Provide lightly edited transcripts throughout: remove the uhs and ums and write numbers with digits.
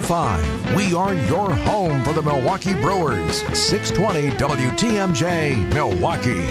105. We are your home for the Milwaukee Brewers. 620 WTMJ, Milwaukee.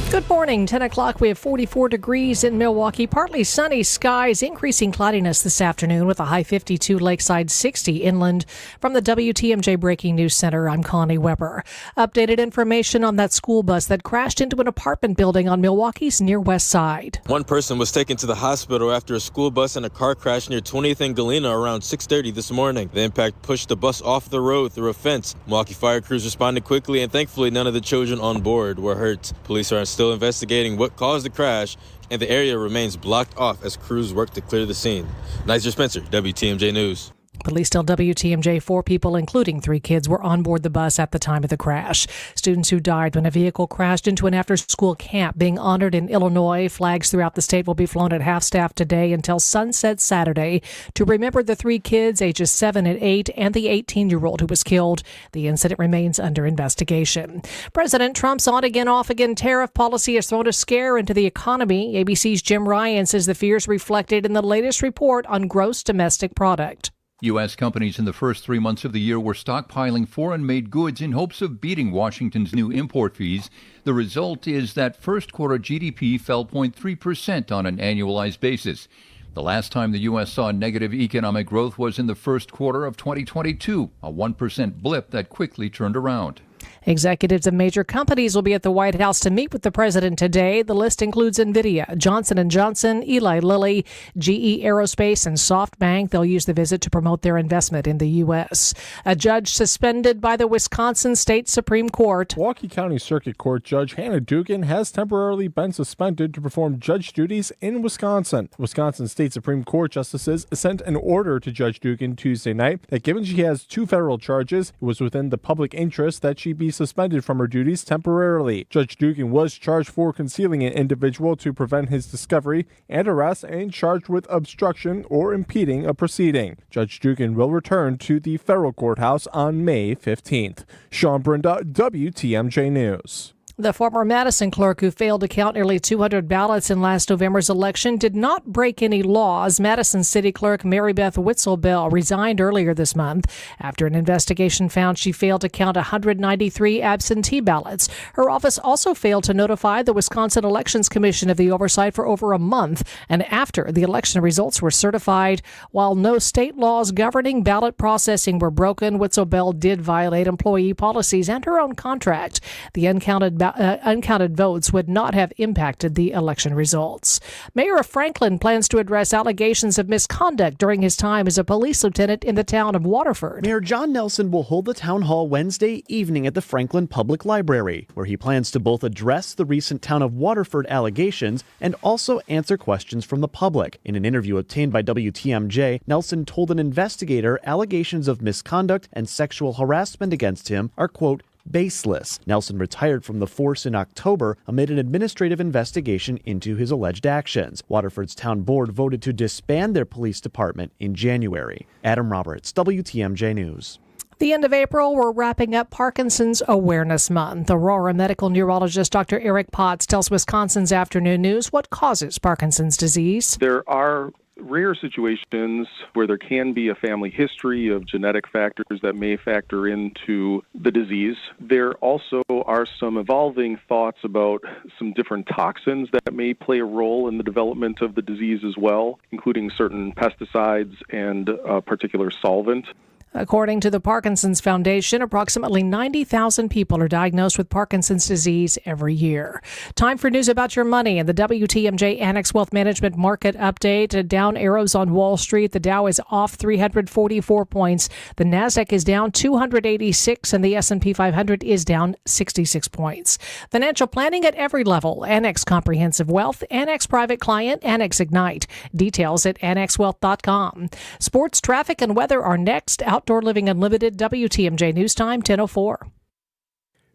Good morning. 10 o'clock. We have 44 degrees in Milwaukee. Partly sunny skies, increasing cloudiness this afternoon with a high 52, Lakeside 60 inland. From the WTMJ Breaking News Center, I'm Connie Weber. Updated information on that school bus that crashed into an apartment building on Milwaukee's near west side. One person was taken to the hospital after a school bus and a car crash near 20th and Galena around 6:30 this morning. The impact pushed the bus off the road through a fence. Milwaukee fire crews responded quickly, and thankfully none of the children on board were hurt. Police are still investigating what caused the crash, and the area remains blocked off as crews work to clear the scene. Niger Spencer, WTMJ News. Police tell WTMJ 4 people, including 3 kids, were on board the bus at the time of the crash. Students who died when a vehicle crashed into an after-school camp being honored in Illinois. Flags throughout the state will be flown at half-staff today until sunset Saturday to remember the 3 kids, ages 7 and 8, and the 18-year-old who was killed. The incident remains under investigation. President Trump's on-again, off-again tariff policy has thrown a scare into the economy. ABC's Jim Ryan says the fears reflected in the latest report on gross domestic product. U.S. companies in the first 3 months of the year were stockpiling foreign-made goods in hopes of beating Washington's new import fees. The result is that first quarter GDP fell 0.3% on an annualized basis. The last time the U.S. saw negative economic growth was in the first quarter of 2022, a 1% blip that quickly turned around. Executives of major companies will be at the White House to meet with the president today. The list includes NVIDIA, Johnson & Johnson, Eli Lilly, GE Aerospace, and SoftBank. They'll use the visit to promote their investment in the U.S. A judge suspended by the Wisconsin State Supreme Court. Milwaukee County Circuit Court Judge Hannah Dugan has temporarily been suspended to perform judge duties in Wisconsin. Wisconsin State Supreme Court justices sent an order to Judge Dugan Tuesday night that given she has 2 federal charges, it was within the public interest that she be suspended from her duties temporarily. Judge Dugan was charged for concealing an individual to prevent his discovery and arrest and charged with obstruction or impeding a proceeding. Judge Dugan will return to the federal courthouse on May 15th. Sean Brinda, WTMJ News. The former Madison clerk who failed to count nearly 200 ballots in last November's election did not break any laws. Madison City Clerk Mary Beth Witzel-Bell resigned earlier this month after an investigation found she failed to count 193 absentee ballots. Her office also failed to notify the Wisconsin Elections Commission of the oversight for over a month and after the election results were certified. While no state laws governing ballot processing were broken, Witzel-Bell did violate employee policies and her own contract. The uncounted votes would not have impacted the election results. Mayor of Franklin plans to address allegations of misconduct during his time as a police lieutenant in the town of Waterford. Mayor John Nelson will hold the town hall Wednesday evening at the Franklin Public Library, where he plans to both address the recent town of Waterford allegations and also answer questions from the public. In an interview obtained by WTMJ, Nelson told an investigator allegations of misconduct and sexual harassment against him are, quote, baseless. Nelson retired from the force in October amid an administrative investigation into his alleged actions. Waterford's town board voted to disband their police department in January. Adam Roberts, WTMJ News. The end of April, we're wrapping up Parkinson's Awareness Month. Aurora medical neurologist Dr. Eric Potts tells Wisconsin's Afternoon News what causes Parkinson's disease. There are rare situations where there can be a family history of genetic factors that may factor into the disease. There also are some evolving thoughts about some different toxins that may play a role in the development of the disease as well, including certain pesticides and a particular solvent. According to the Parkinson's Foundation, approximately 90,000 people are diagnosed with Parkinson's disease every year. Time for news about your money and the WTMJ Annex Wealth Management Market Update. Down arrows on Wall Street. The Dow is off 344 points. The Nasdaq is down 286 and the S&P 500 is down 66 points. Financial planning at every level. Annex Comprehensive Wealth, Annex Private Client, Annex Ignite. Details at annexwealth.com. Sports, traffic, and weather are next. Outdoor Living Unlimited, WTMJ News Time, 10:04.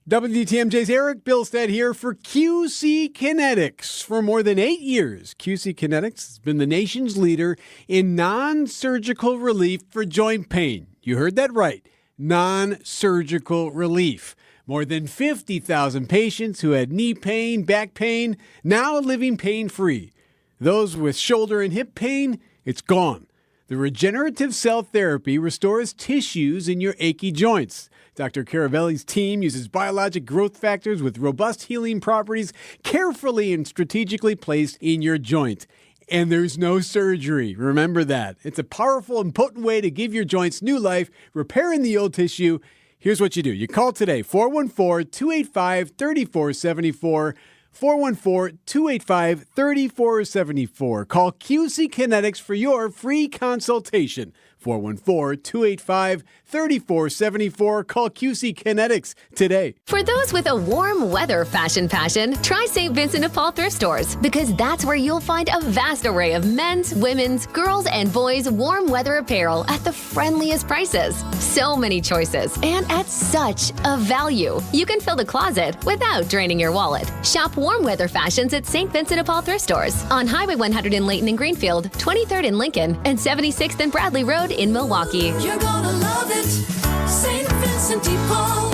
WTMJ's Eric Bilstead here for QC Kinetics. For more than 8 years, QC Kinetics has been the nation's leader in non-surgical relief for joint pain. You heard that right, non-surgical relief. More than 50,000 patients who had knee pain, back pain, now living pain-free. Those with shoulder and hip pain, it's gone. The regenerative cell therapy restores tissues in your achy joints. Dr. Caravelli's team uses biologic growth factors with robust healing properties carefully and strategically placed in your joint. And there's no surgery. Remember that. It's a powerful and potent way to give your joints new life, repairing the old tissue. Here's what you do. You call today, 414-285-3474. 414-285-3474. Call QC Kinetics for your free consultation. 414-285-3474. Call QC Kinetics today. For those with a warm weather fashion passion, try St. Vincent de Paul thrift stores, because that's where you'll find a vast array of men's, women's, girls, and boys' warm weather apparel at the friendliest prices. So many choices and at such a value. You can fill the closet without draining your wallet. Shop warm weather fashions at St. Vincent de Paul thrift stores on Highway 100 in Layton and Greenfield, 23rd in Lincoln, and 76th and Bradley Road in Milwaukee. You're gonna love it, St. Vincent de Paul.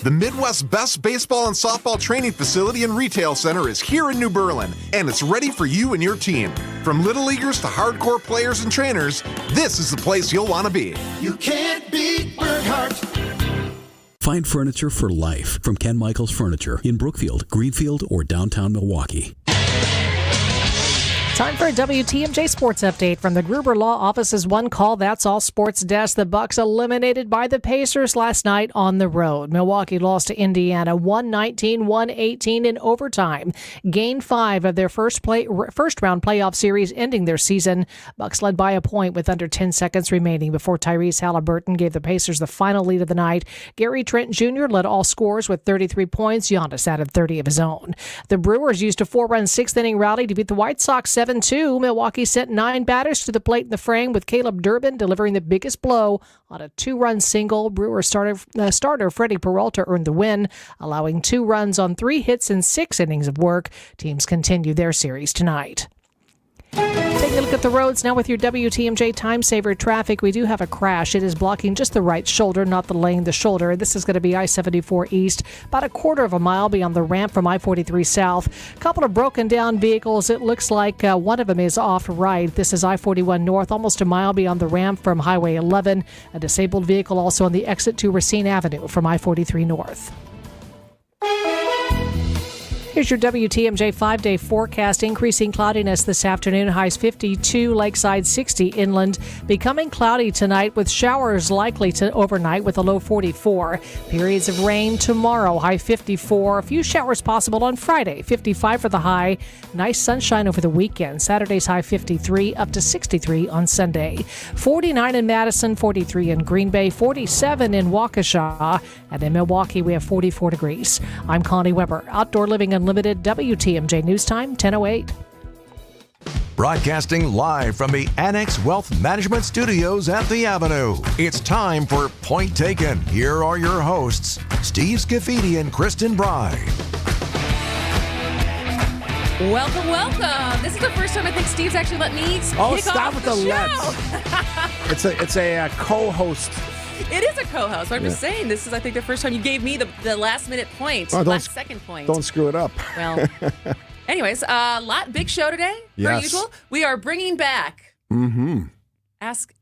The Midwest's best baseball and softball training facility and retail center is here in New Berlin, and it's ready for you and your team. From little leaguers to hardcore players and trainers, this is the place you'll want to be. You can't beat Burghardt. Find furniture for life from Ken Michaels Furniture in Brookfield, Greenfield, or downtown Milwaukee. Time for a WTMJ Sports Update from the Gruber Law Office's One Call That's All Sports Desk. The Bucks eliminated by the Pacers last night on the road. Milwaukee lost to Indiana 119-118 in overtime. Game 5 of their first round playoff series, ending their season. Bucks led by a point with under 10 seconds remaining before Tyrese Halliburton gave the Pacers the final lead of the night. Gary Trent Jr. led all scorers with 33 points. Giannis added 30 of his own. The Brewers used a 4-run sixth-inning rally to beat the White Sox 7-2. Milwaukee sent 9 batters to the plate in the frame, with Caleb Durbin delivering the biggest blow on a 2-run single. Brewers starter Freddie Peralta earned the win, allowing 2 runs on 3 hits and 6 innings of work. Teams continue their series tonight. Taking a look at the roads now with your WTMJ Time Saver traffic. We do have a crash. It is blocking just the right shoulder, not the lane, the shoulder. This is going to be I-74 East, about a quarter of a mile beyond the ramp from I-43 South. A couple of broken down vehicles. It looks like one of them is off right. This is I-41 North, almost a mile beyond the ramp from Highway 11. A disabled vehicle also on the exit to Racine Avenue from I-43 North. Here's your WTMJ 5-day forecast. Increasing cloudiness this afternoon. Highs 52, lakeside 60 inland. Becoming cloudy tonight with showers likely to overnight with a low 44. Periods of rain tomorrow. High 54. A few showers possible on Friday. 55 for the high. Nice sunshine over the weekend. Saturday's high 53 up to 63 on Sunday. 49 in Madison, 43 in Green Bay, 47 in Waukesha. And in Milwaukee, we have 44 degrees. I'm Connie Weber. Outdoor Living Unlimited, WTMJ News Time, 10:08. Broadcasting live from the Annex Wealth Management Studios at the Avenue. It's time for Point Taken. Here are your hosts, Steve Scaffidi and Kristin Brey. Welcome, welcome. This is the first time I think Steve's actually let me kick stop off with the the show. It's a co-host. It is a co-host, but I'm just saying, this is, I think, the first time you gave me the last-minute point, last-second point. Don't screw it up. Well, anyways, big show today, per usual. We are bringing back Ask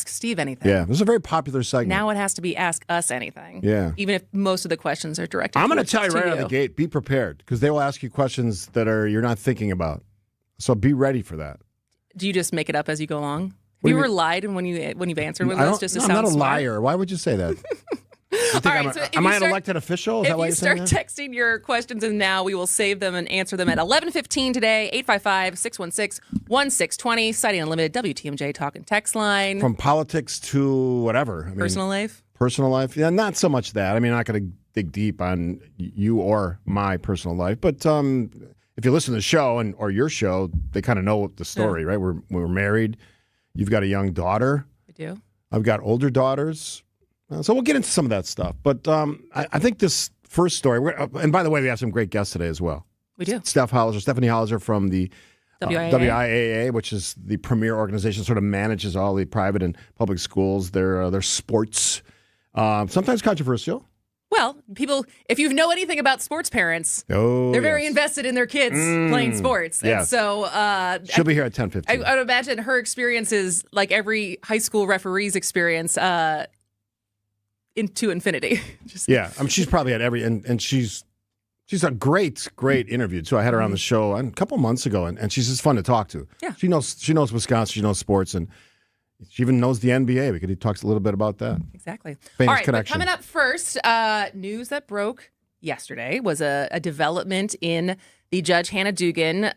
Steve Anything. Yeah, this is a very popular segment. Now it has to be Ask Us Anything. Yeah. Even if most of the questions are directed I'm going to towards tell you right you. out of the gate, be prepared, because they will ask you questions that you're not thinking about. So be ready for that. Do you just make it up as you go along? Have you ever lied when you've answered one of those just to sound I'm not a smart? liar. Why would you say that? All right, am I an elected official? Is that why you're saying that? If you start texting your questions in now, we will save them and answer them at 11:15 today, 855-616-1620, Citing Unlimited, WTMJ Talk and Text line. From politics to whatever. Personal life? Personal life? Yeah, not so much that. I mean, I'm not going to dig deep on you or my personal life. But if you listen to the show or your show, they kind of know the story, right? We're married. You've got a young daughter. I do. I've got older daughters. So we'll get into some of that stuff. But I think this first story, and by the way, we have some great guests today as well. We do. Stephanie Hauser from the WIAA, which is the premier organization, sort of manages all the private and public schools, their sports. Sometimes controversial. Well, people, if you know anything about sports parents, they're very invested in their kids playing sports. Yes. And so she'll be here at 10:15. I would imagine her experience is like every high school referee's experience into infinity. Yeah, I mean, she's probably had every, and she's a great interview too. I had her on the show a couple months ago, and she's just fun to talk to. Yeah, she knows Wisconsin, she knows sports, and she even knows the NBA because he talks a little bit about that. Exactly. Famous All right, connection. but coming up first, news that broke yesterday was a development in the Judge Hannah Dugan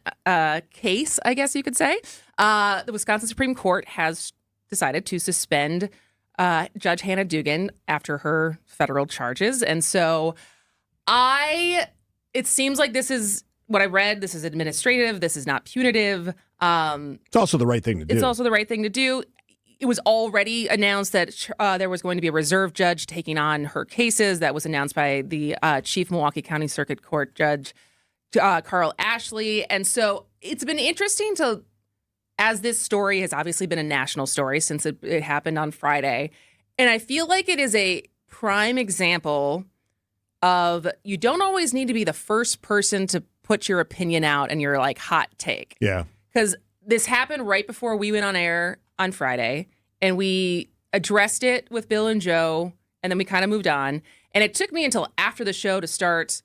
case, I guess you could say. The Wisconsin Supreme Court has decided to suspend Judge Hannah Dugan after her federal charges. And so it seems like this is what I read. This is administrative. This is not punitive. It's also the right thing to do. It's also the right thing to do. It was already announced that there was going to be a reserve judge taking on her cases. That was announced by the Chief Milwaukee County Circuit Court Judge, Carl Ashley. And so it's been interesting as this story has obviously been a national story since it happened on Friday. And I feel like it is a prime example of you don't always need to be the first person to put your opinion out and your like hot take. Yeah. Because this happened right before we went on air on Friday, and we addressed it with Bill and Joe, and then we kind of moved on. And it took me until after the show to start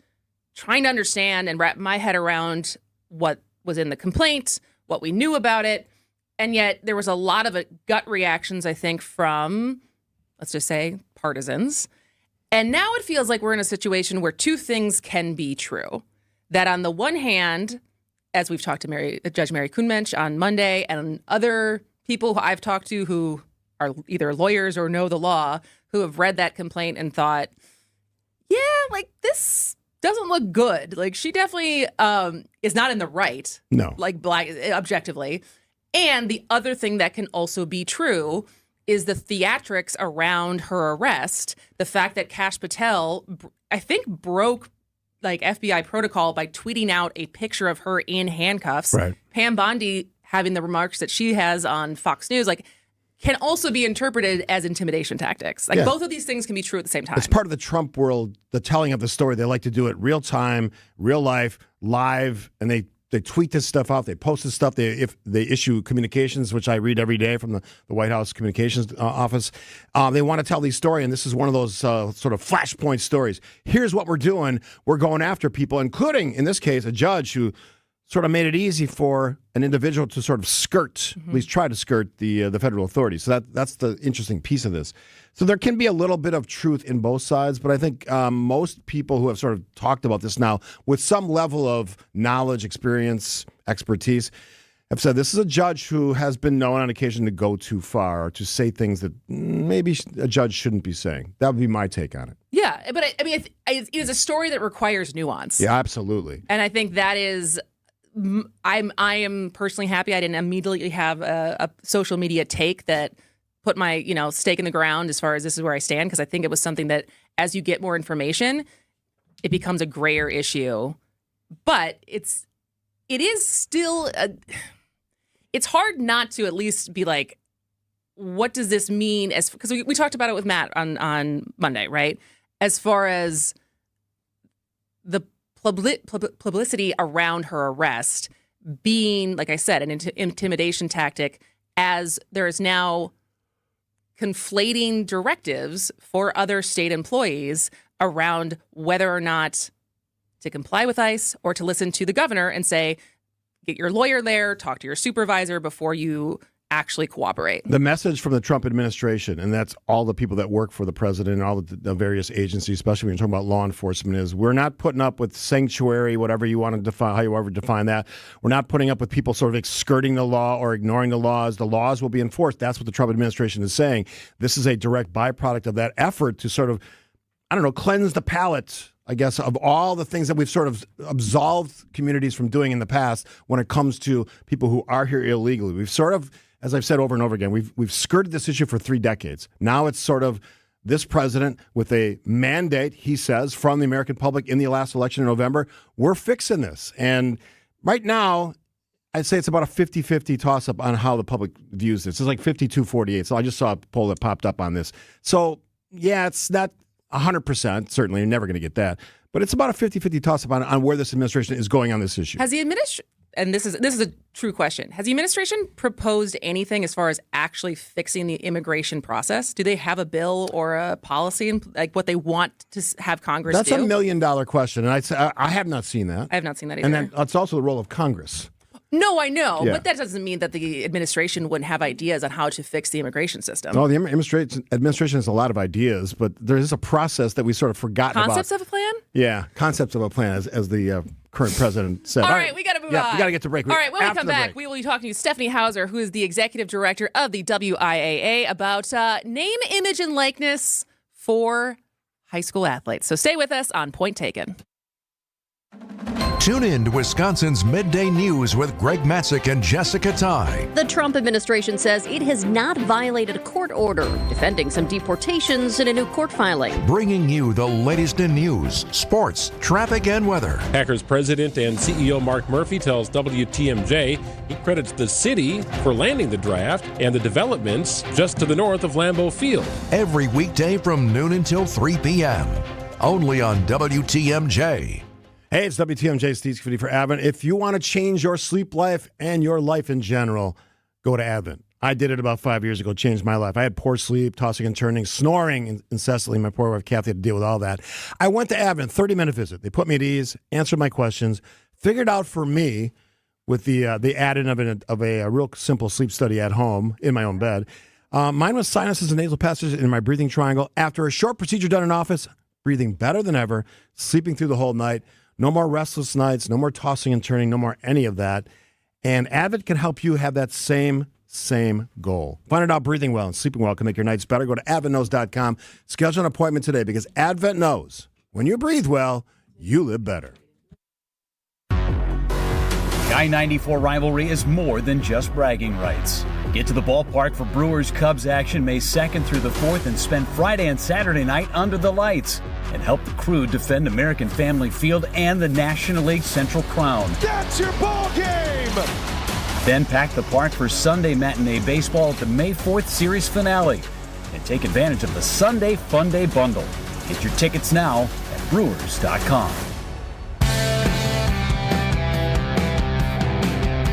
trying to understand and wrap my head around what was in the complaint, what we knew about it. And yet there was a lot of gut reactions, I think, from, let's just say, partisans. And now it feels like we're in a situation where two things can be true. That on the one hand, as we've talked to Judge Mary Kuhnmensch on Monday and other people who I've talked to who are either lawyers or know the law, who have read that complaint and thought, yeah, like this doesn't look good. Like she definitely is not in the right. No. Like objectively. And the other thing that can also be true is the theatrics around her arrest. The fact that Kash Patel, I think, broke like FBI protocol by tweeting out a picture of her in handcuffs. Right. Pam Bondi having the remarks that she has on Fox News, like, can also be interpreted as intimidation tactics. Like, both of these things can be true at the same time. It's part of the Trump world, the telling of the story. They like to do it real time, real life, live, and they tweet this stuff out. They post this stuff. They issue communications, which I read every day from the White House Communications Office. They want to tell these stories, and this is one of those sort of flashpoint stories. Here's what we're doing. We're going after people, including, in this case, a judge who sort of made it easy for an individual to sort of skirt, at least try to skirt the federal authorities. So that's the interesting piece of this. So there can be a little bit of truth in both sides, but I think most people who have sort of talked about this now with some level of knowledge, experience, expertise have said this is a judge who has been known on occasion to go too far or to say things that maybe a judge shouldn't be saying. That would be my take on it. Yeah, but I mean, it is a story that requires nuance. Yeah, absolutely. And I think that is... I am personally happy I didn't immediately have a social media take that put my stake in the ground as far as this is where I stand, because I think it was something that as you get more information, it becomes a grayer issue. But it is still it's hard not to at least be like, what does this mean? Because we talked about it with Matt on Monday, right? As far as the publicity around her arrest being, like I said, an intimidation tactic, as there is now conflating directives for other state employees around whether or not to comply with ICE or to listen to the governor and say, get your lawyer there, talk to your supervisor before you actually cooperate. The message from the Trump administration, and that's all the people that work for the president and all the various agencies, especially when you're talking about law enforcement, is we're not putting up with sanctuary, whatever you want to define, however define that. We're not putting up with people sort of skirting the law or ignoring the laws. The laws will be enforced. That's what the Trump administration is saying. This is a direct byproduct of that effort to sort of, cleanse the palate, I guess, of all the things that we've sort of absolved communities from doing in the past when it comes to people who are here illegally. We've sort of, as I've said over and over again, we've skirted this issue for 3 decades. Now it's sort of this president with a mandate, he says, from the American public in the last election in November, we're fixing this. And right now, I'd say it's about a 50-50 toss-up on how the public views this. It's like 52-48. So I just saw a poll that popped up on this. So, yeah, it's not 100%. Certainly, you're never going to get that. But it's about a 50-50 toss-up on where this administration is going on this issue. Has the administration, and this is a true question, has the administration proposed anything as far as actually fixing the immigration process? Do they have a bill or a policy, like what they want to have Congress do? That's $1 million question, and I have not seen that. I have not seen that either. And then that's also the role of Congress. No, I know, Yeah. but that doesn't mean that the administration wouldn't have ideas on how to fix the immigration system. No, the administration has a lot of ideas, but there is a process that we sort of forgotten about. Concepts of a plan? Yeah, concepts of a plan, as the current president said. All right, we got to move on. We got to get to break. All right, when we After come the back, break. we will be talking to Stephanie Hauser, who is the executive director of the WIAA, about name, image, and likeness for high school athletes. So stay with us on Point Taken. Tune in to Wisconsin's Midday News with Greg Matzik and Jessica Ty. The Trump administration says it has not violated a court order, defending some deportations in a new court filing. Bringing you the latest in news, sports, traffic, and weather. Packers president and CEO Mark Murphy tells WTMJ he credits the city for landing the draft and the developments just to the north of Lambeau Field. Every weekday from noon until 3 p.m. Only on WTMJ. Hey, it's WTMJ, Steve Scaffidi for Advent. If you want to change your sleep life and your life in general, go to Advent. I did it about 5 years ago, changed my life. I had poor sleep, tossing and turning, snoring incessantly. My poor wife, Kathy, had to deal with all that. I went to Advent, 30-minute visit. They put me at ease, answered my questions, figured out for me with the add-in of a real simple sleep study at home in my own bed. Mine was sinuses and nasal passages in my breathing triangle. After a short procedure done in office, breathing better than ever, sleeping through the whole night. No more restless nights, no more tossing and turning, no more any of that. And Advent can help you have that same goal. Finding out breathing well and sleeping well can make your nights better. Go to adventknows.com. Schedule an appointment today because Advent knows when you breathe well, you live better. The I-94 rivalry is more than just bragging rights. Get to the ballpark for Brewers-Cubs action May 2nd through the 4th and spend Friday and Saturday night under the lights and help the Crew defend American Family Field and the National League Central Crown. That's your ball game! Then pack the park for Sunday matinee baseball at the May 4th series finale and take advantage of the Sunday Fun Day bundle. Get your tickets now at Brewers.com.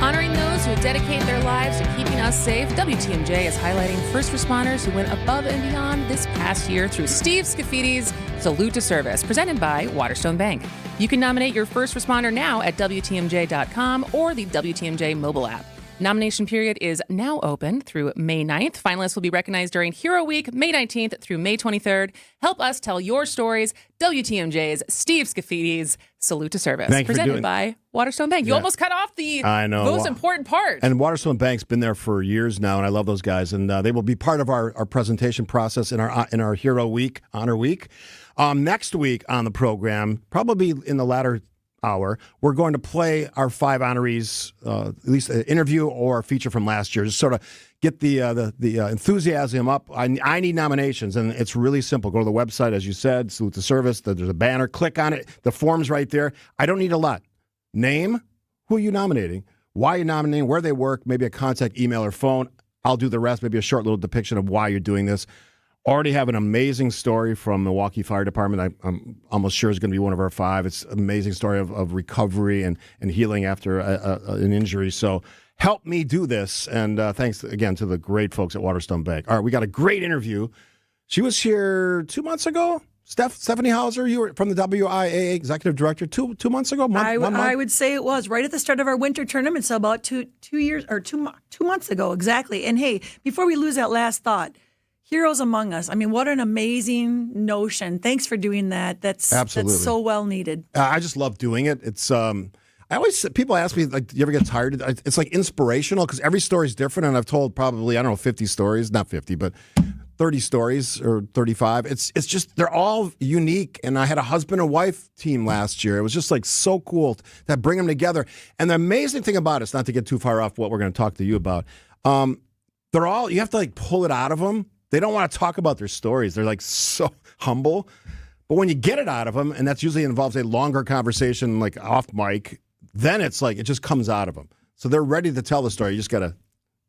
Honoring those who dedicate their lives to keeping us safe, WTMJ is highlighting first responders who went above and beyond this past year through Steve Scaffidi's Salute to Service, presented by Waterstone Bank. You can nominate your first responder now at WTMJ.com or the WTMJ mobile app. Nomination period is now open through May 9th. Finalists will be recognized during Hero Week, May 19th through May 23rd. Help us tell your stories. WTMJ's Steve Scaffidi's Salute to Service, presented by Waterstone Bank. You almost cut off the most important part. And Waterstone Bank's been there for years now, and I love those guys. And they will be part of our presentation process in our Hero Week, Honor Week. Next week on the program, probably in the latter hour, we're going to play our 5 honorees, at least an interview or a feature from last year, just sort of get the enthusiasm up. I need nominations, and it's really simple. Go to the website, as you said, Salute to Service. There's a banner. Click on it. The form's right there. I don't need a lot. Name, who are you nominating, why you're nominating, where they work, maybe a contact email or phone. I'll do the rest, maybe a short little depiction of why you're doing this. Already have an amazing story from Milwaukee Fire Department. I'm almost sure is going to be one of our 5. It's an amazing story of recovery and healing after an injury. So help me do this. And thanks again to the great folks at Waterstone Bank. All right, we got a great interview. She was here 2 months ago. Stephanie Hauser, you were from the WIAA Executive Director 2 months ago? I would say it was right at the start of our winter tournament, so about 2 years or 2 months ago, exactly. And hey, before we lose that last thought, Heroes Among Us. I mean, what an amazing notion. Thanks for doing that. That's so well needed. I just love doing it. It's people ask me, like, do you ever get tired? It's like inspirational because every story is different, and I've told probably, 50 stories, not 50, but 30 stories or 35. It's just, they're all unique. And I had a husband and wife team last year. It was just like so cool to bring them together. And the amazing thing about it, not to get too far off what we're going to talk to you about, they're all, you have to like pull it out of them. They don't want to talk about their stories. They're like so humble. But when you get it out of them, and that's usually involves a longer conversation, like off mic, then it's like it just comes out of them. So they're ready to tell the story. You just got to.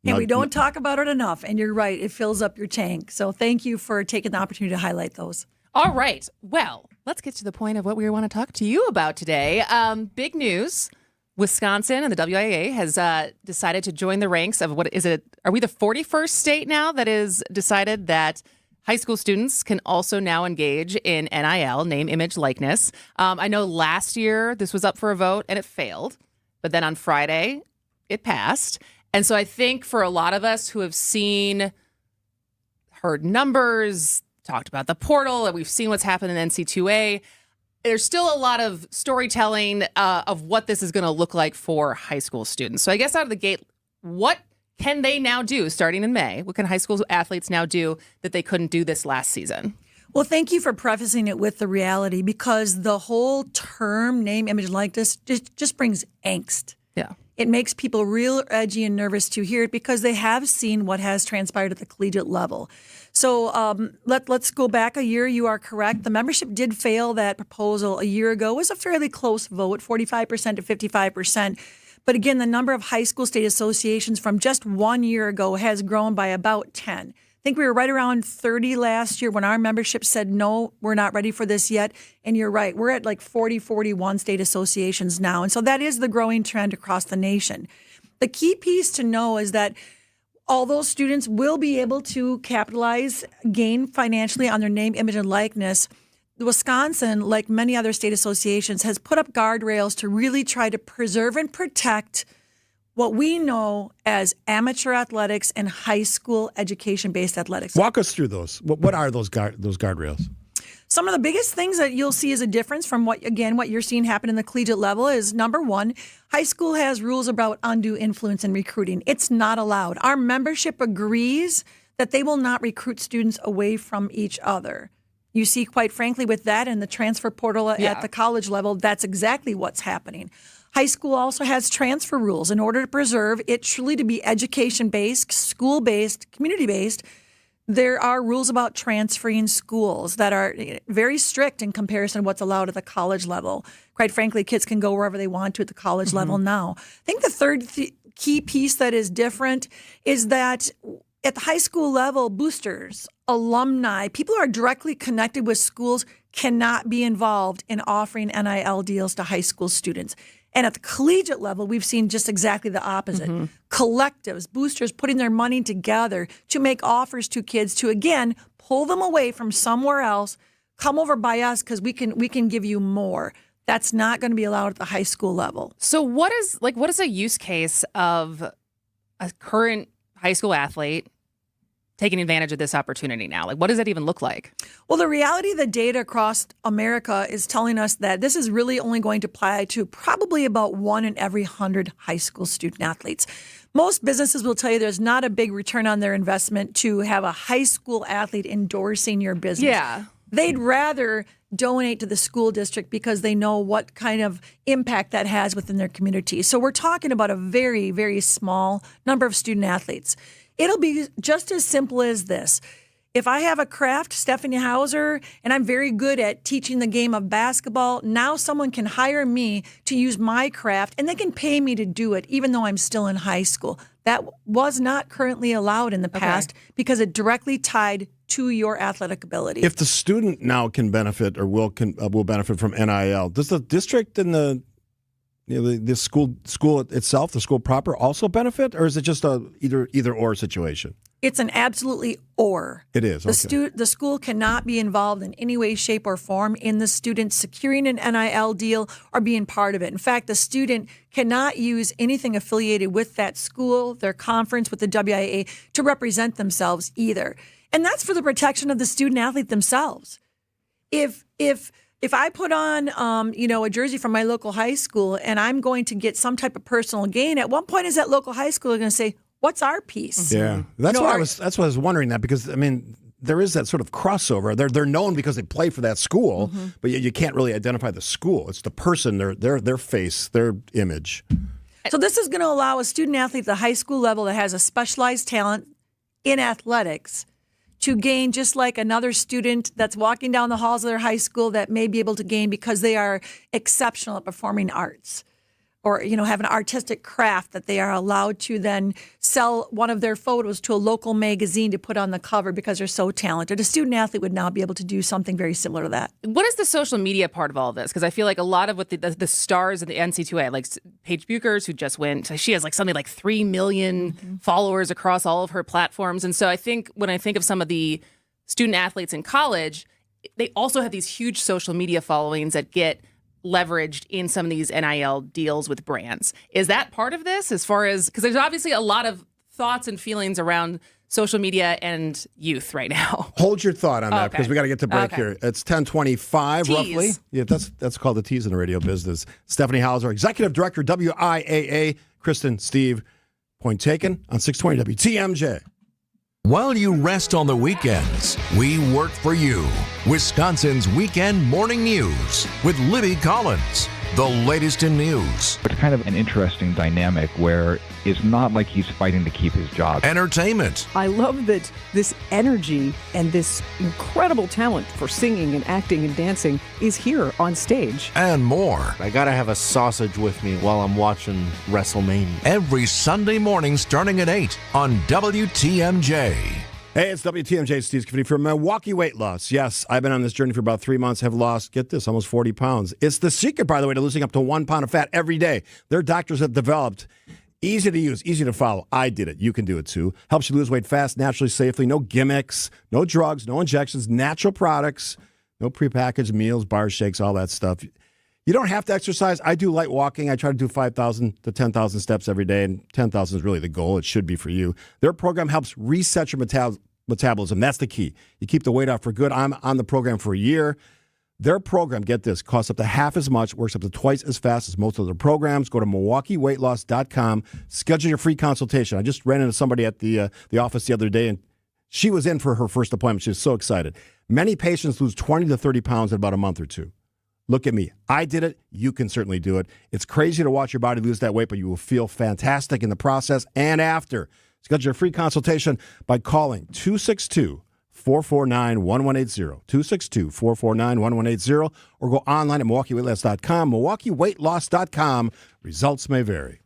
And we don't talk about it enough. And you're right. It fills up your tank. So thank you for taking the opportunity to highlight those. All right. Well, let's get to the point of what we want to talk to you about today. Big news. Wisconsin and the WIAA has decided to join the ranks of what is it? Are we the 41st state now that is decided that high school students can also now engage in NIL, name, image, likeness? I know last year this was up for a vote and it failed, but then on Friday it passed. And so I think for a lot of us who have heard numbers, talked about the portal, and we've seen what's happened in NC2A, there's still a lot of storytelling of what this is going to look like for high school students. So I guess out of the gate, what can they now do starting in May? What can high school athletes now do that they couldn't do this last season? Well, thank you for prefacing it with the reality, because the whole term name, image, likeness just brings angst. Yeah. It makes people real edgy and nervous to hear it because they have seen what has transpired at the collegiate level. So let's go back a year. You are correct. The membership did fail that proposal a year ago. It was a fairly close vote, 45% to 55%. But again, the number of high school state associations from just 1 year ago has grown by about 10. I think we were right around 30 last year when our membership said, no, we're not ready for this yet. And you're right. We're at like 40, 41 state associations now. And so that is the growing trend across the nation. The key piece to know is that all those students will be able to capitalize, gain financially on their name, image, and likeness. Wisconsin, like many other state associations, has put up guardrails to really try to preserve and protect what we know as amateur athletics and high school education-based athletics. Walk us through those. What are those guardrails? Some of the biggest things that you'll see as a difference from what you're seeing happen in the collegiate level is, number one, high school has rules about undue influence in recruiting. It's not allowed. Our membership agrees that they will not recruit students away from each other. You see, quite frankly, with that and the transfer portal at the college level, that's exactly what's happening. High school also has transfer rules in order to preserve it truly to be education-based, school-based, community-based. There are rules about transferring schools that are very strict in comparison to what's allowed at the college level. Quite frankly, kids can go wherever they want to at the college level now. I think the third key piece that is different is that at the high school level, boosters, alumni, people who are directly connected with schools cannot be involved in offering NIL deals to high school students. And at the collegiate level, we've seen just exactly the opposite. Collectives, boosters putting their money together to make offers to kids to, again, pull them away from somewhere else, come over by us because we can give you more. That's not going to be allowed at the high school level. So what is a use case of a current high school athlete taking advantage of this opportunity now? Like, what does that even look like? Well, the reality of the data across America is telling us that this is really only going to apply to probably about 1 in every 100 high school student athletes. Most businesses will tell you there's not a big return on their investment to have a high school athlete endorsing your business. Yeah. They'd rather donate to the school district because they know what kind of impact that has within their community. So we're talking about a very, very small number of student athletes. It'll be just as simple as this. If I have a craft, Stephanie Hauser, and I'm very good at teaching the game of basketball, now someone can hire me to use my craft, and they can pay me to do it, even though I'm still in high school. That was not currently allowed in the past because it directly tied to your athletic ability. If the student now can benefit or will benefit from NIL, does the district and the school itself, the school proper, also benefit, or is it just a either or situation? It's an absolutely or. It is. The school cannot be involved in any way, shape, or form in the student securing an NIL deal or being part of it. In fact, the student cannot use anything affiliated with that school, their conference, with the WIAA to represent themselves either. And that's for the protection of the student athlete themselves. If I put on, a jersey from my local high school and I'm going to get some type of personal gain, at one point is that local high school going to say, "What's our piece?" Yeah, that's what I was wondering that, because I mean there is that sort of crossover. They're known because they play for that school, but you can't really identify the school. It's the person, their face, their image. So this is going to allow a student athlete at the high school level that has a specialized talent in athletics to gain just like another student that's walking down the halls of their high school that may be able to gain because they are exceptional at performing arts or, have an artistic craft that they are allowed to then sell one of their photos to a local magazine to put on the cover because they're so talented. A student athlete would now be able to do something very similar to that. What is the social media part of all of this? Because I feel like a lot of what the stars of the NC2A, like Paige Buchers, who just went, she has like something like 3 million followers across all of her platforms. And so I think when I think of some of the student athletes in college, they also have these huge social media followings that get leveraged in some of these NIL deals with brands. Is that part of this as far as, because there's obviously a lot of thoughts and feelings around social media and youth right now. Hold your thought on that because we got to get to break here. It's 10:25 roughly. Yeah, that's called the tease in the radio business. Stephanie Hauser, Executive Director, WIAA. Kristin, Steve, point taken on 620 WTMJ. While you rest on the weekends, we work for you. Wisconsin's Weekend Morning News with Libby Collins. The latest in news. It's kind of an interesting dynamic where it's not like he's fighting to keep his job. Entertainment. I love that this energy and this incredible talent for singing and acting and dancing is here on stage. And more. I gotta have a sausage with me while I'm watching WrestleMania. Every Sunday morning starting at 8 on WTMJ. Hey, it's WTMJ, Steve Scaffidi for Milwaukee Weight Loss. Yes, I've been on this journey for about 3 months, have lost, get this, almost 40 pounds. It's the secret, by the way, to losing up to 1 pound of fat every day. Their doctors have developed easy to use, easy to follow. I did it. You can do it too. Helps you lose weight fast, naturally, safely. No gimmicks, no drugs, no injections, natural products, no prepackaged meals, bars, shakes, all that stuff. You don't have to exercise. I do light walking. I try to do 5,000 to 10,000 steps every day, and 10,000 is really the goal. It should be for you. Their program helps reset your metabolism. That's the key. You keep the weight off for good. I'm on the program for a year. Their program, get this, costs up to half as much, works up to twice as fast as most of their programs. Go to MilwaukeeWeightLoss.com. Schedule your free consultation. I just ran into somebody at the office the other day, and she was in for her first appointment. She was so excited. Many patients lose 20 to 30 pounds in about a month or two. Look at me. I did it. You can certainly do it. It's crazy to watch your body lose that weight, but you will feel fantastic in the process and after. Schedule your free consultation by calling 262-449-1180, 262-449-1180, or go online at MilwaukeeWeightLoss.com, MilwaukeeWeightLoss.com. Results may vary.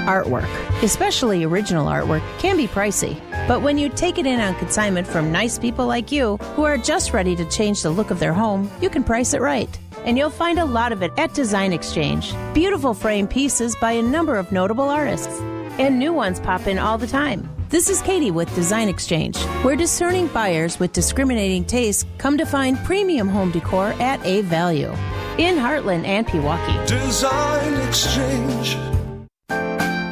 Artwork, especially original artwork, can be pricey. But when you take it in on consignment from nice people like you who are just ready to change the look of their home, you can price it right. And you'll find a lot of it at Design Exchange. Beautiful frame pieces by a number of notable artists. And new ones pop in all the time. This is Katie with Design Exchange, where discerning buyers with discriminating tastes come to find premium home decor at a value. In Heartland and Pewaukee. Design Exchange.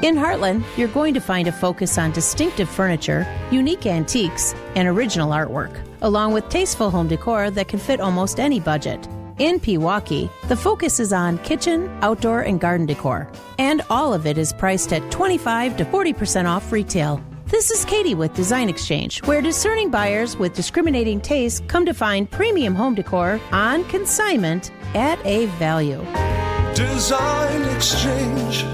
In Heartland, you're going to find a focus on distinctive furniture, unique antiques, and original artwork, along with tasteful home decor that can fit almost any budget. In Pewaukee, the focus is on kitchen, outdoor, and garden decor, and all of it is priced at 25 to 40% off retail. This is Katie with Design Exchange, where discerning buyers with discriminating tastes come to find premium home decor on consignment at a value. Design Exchange.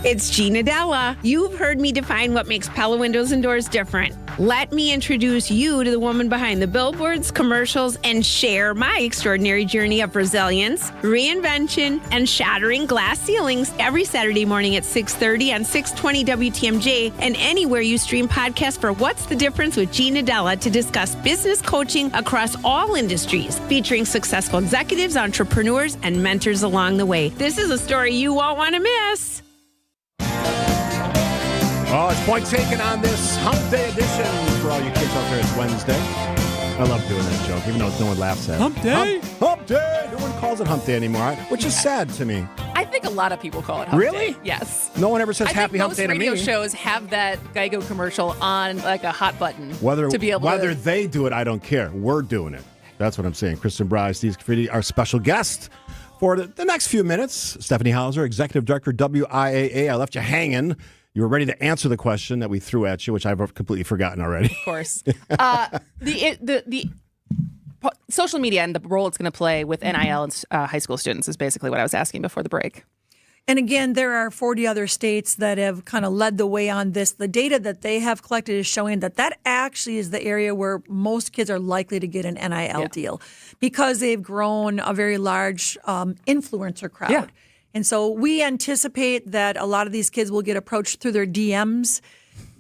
It's Gina Della. You've heard me define what makes Pella Windows and Doors different. Let me introduce you to the woman behind the billboards, commercials, and share my extraordinary journey of resilience, reinvention, and shattering glass ceilings every Saturday morning at 6:30 on 620 WTMJ and anywhere you stream podcasts for What's the Difference with Gina Della to discuss business coaching across all industries, featuring successful executives, entrepreneurs, and mentors along the way. This is a story you won't want to miss. Oh, it's point taken on this Hump Day edition for all you kids out there. It's Wednesday. I love doing that joke, even though no one laughs at it. Hump Day? Hump Day! No one calls it Hump Day anymore, which is sad to me. I think a lot of people call it Hump Really? Day. Yes. No one ever says Happy Hump Day to me. Most radio shows have that Geico commercial on like a hot button to be able Whether to... they do it, I don't care. We're doing it. That's what I'm saying. Kristin, Brey, Steve Scaffidi, our special guest for the next few minutes. Stephanie Hauser, Executive Director, WIAA. I left you hanging. You were ready to answer the question that we threw at you, which I've completely forgotten already. Of course. The social media and the role it's going to play with NIL and high school students is basically what I was asking before the break. And again, there are 40 other states that have kind of led the way on this. The data that they have collected is showing that actually is the area where most kids are likely to get an NIL deal because they've grown a very large influencer crowd. Yeah. And so we anticipate that a lot of these kids will get approached through their DMs.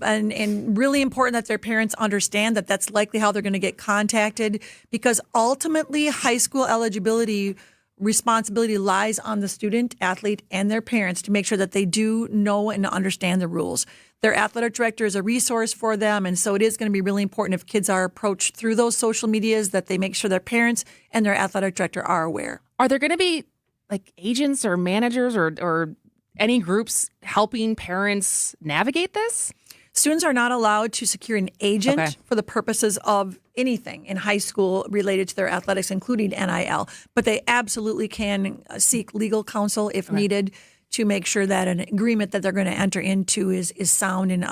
And really important that their parents understand that that's likely how they're going to get contacted, because ultimately high school eligibility responsibility lies on the student, athlete, and their parents to make sure that they do know and understand the rules. Their athletic director is a resource for them, and so it is going to be really important if kids are approached through those social medias that they make sure their parents and their athletic director are aware. Are there going to be like agents or managers or any groups helping parents navigate this? Students are not allowed to secure an agent for the purposes of anything in high school related to their athletics, including NIL. But they absolutely can seek legal counsel if needed to make sure that an agreement that they're going to enter into is sound and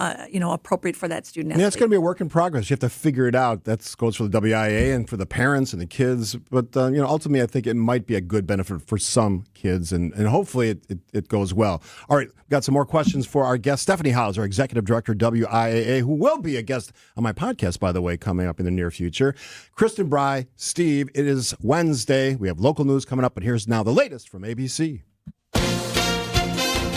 appropriate for that student. Yeah, it's going to be a work in progress. You have to figure it out. That goes for the WIA and for the parents and the kids. But ultimately, I think it might be a good benefit for some kids, and hopefully it goes well. All right, got some more questions for our guest, Stephanie Hauser, Executive Director, WIAA, who will be a guest on my podcast, by the way, coming up in the near future. Kristin, Brey, Steve, it is Wednesday. We have local news coming up, but here's now the latest from ABC.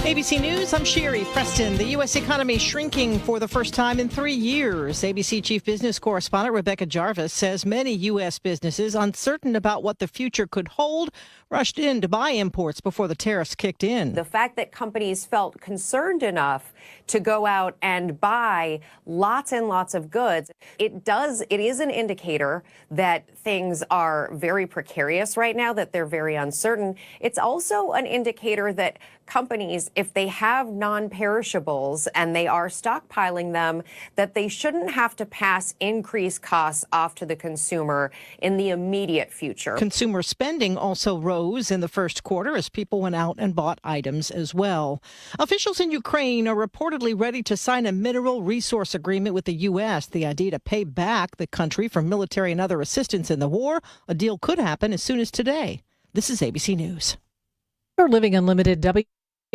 ABC News, I'm Sherry Preston. The U.S. economy shrinking for the first time in 3 years. ABC Chief Business Correspondent Rebecca Jarvis says many U.S. businesses, uncertain about what the future could hold, rushed in to buy imports before the tariffs kicked in. The fact that companies felt concerned enough to go out and buy lots and lots of goods, it is an indicator that things are very precarious right now, that they're very uncertain. It's also an indicator that companies, if they have non-perishables and they are stockpiling them, that they shouldn't have to pass increased costs off to the consumer in the immediate future. Consumer spending also rose in the first quarter as people went out and bought items as well. Officials in Ukraine are reportedly ready to sign a mineral resource agreement with the U.S. The idea to pay back the country for military and other assistance in the war. A deal could happen as soon as today. This is ABC News. You're Living Unlimited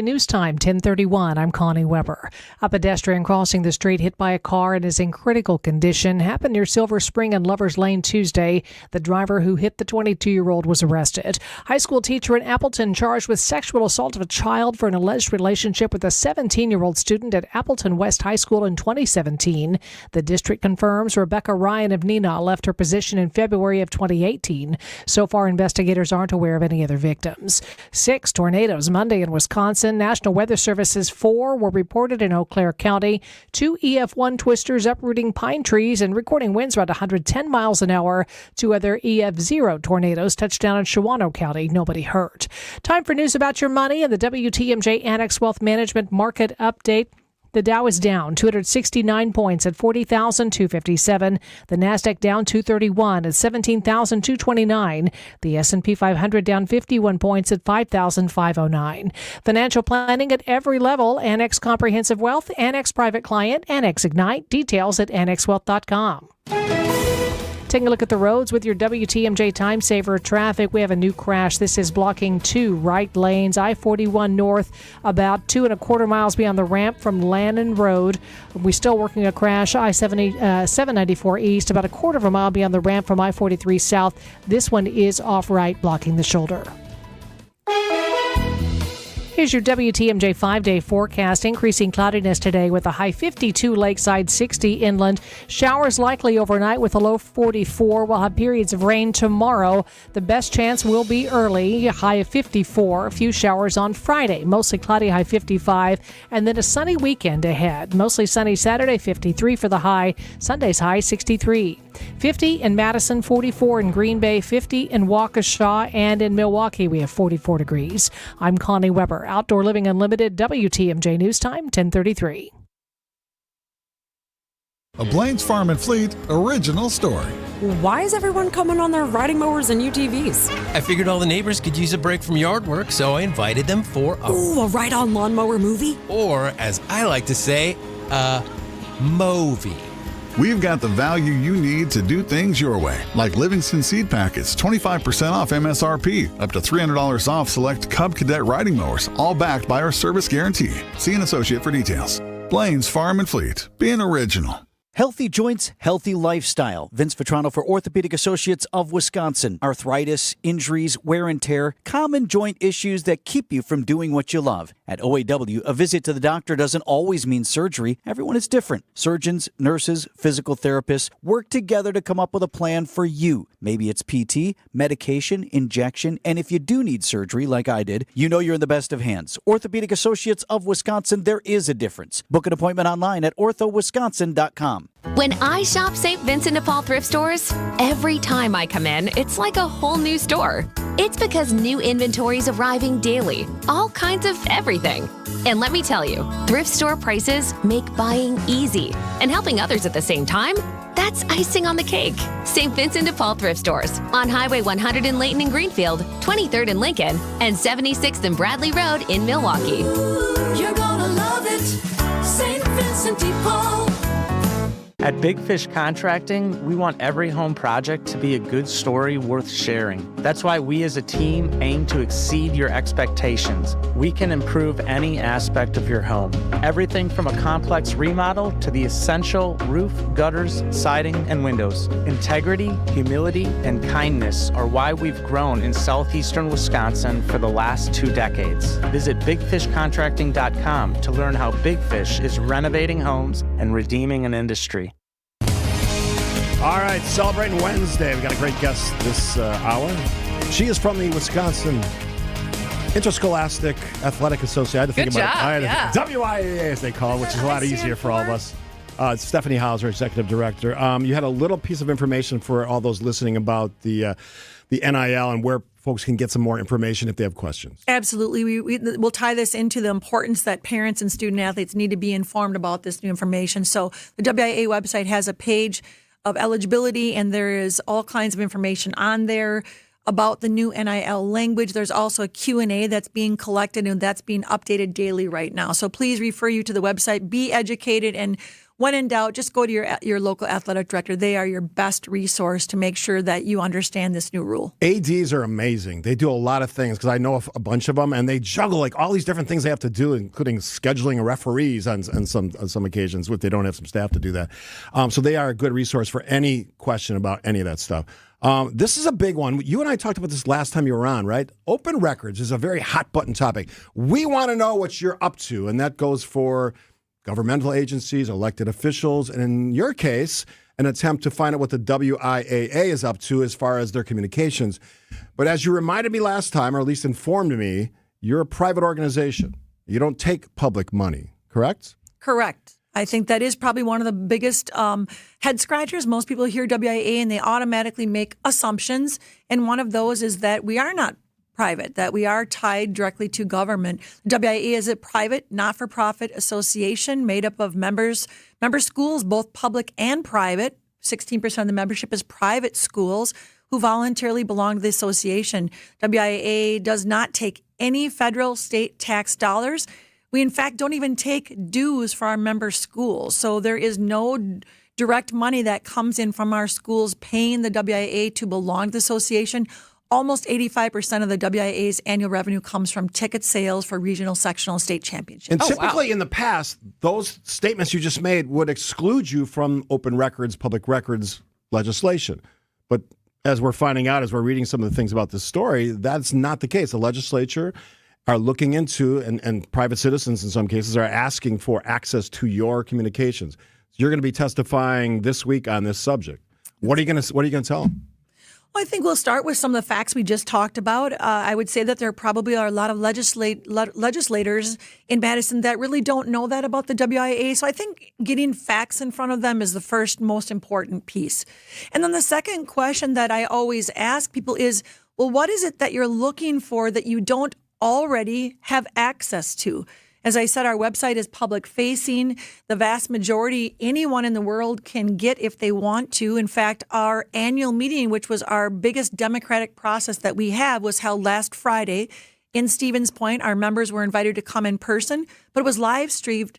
News Time, 10:31. I'm Connie Weber. A pedestrian crossing the street hit by a car and is in critical condition. Happened near Silver Spring and Lovers Lane Tuesday. The driver who hit the 22-year-old was arrested. High school teacher in Appleton charged with sexual assault of a child for an alleged relationship with a 17-year-old student at Appleton West High School in 2017. The district confirms Rebecca Ryan of Neenah left her position in February of 2018. So far, investigators aren't aware of any other victims. 6 tornadoes Monday in Wisconsin. National Weather Service's 4 were reported in Eau Claire County. 2 EF1 twisters uprooting pine trees and recording winds around 110 miles an hour. 2 other EF0 tornadoes touched down in Shawano County. Nobody hurt. Time for news about your money and the WTMJ Annex Wealth Management Market Update. The Dow is down 269 points at 40,257. The Nasdaq down 231 at 17,229. The S&P 500 down 51 points at 5,509. Financial planning at every level. Annex Comprehensive Wealth, Annex Private Client, Annex Ignite. Details at annexwealth.com. Taking a look at the roads with your WTMJ Time Saver traffic. We have a new crash. This is blocking 2 right lanes. I-41 north, about 2.25 miles beyond the ramp from Lannon Road. We're still working a crash. I-794 east, about 1/4 mile beyond the ramp from I-43 south. This one is off right, blocking the shoulder. Here's your WTMJ 5-day forecast. Increasing cloudiness today with a high 52 lakeside, 60 inland. Showers likely overnight with a low 44. We'll have periods of rain tomorrow. The best chance will be early, high of 54. A few showers on Friday, mostly cloudy, high 55. And then a sunny weekend ahead. Mostly sunny Saturday, 53 for the high. Sunday's high, 63. 50 in Madison, 44 in Green Bay, 50 in Waukesha, and in Milwaukee we have 44 degrees. I'm Connie Weber, Outdoor Living Unlimited, WTMJ News Time, 10:33. A Blaine's Farm and Fleet original story. Why is everyone coming on their riding mowers and UTVs? I figured all the neighbors could use a break from yard work, so I invited them for a ride-on lawnmower movie? Or, as I like to say, a movie. We've got the value you need to do things your way, like Livingston Seed Packets, 25% off MSRP, up to $300 off select Cub Cadet riding mowers, all backed by our service guarantee. See an associate for details. Blaine's Farm and Fleet, being original. Healthy joints, healthy lifestyle. Vince Vitrano for Orthopedic Associates of Wisconsin. Arthritis, injuries, wear and tear, common joint issues that keep you from doing what you love. At OAW, a visit to the doctor doesn't always mean surgery. Everyone is different. Surgeons, nurses, physical therapists work together to come up with a plan for you. Maybe it's PT, medication, injection, and if you do need surgery like I did, you know you're in the best of hands. Orthopedic Associates of Wisconsin, there is a difference. Book an appointment online at orthowisconsin.com. When I shop St. Vincent de Paul thrift stores, every time I come in, it's like a whole new store. It's because new inventory is arriving daily, all kinds of everything. And let me tell you, thrift store prices make buying easy. And helping others at the same time, that's icing on the cake. St. Vincent de Paul thrift stores on Highway 100 in Layton and Greenfield, 23rd in Lincoln, and 76th and Bradley Road in Milwaukee. You're gonna love it, St. Vincent de Paul. At Big Fish Contracting, we want every home project to be a good story worth sharing. That's why we as a team aim to exceed your expectations. We can improve any aspect of your home. Everything from a complex remodel to the essential roof, gutters, siding, and windows. Integrity, humility, and kindness are why we've grown in southeastern Wisconsin for the last 2 decades. Visit bigfishcontracting.com to learn how Big Fish is renovating homes and redeeming an industry. All right, celebrating Wednesday. We got a great guest this hour. She is from the Wisconsin Interscholastic Athletic Association. I had to think Good about job, it. WIAA, as they call it, which is a lot easier for all of us. Stephanie Hauser, Executive Director. You had a little piece of information for all those listening about the NIL and where folks can get some more information if they have questions. Absolutely. We'll tie this into the importance that parents and student athletes need to be informed about this new information. So the WIAA website has a page of eligibility, and there is all kinds of information on there about the new NIL language. There's also a Q&A that's being collected, and that's being updated daily right now. So please refer you to the website, be educated, and when in doubt, just go to your local athletic director. They are your best resource to make sure that you understand this new rule. ADs are amazing. They do a lot of things because I know a bunch of them, and they juggle like all these different things they have to do, including scheduling referees on some occasions if they don't have some staff to do that. So they are a good resource for any question about any of that stuff. This is a big one. You and I talked about this last time you were on, right? Open records is a very hot button topic. We want to know what you're up to, and that goes for governmental agencies, elected officials, and in your case, an attempt to find out what the WIAA is up to as far as their communications. But as you reminded me last time, or at least informed me, you're a private organization. You don't take public money, correct? Correct. I think that is probably one of the biggest head scratchers. Most people hear WIAA and they automatically make assumptions. And one of those is that we are not private, that we are tied directly to government. WIAA is a private, not-for-profit association made up of member schools, both public and private. 16% of the membership is private schools who voluntarily belong to the association. WIAA does not take any federal, state tax dollars. We, in fact, don't even take dues for our member schools. So there is no direct money that comes in from our schools paying the WIAA to belong to the association. Almost 85% of the WIAA's annual revenue comes from ticket sales for regional, sectional, and state championships. And typically in the past, those statements you just made would exclude you from open records, public records legislation. But as we're finding out, as we're reading some of the things about this story, that's not the case. The legislature are looking into, and private citizens in some cases are asking for access to your communications. So you're going to be testifying this week on this subject. What are you going to tell them? Well, I think we'll start with some of the facts we just talked about. I would say that there probably are a lot of legislators in Madison that really don't know that about the WIAA. So I think getting facts in front of them is the first most important piece. And then the second question that I always ask people is, well, what is it that you're looking for that you don't already have access to? As I said, our website is public facing. The vast majority, anyone in the world can get if they want to. In fact, our annual meeting, which was our biggest democratic process that we have, was held last Friday in Stevens Point. Our members were invited to come in person, but it was live streamed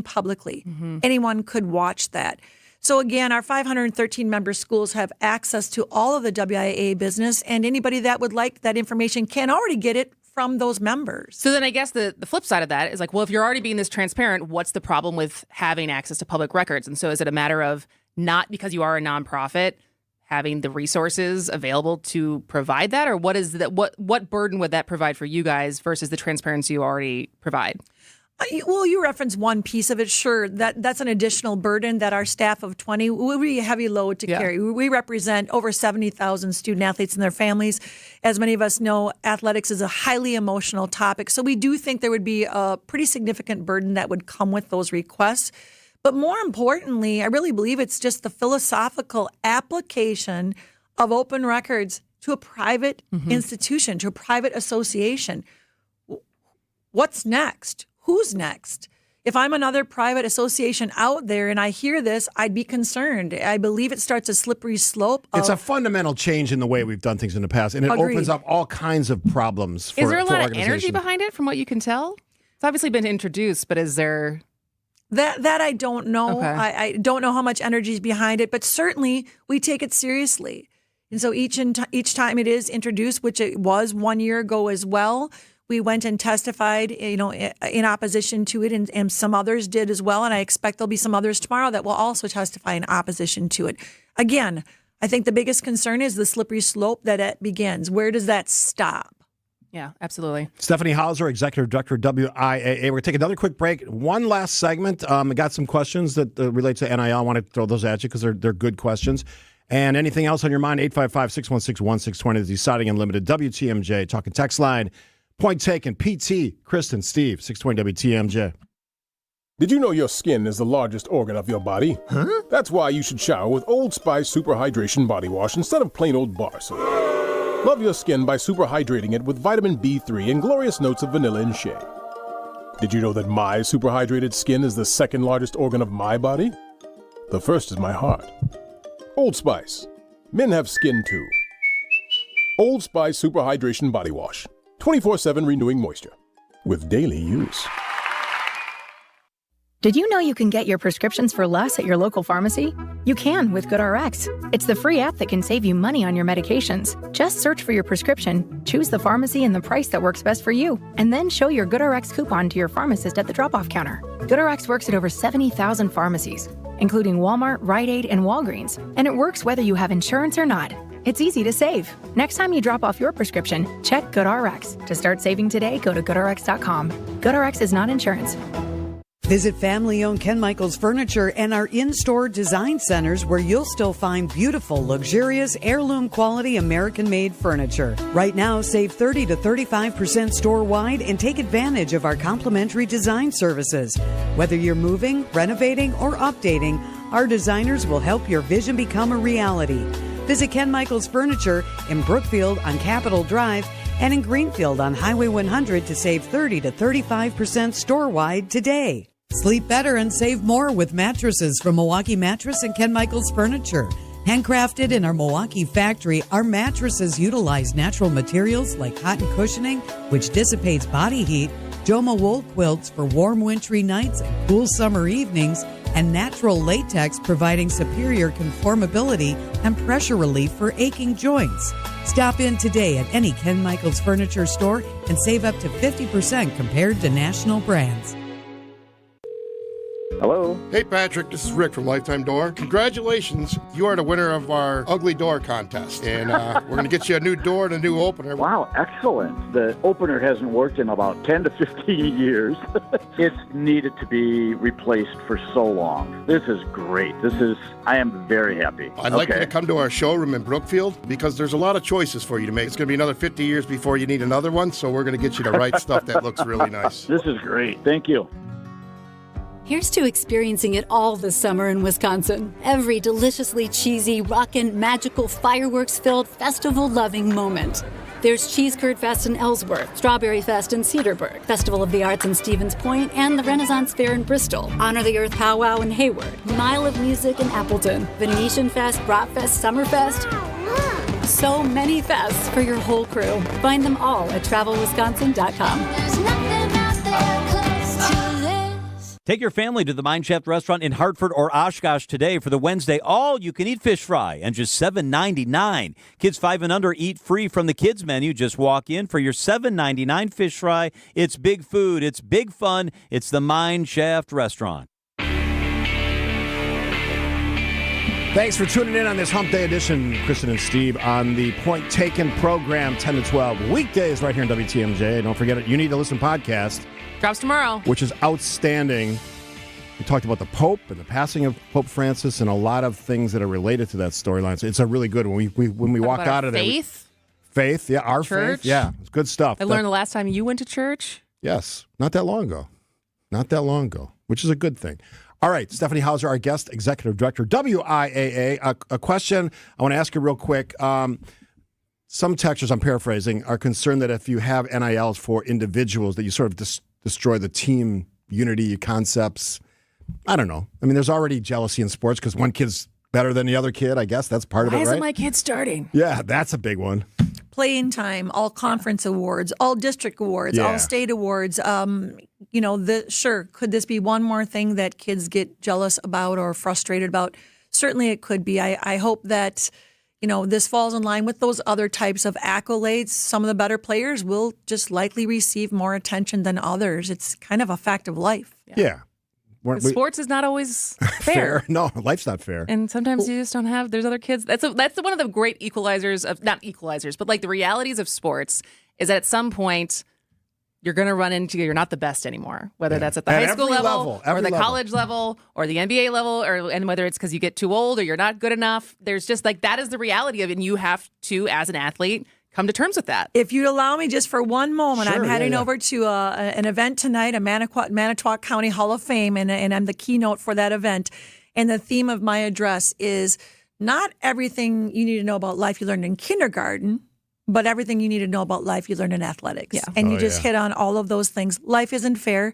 publicly. Mm-hmm. Anyone could watch that. So again, our 513 member schools have access to all of the WIAA business, and anybody that would like that information can already get it from those members. So then I guess the flip side of that is like, well, if you're already being this transparent, what's the problem with having access to public records? And so is it a matter of not because you are a nonprofit having the resources available to provide that? Or what is that? What burden would that provide for you guys versus the transparency you already provide? Well, you referenced one piece of it. Sure, that's an additional burden that our staff of 20 will be a heavy load to carry. We represent over 70,000 student athletes and their families. As many of us know, athletics is a highly emotional topic. So we do think there would be a pretty significant burden that would come with those requests. But more importantly, I really believe it's just the philosophical application of open records to a private institution, to a private association. What's next? Who's next? If I'm another private association out there and I hear this, I'd be concerned. I believe it starts a slippery slope. It's a fundamental change in the way we've done things in the past, and it opens up all kinds of problems for Is there a lot of organizations. energy behind it from what you can tell? It's obviously been introduced, but is there... That I don't know. Okay. I don't know how much energy is behind it, but certainly we take it seriously. And so each time it is introduced, which it was 1 year ago as well, we went and testified, in opposition to it, and some others did as well. And I expect there'll be some others tomorrow that will also testify in opposition to it. Again, I think the biggest concern is the slippery slope that it begins. Where does that stop? Yeah, absolutely. Stephanie Hauser, Executive Director of WIAA. We're going to take another quick break. One last segment. I got some questions that relate to NIL. I want to throw those at you because they're good questions. And anything else on your mind, 855-616-1620 is Deciding Unlimited. WTMJ, talking text line. Point taken. PT, Kristin, Steve, 620 WTMJ. Did you know your skin is the largest organ of your body? Huh? That's why you should shower with Old Spice Super Hydration Body Wash instead of plain old bar soap. Love your skin by super hydrating it with vitamin B3 and glorious notes of vanilla and shea. Did you know that my super hydrated skin is the second largest organ of my body? The first is my heart. Old Spice. Men have skin too. Old Spice Super Hydration Body Wash. 24/7 renewing moisture. With daily use. Did you know you can get your prescriptions for less at your local pharmacy? You can with GoodRx. It's the free app that can save you money on your medications. Just search for your prescription, choose the pharmacy and the price that works best for you, and then show your GoodRx coupon to your pharmacist at the drop-off counter. GoodRx works at over 70,000 pharmacies, including Walmart, Rite Aid, and Walgreens, and it works whether you have insurance or not. It's easy to save. Next time you drop off your prescription, check GoodRx. To start saving today, go to GoodRx.com. GoodRx is not insurance. Visit family-owned Ken Michaels Furniture and our in-store design centers where you'll still find beautiful, luxurious, heirloom-quality American-made furniture. Right now, save 30 to 35% store-wide and take advantage of our complimentary design services. Whether you're moving, renovating, or updating, our designers will help your vision become a reality. Visit Ken Michaels Furniture in Brookfield on Capitol Drive and in Greenfield on Highway 100 to save 30 to 35% store-wide today. Sleep better and save more with mattresses from Milwaukee Mattress and Ken Michaels Furniture. Handcrafted in our Milwaukee factory, our mattresses utilize natural materials like cotton cushioning, which dissipates body heat, Joma wool quilts for warm wintry nights and cool summer evenings, and natural latex providing superior conformability and pressure relief for aching joints. Stop in today at any Ken Michaels Furniture store and save up to 50% compared to national brands. Hello. Hey, Patrick. This is Rick from Lifetime Door. Congratulations. You are the winner of our Ugly Door contest. And we're going to get you a new door and a new opener. Wow, excellent. The opener hasn't worked in about 10 to 15 years. It's needed to be replaced for so long. This is great. I am very happy. I'd like you to come to our showroom in Brookfield because there's a lot of choices for you to make. It's going to be another 50 years before you need another one. So we're going to get you the right stuff that looks really nice. This is great. Thank you. Here's to experiencing it all this summer in Wisconsin. Every deliciously cheesy, rockin', magical, fireworks-filled, festival-loving moment. There's Cheese Curd Fest in Ellsworth, Strawberry Fest in Cedarburg, Festival of the Arts in Stevens Point, and the Renaissance Fair in Bristol, Honor the Earth Powwow in Hayward, Mile of Music in Appleton, Venetian Fest, Bratfest, Summerfest. So many fests for your whole crew. Find them all at travelwisconsin.com. Take your family to the Mine Shaft Restaurant in Hartford or Oshkosh today for the Wednesday all-you-can-eat fish fry and just $7.99. Kids 5 and under eat free from the kids menu. Just walk in for your $7.99 fish fry. It's big food. It's big fun. It's the Mine Shaft Restaurant. Thanks for tuning in on this Hump Day edition, Kristin and Steve, on the Point Taken program, 10 to 12. Weekdays right here on WTMJ. Don't forget it. You Need to Listen podcast. Drops tomorrow. Which is outstanding. We talked about the Pope and the passing of Pope Francis and a lot of things that are related to that storyline. So it's a really good one. When we walk out of there. Faith, yeah, our church. faith. Yeah, it's good stuff. I learned the last time you went to church. Yes, not that long ago. Not that long ago, which is a good thing. All right, Stephanie Hauser, our guest, Executive Director, WIAA. A question I want to ask you real quick. Some texters, I'm paraphrasing, are concerned that if you have NILs for individuals, that you sort of destroy the team unity concepts. I don't know. I mean, there's already jealousy in sports because one kid's better than the other kid. I guess that's part of it, right? Why isn't my kid starting? Yeah, that's a big one. Playing time, all conference awards, all district awards, all state awards. Sure, could this be one more thing that kids get jealous about or frustrated about? Certainly it could be. I hope that, this falls in line with those other types of accolades. Some of the better players will just likely receive more attention than others. It's kind of a fact of life. Yeah. Sports is not always fair. No, life's not fair. And sometimes you just don't have, there's other kids. That's one of the great equalizers of, not equalizers, but like the realities of sports is that at some point you're going to run into, you're not the best anymore, whether that's at the high school level or the college level or the NBA level, and whether it's because you get too old or you're not good enough. There's just like, that is the reality of it. And you have to, as an athlete, come to terms with that. If you'd allow me just for one moment, Sure, I'm heading over to an event tonight, a Manitowoc County Hall of Fame, and I'm the keynote for that event. And the theme of my address is not everything you need to know about life you learned in kindergarten, but everything you need to know about life you learned in athletics. Yeah. And you just hit on all of those things. Life isn't fair.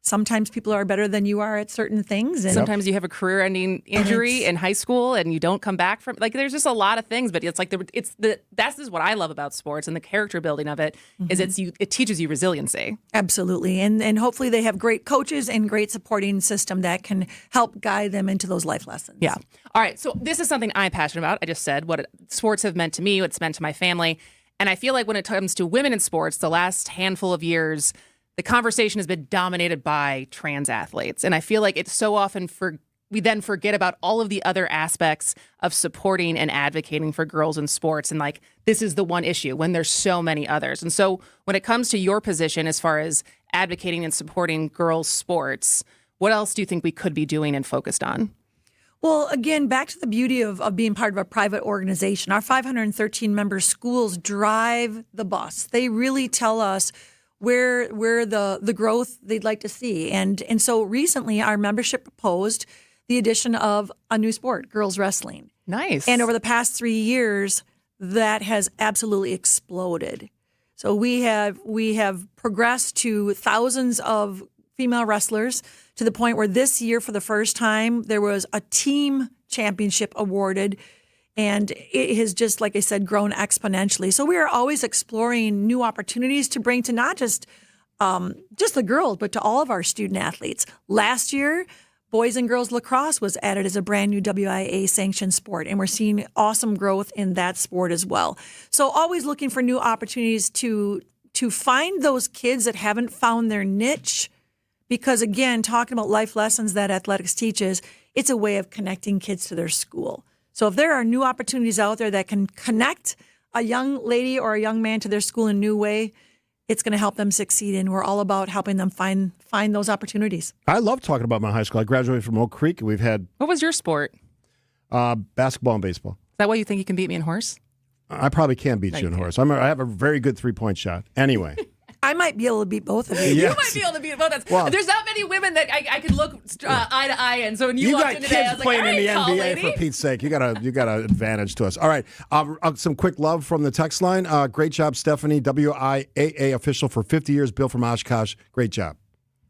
Sometimes people are better than you are at certain things. And sometimes you have a career-ending injury in high school and you don't come back from. Like, there's just a lot of things. But it's like that's just what I love about sports and the character building of it is it teaches you resiliency. Absolutely, and hopefully they have great coaches and great supporting system that can help guide them into those life lessons. Yeah. All right. So this is something I'm passionate about. I just said what sports have meant to me, what it's meant to my family, and I feel like when it comes to women in sports, the last handful of years, the conversation has been dominated by trans athletes. And I feel like it's so often we then forget about all of the other aspects of supporting and advocating for girls in sports. And like, this is the one issue when there's so many others. And so when it comes to your position as far as advocating and supporting girls' sports, what else do you think we could be doing and focused on? Well, again, back to the beauty of being part of a private organization. Our 513 member schools drive the bus. They really tell us where the growth they'd like to see. And so recently our membership proposed the addition of a new sport, girls wrestling. Nice. And over the past 3 years, that has absolutely exploded. So we have progressed to thousands of female wrestlers to the point where this year, for the first time, there was a team championship awarded. And it has just, like I said, grown exponentially. So we are always exploring new opportunities to bring to not just the girls, but to all of our student athletes. Last year, boys and girls lacrosse was added as a brand new WIA sanctioned sport, and we're seeing awesome growth in that sport as well. So always looking for new opportunities to find those kids that haven't found their niche. Because again, talking about life lessons that athletics teaches, it's a way of connecting kids to their school. So if there are new opportunities out there that can connect a young lady or a young man to their school in a new way, it's going to help them succeed. And we're all about helping them find those opportunities. I love talking about my high school. I graduated from Oak Creek. We've had... What was your sport? Basketball and baseball. Is that why you think you can beat me in horse? I probably can beat you in horse. I have a very good three-point shot. Anyway. I might be able to beat both of you. Yes. You might be able to beat both of us. Well, there's not many women that I could look eye to eye in. So when you walked got in today, I kids was playing like, in the tall NBA, lady. for Pete's sake. You got an advantage to us. All right. Some quick love from the text line. Great job, Stephanie. WIAA official for 50 years. Bill from Oshkosh. Great job.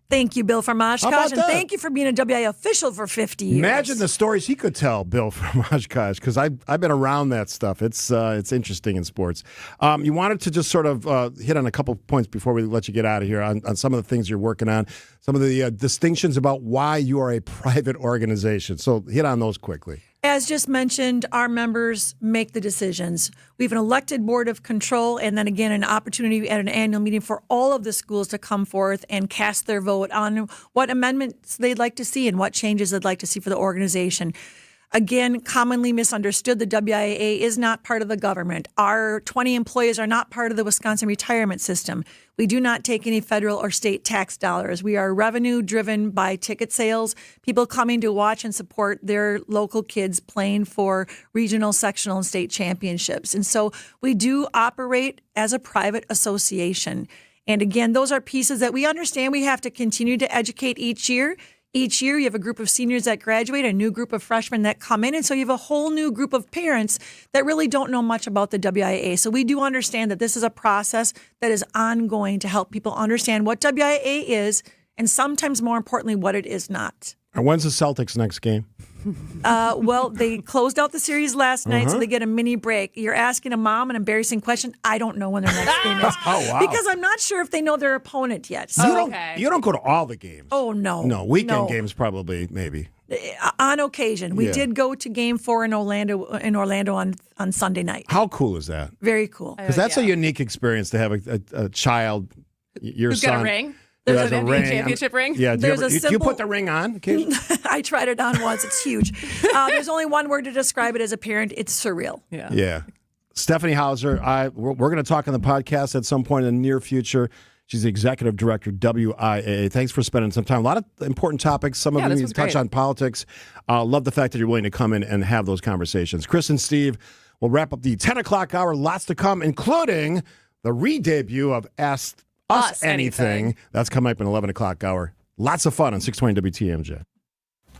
Thank you, Bill from How Oshkosh, about and that? thank you for being a WI official for 50 years. Imagine the stories he could tell, Bill from Oshkosh, because I've been around that stuff. It's interesting in sports. You wanted to just sort of hit on a couple points before we let you get out of here on some of the things you're working on, some of the distinctions about why you are a private organization. So hit on those quickly. As just mentioned, our members make the decisions. We have an elected board of control and then again an opportunity at an annual meeting for all of the schools to come forth and cast their vote on what amendments they'd like to see and what changes they'd like to see for the organization. Again, commonly misunderstood, the WIAA is not part of the government. Our 20 employees are not part of the Wisconsin retirement system. We do not take any federal or state tax dollars. We are revenue driven by ticket sales, people coming to watch and support their local kids playing for regional, sectional, and state championships. And so we do operate as a private association. And again, those are pieces that we understand we have to continue to educate each year. Each year, you have a group of seniors that graduate, a new group of freshmen that come in, and so you have a whole new group of parents that really don't know much about the WIAA. So we do understand that this is a process that is ongoing to help people understand what WIAA is and sometimes, more importantly, what it is not. And when's the Celtics' next game? Well, they closed out the series last night, so they get a mini break. You're asking a mom an embarrassing question. I don't know when their next game is. Oh, wow. Because I'm not sure if they know their opponent yet. So, You don't go to all the games. Oh, no. No, weekend games probably, maybe. On occasion. We did go to Game 4 in Orlando on Sunday night. How cool is that? Very cool. Because that's a unique experience to have a child, your Who's son. got a ring? who There's has an a NBA ring. championship ring? Yeah, do There's you put the ring on occasionally? I tried it on once. It's huge. There's only one word to describe it as a parent. It's surreal. Yeah. Stephanie Hauser, we're going to talk on the podcast at some point in the near future. She's the executive director, WIAA. Thanks for spending some time. A lot of important topics. Some of them you touch on politics. Love the fact that you're willing to come in and have those conversations. Chris and Steve will wrap up the 10 o'clock hour. Lots to come, including the re-debut of Ask Us Anything. That's coming up in 11 o'clock hour. Lots of fun on 620 WTMJ.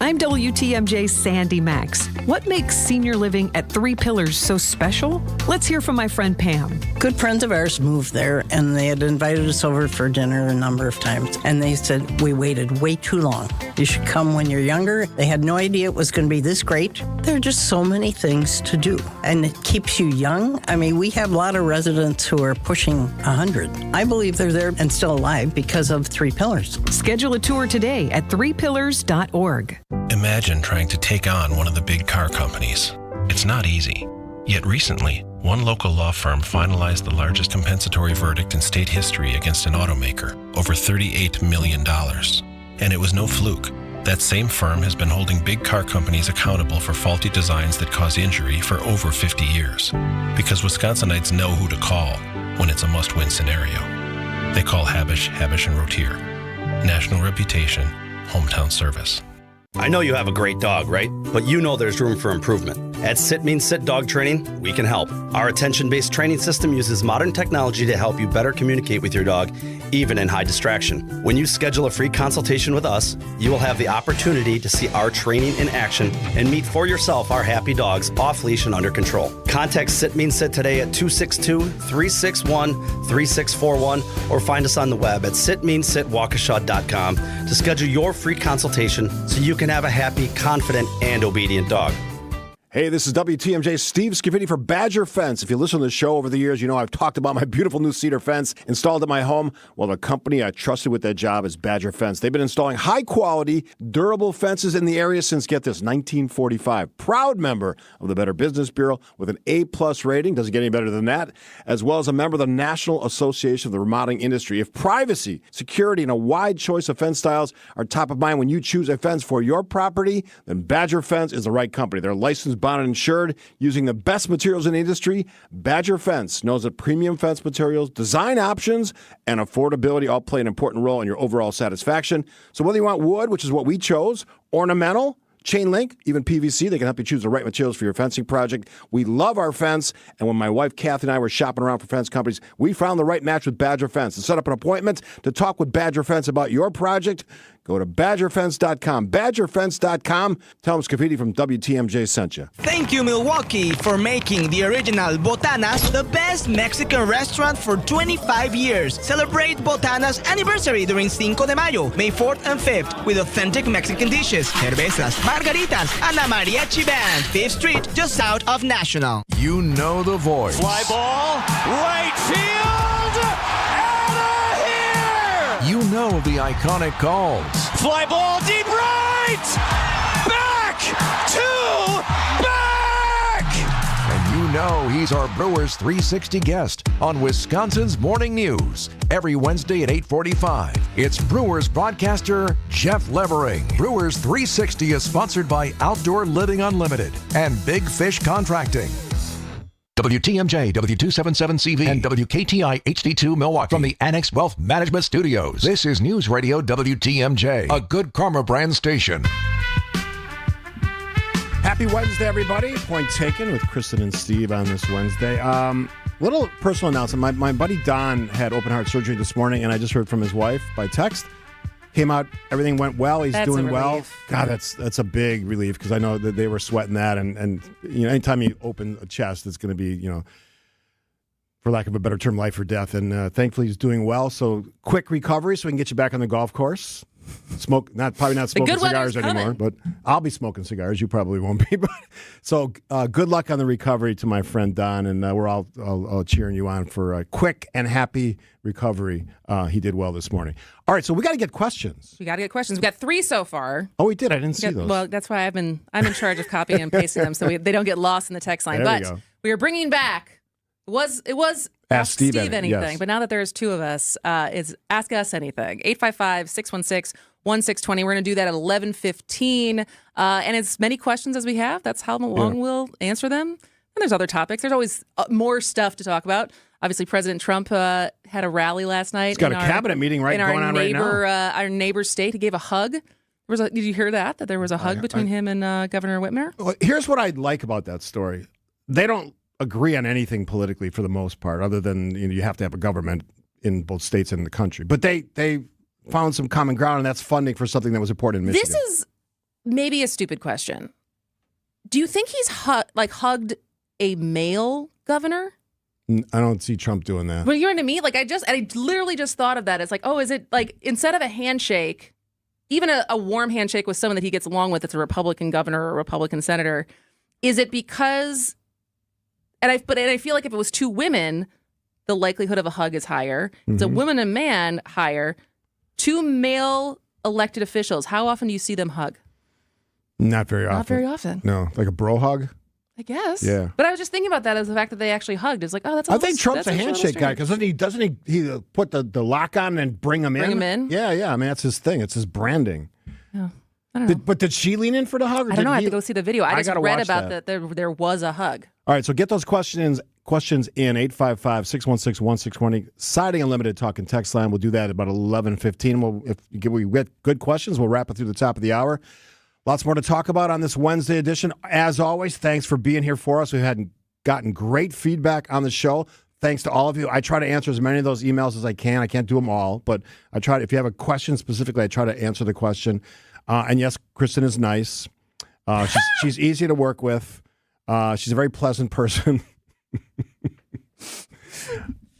I'm WTMJ's Sandy Max. What makes senior living at Three Pillars so special? Let's hear from my friend Pam. Good friends of ours moved there, and they had invited us over for dinner a number of times. And they said, we waited way too long. You should come when you're younger. They had no idea it was going to be this great. There are just so many things to do, and it keeps you young. I mean, we have a lot of residents who are pushing 100. I believe they're there and still alive because of Three Pillars. Schedule a tour today at threepillars.org. Imagine trying to take on one of the big car companies. It's not easy. Yet recently, one local law firm finalized the largest compensatory verdict in state history against an automaker, over $38 million. And it was no fluke. That same firm has been holding big car companies accountable for faulty designs that cause injury for over 50 years. Because Wisconsinites know who to call when it's a must-win scenario. They call Habish, Habish & Rotier. National reputation, hometown service. I know you have a great dog, right? But you know there's room for improvement. At Sit Means Sit Dog Training, we can help. Our attention-based training system uses modern technology to help you better communicate with your dog, even in high distraction. When you schedule a free consultation with us, you will have the opportunity to see our training in action and meet for yourself our happy dogs off leash and under control. Contact Sit Means Sit today at 262-361-3641 or find us on the web at sitmeansitwaukesha.com to schedule your free consultation so you can have a happy, confident, and obedient dog. Hey, this is WTMJ Steve Scaffidi for Badger Fence. If you listen to the show over the years, you know I've talked about my beautiful new cedar fence installed at my home. Well, the company I trusted with that job is Badger Fence. They've been installing high-quality, durable fences in the area since, get this, 1945. Proud member of the Better Business Bureau with an A-plus rating. Doesn't get any better than that. As well as a member of the National Association of the Remodeling Industry. If privacy, security, and a wide choice of fence styles are top of mind when you choose a fence for your property, then Badger Fence is the right company. They're licensed, bonded, insured, using the best materials in the industry. Badger Fence knows that premium fence materials, design options, and affordability all play an important role in your overall satisfaction. So whether you want wood, which is what we chose, ornamental, chain link, even PVC, they can help you choose the right materials for your fencing project. We love our fence, and when my wife Kathy and I were shopping around for fence companies, we found the right match with Badger Fence. To set up an appointment to talk with Badger Fence about your project, Go to badgerfence.com. Badgerfence.com. Tell them Scaffidi from WTMJ sent you. Thank you, Milwaukee, for making the original Botanas the best Mexican restaurant for 25 years. Celebrate Botanas anniversary during Cinco de Mayo, May 4th and 5th, with authentic Mexican dishes, cervezas, margaritas, and a mariachi band. 5th Street, just south of National. You know the voice. Fly ball, right field, out of here! You know the iconic calls. Fly ball, deep right! Back to back! And you know he's our Brewers 360 guest on Wisconsin's Morning News. Every Wednesday at 8:45. It's Brewers broadcaster Jeff Levering. Brewers 360 is sponsored by Outdoor Living Unlimited and Big Fish Contracting. WTMJ, W277CV, and WKTI HD2 Milwaukee from the Annex Wealth Management Studios. This is News Radio WTMJ, a Good Karma brand station. Happy Wednesday, everybody. Point taken with Kristin and Steve on this Wednesday. Little personal announcement. My buddy Don had open heart surgery this morning, and I just heard from his wife by text. Came out, everything went well. He's doing well. God, that's a big relief because I know that they were sweating that, and you know, anytime you open a chest, it's going to be, you know, for lack of a better term, life or death. And thankfully, he's doing well. So quick recovery, so we can get you back on the golf course. Probably not smoking cigars anymore, but I'll be smoking cigars. You probably won't be. But so good luck on the recovery to my friend Don, and we're all cheering you on for a quick and happy recovery. He did well this morning. All right, so we got to get questions. We got to get questions. We got 3 so far. Oh, we did. I didn't see those. Well, that's why I'm in charge of copying and pasting them, so they don't get lost in the text line. There But we are bringing back. It was Ask Steve anything. Yes. But now that there's 2 of us, it's Ask Us Anything. 855-616-1620. We're going to do that at 11:15. And as many questions as we have, that's how long we'll answer them. And there's other topics. There's always more stuff to talk about. Obviously, President Trump had a rally last night. He's got a cabinet meeting going on right now. Our neighbor state, he gave a hug. Did you hear that? That there was a hug between him and Governor Whitmer? Well, here's what I like about that story. They don't agree on anything politically for the most part, other than you have to have a government in both states and the country. But they found some common ground, and that's funding for something that was important in Michigan. This is maybe a stupid question. Do you think he's hugged a male governor? I don't see Trump doing that. Well, you know what I mean? Like I literally just thought of that. It's like, oh, is it like instead of a handshake, even a warm handshake with someone that he gets along with, it's a Republican governor or a Republican senator, is it because? And I feel like if it was 2 women, the likelihood of a hug is higher. If it's a woman and man, higher. 2 male elected officials, how often do you see them hug? Not very often. Not very often. No, like a bro hug? I guess. Yeah. But I was just thinking about that as the fact that they actually hugged. It's like, oh, that's. I think Trump's a handshake guy because doesn't he put the lock on and bring him in? Bring him in? Yeah. I mean, that's his thing. It's his branding. Yeah. I don't know. But did she lean in for the hug? I don't know. I have to go see the video. I just read about that there was a hug. All right, so get those questions in 855-616-1620. Siding Unlimited talking text line. We'll do that at about 11:15. If we get good questions, we'll wrap it through the top of the hour. Lots more to talk about on this Wednesday edition. As always, thanks for being here for us. We've gotten great feedback on the show. Thanks to all of you. I try to answer as many of those emails as I can. I can't do them all, but I try to, if you have a question specifically, I try to answer the question. And yes, Kristin is nice. She's easy to work with. She's a very pleasant person.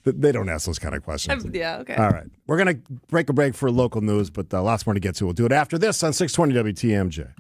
They don't ask those kind of questions. Yeah, okay. All right. We're going to break a break for local news, but lots more to get to. We'll do it after this on 620 WTMJ.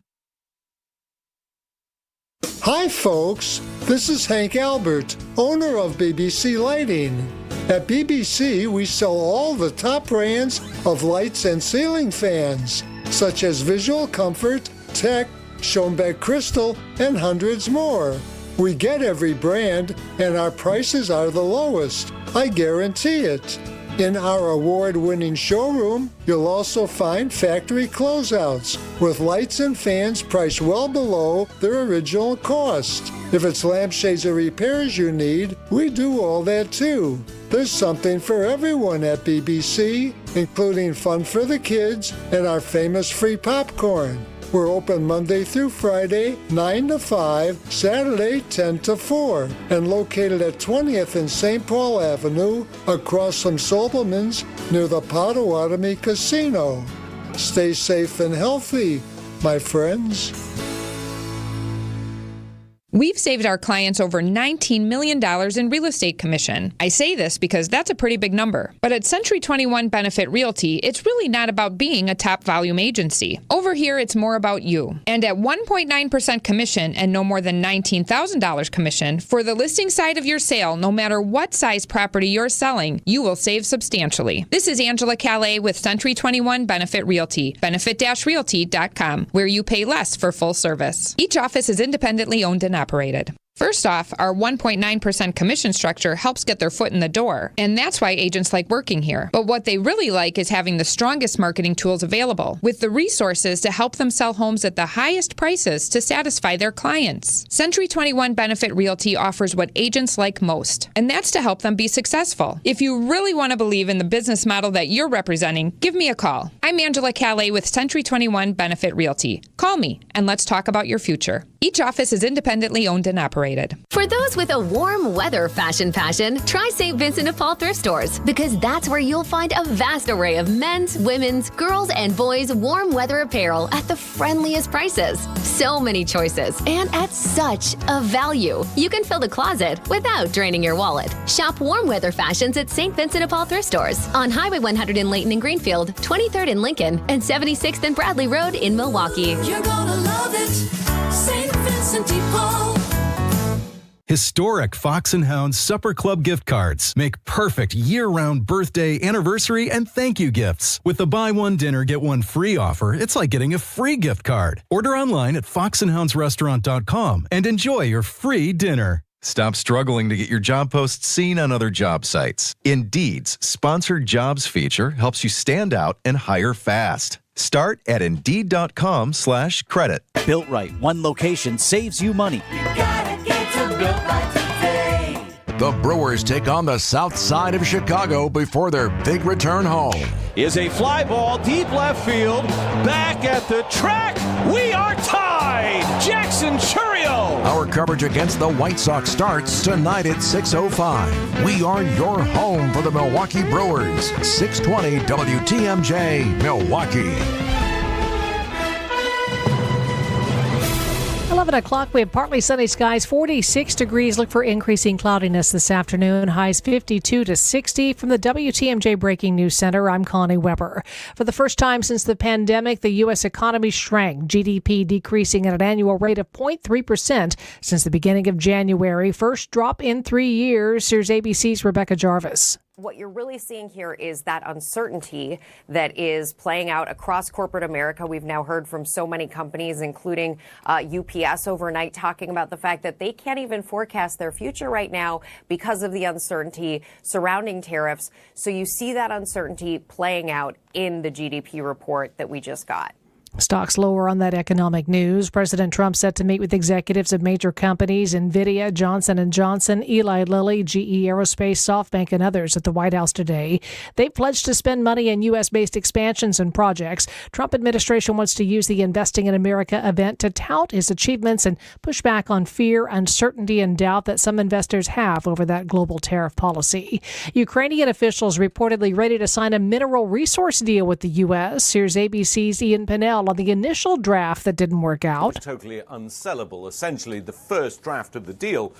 Hi, folks. This is Hank Albert, owner of BBC Lighting. At BBC, we sell all the top brands of lights and ceiling fans, such as Visual Comfort, Tech, Schoenbeck Crystal, and hundreds more. We get every brand, and our prices are the lowest. I guarantee it. In our award-winning showroom, you'll also find factory closeouts with lights and fans priced well below their original cost. If it's lampshades or repairs you need, we do all that too. There's something for everyone at BBC, including fun for the kids and our famous free popcorn. We're open Monday through Friday, 9 to 5, Saturday, 10 to 4, and located at 20th and St. Paul Avenue, across from Sobelman's, near the Potawatomi Casino. Stay safe and healthy, my friends. We've saved our clients over $19 million in real estate commission. I say this because that's a pretty big number. But at Century 21 Benefit Realty, it's really not about being a top volume agency. Over here, it's more about you. And at 1.9% commission and no more than $19,000 commission, for the listing side of your sale, no matter what size property you're selling, you will save substantially. This is Angela Calais with Century 21 Benefit Realty, benefit-realty.com, where you pay less for full service. Each office is independently owned and operated. First off, our 1.9% commission structure helps get their foot in the door, and that's why agents like working here. But what they really like is having the strongest marketing tools available, with the resources to help them sell homes at the highest prices to satisfy their clients. Century 21 Benefit Realty offers what agents like most, and that's to help them be successful. If you really want to believe in the business model that you're representing, give me a call. I'm Angela Calais with Century 21 Benefit Realty. Call me, and let's talk about your future. Each office is independently owned and operated. For those with a warm weather fashion passion, try St. Vincent de Paul thrift stores, because that's where you'll find a vast array of men's, women's, girls, and boys' warm weather apparel at the friendliest prices. So many choices, and at such a value. You can fill the closet without draining your wallet. Shop warm weather fashions at St. Vincent de Paul thrift stores on Highway 100 in Layton and Greenfield, 23rd in Lincoln, and 76th and Bradley Road in Milwaukee. You're gonna love it. St. Vincent de Paul. Historic Fox & Hound Supper Club gift cards make perfect year-round birthday, anniversary, and thank you gifts. With the buy one dinner, get one free offer, it's like getting a free gift card. Order online at foxandhoundsrestaurant.com and enjoy your free dinner. Stop struggling to get your job posts seen on other job sites. Indeed's Sponsored Jobs feature helps you stand out and hire fast. Start at Indeed.com/credit. Built Right. One location saves you money. The Brewers take on the south side of Chicago before their big return home. Is a fly ball deep left field. Back at the track. We are tied. Jackson Churio. Our coverage against the White Sox starts tonight at 6:05. We are your home for the Milwaukee Brewers. 620 WTMJ, Milwaukee. 11 o'clock, we have partly sunny skies, 46 degrees. Look for increasing cloudiness this afternoon. Highs 52 to 60. From the WTMJ Breaking News Center, I'm Connie Weber. For the first time since the pandemic, the U.S. economy shrank, GDP decreasing at an annual rate of 0.3% since the beginning of January. First drop in 3 years. Here's ABC's Rebecca Jarvis. What you're really seeing here is that uncertainty that is playing out across corporate America. We've now heard from so many companies, including UPS overnight, talking about the fact that they can't even forecast their future right now because of the uncertainty surrounding tariffs. So you see that uncertainty playing out in the GDP report that we just got. Stocks lower on that economic news. President Trump set to meet with executives of major companies, NVIDIA, Johnson & Johnson, Eli Lilly, GE Aerospace, SoftBank, and others at the White House today. They pledged to spend money in U.S.-based expansions and projects. Trump administration wants to use the Investing in America event to tout his achievements and push back on fear, uncertainty, and doubt that some investors have over that global tariff policy. Ukrainian officials reportedly ready to sign a mineral resource deal with the U.S. Here's ABC's Ian Pinnell on the initial draft that didn't work out. Totally unsellable. Essentially, the first draft of the deal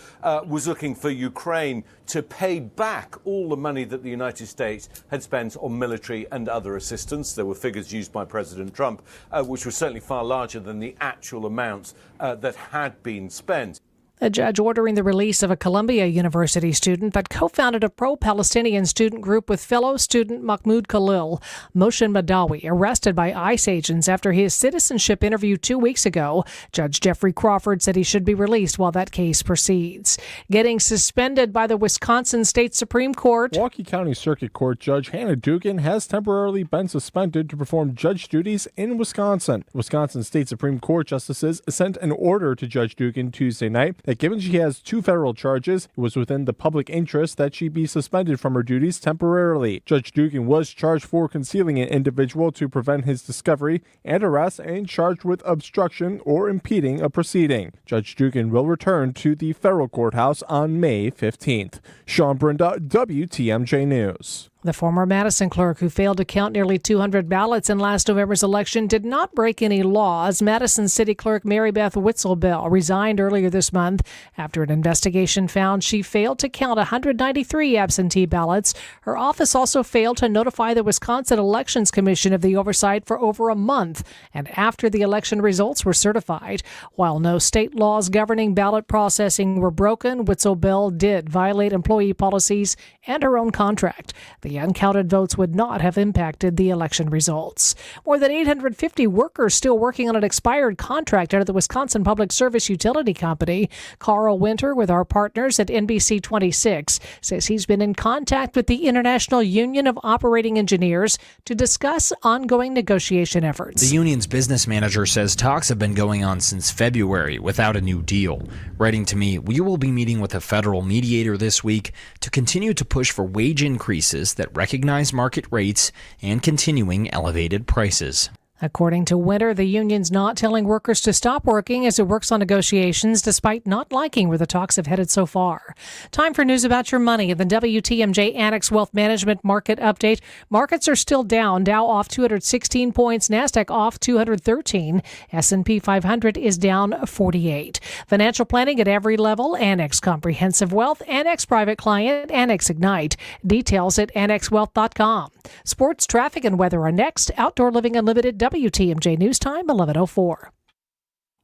was looking for Ukraine to pay back all the money that the United States had spent on military and other assistance. There were figures used by President Trump, which were certainly far larger than the actual amounts that had been spent. A judge ordering the release of a Columbia University student that co-founded a pro-Palestinian student group with fellow student Mahmoud Khalil, Moshe Madawi, arrested by ICE agents after his citizenship interview 2 weeks ago. Judge Jeffrey Crawford said he should be released while that case proceeds. Getting suspended by the Wisconsin State Supreme Court. Milwaukee County Circuit Court Judge Hannah Dugan has temporarily been suspended to perform judge duties in Wisconsin. Wisconsin State Supreme Court justices sent an order to Judge Dugan Tuesday night that given she has 2 federal charges, it was within the public interest that she be suspended from her duties temporarily. Judge Dugan was charged for concealing an individual to prevent his discovery and arrest and charged with obstruction or impeding a proceeding. Judge Dugan will return to the federal courthouse on May 15th. Sean Brinda, WTMJ News. The former Madison clerk who failed to count nearly 200 ballots in last November's election did not break any laws. Madison City Clerk Mary Beth Witzelbell resigned earlier this month after an investigation found she failed to count 193 absentee ballots. Her office also failed to notify the Wisconsin Elections Commission of the oversight for over a month and after the election results were certified. While no state laws governing ballot processing were broken, Witzelbell did violate employee policies and her own contract. The uncounted votes would not have impacted the election results. More than 850 workers still working on an expired contract out of the Wisconsin Public Service Utility Company. Carl Winter, with our partners at NBC 26, says he's been in contact with the International Union of Operating Engineers to discuss ongoing negotiation efforts. The union's business manager says talks have been going on since February without a new deal. Writing to me, we will be meeting with a federal mediator this week to continue to push for wage increases that recognize market rates and continuing elevated prices. According to Winter, the union's not telling workers to stop working as it works on negotiations, despite not liking where the talks have headed so far. Time for news about your money. The WTMJ Annex Wealth Management Market Update. Markets are still down. Dow off 216 points. NASDAQ off 213. S&P 500 is down 48. Financial planning at every level. Annex Comprehensive Wealth. Annex Private Client. Annex Ignite. Details at annexwealth.com. Sports, traffic, and weather are next. Outdoor Living Unlimited. WTMJ News Time, 11:04.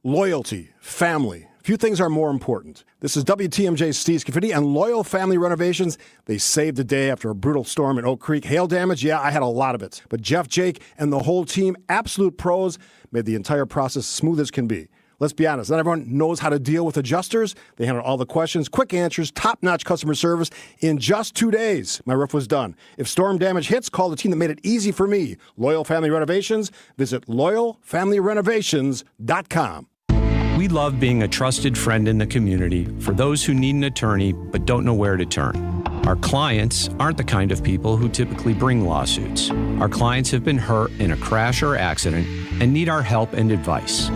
Loyalty, family. Few things are more important. This is WTMJ's Steve Scaffidi and Loyal Family Renovations. They saved the day after a brutal storm in Oak Creek. Hail damage, yeah, I had a lot of it. But Jeff, Jake, and the whole team, absolute pros, made the entire process smooth as can be. Let's be honest, not everyone knows how to deal with adjusters. They handle all the questions, quick answers, top-notch customer service. In just 2 days, my roof was done. If storm damage hits, call the team that made it easy for me. Loyal Family Renovations. Visit loyalfamilyrenovations.com. We love being a trusted friend in the community for those who need an attorney but don't know where to turn. Our clients aren't the kind of people who typically bring lawsuits. Our clients have been hurt in a crash or accident and need our help and advice.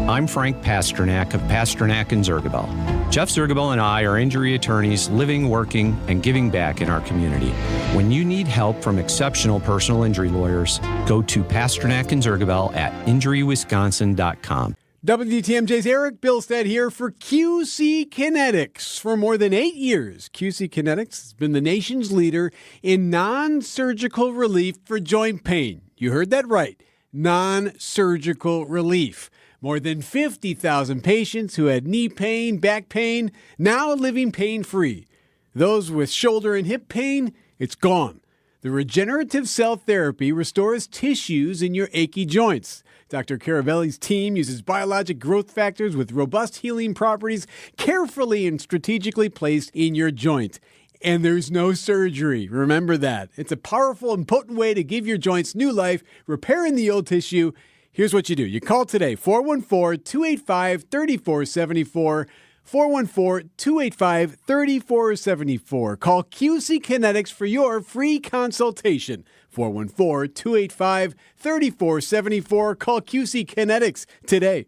I'm Frank Pasternak of Pasternak & Zergabel. Jeff Zergabel and I are injury attorneys living, working, and giving back in our community. When you need help from exceptional personal injury lawyers, go to Pasternak & Zergabel at injurywisconsin.com. WTMJ's Eric Bilstead here for QC Kinetics. For more than 8 years, QC Kinetics has been the nation's leader in non-surgical relief for joint pain. You heard that right, non-surgical relief. More than 50,000 patients who had knee pain, back pain, now living pain-free. Those with shoulder and hip pain, it's gone. The regenerative cell therapy restores tissues in your achy joints. Dr. Caravelli's team uses biologic growth factors with robust healing properties carefully and strategically placed in your joint. And there's no surgery. Remember that. It's a powerful and potent way to give your joints new life, repairing the old tissue. Here's what you do. You call today, 414-285-3474, 414-285-3474. Call QC Kinetics for your free consultation. 414-285-3474. Call QC Kinetics today.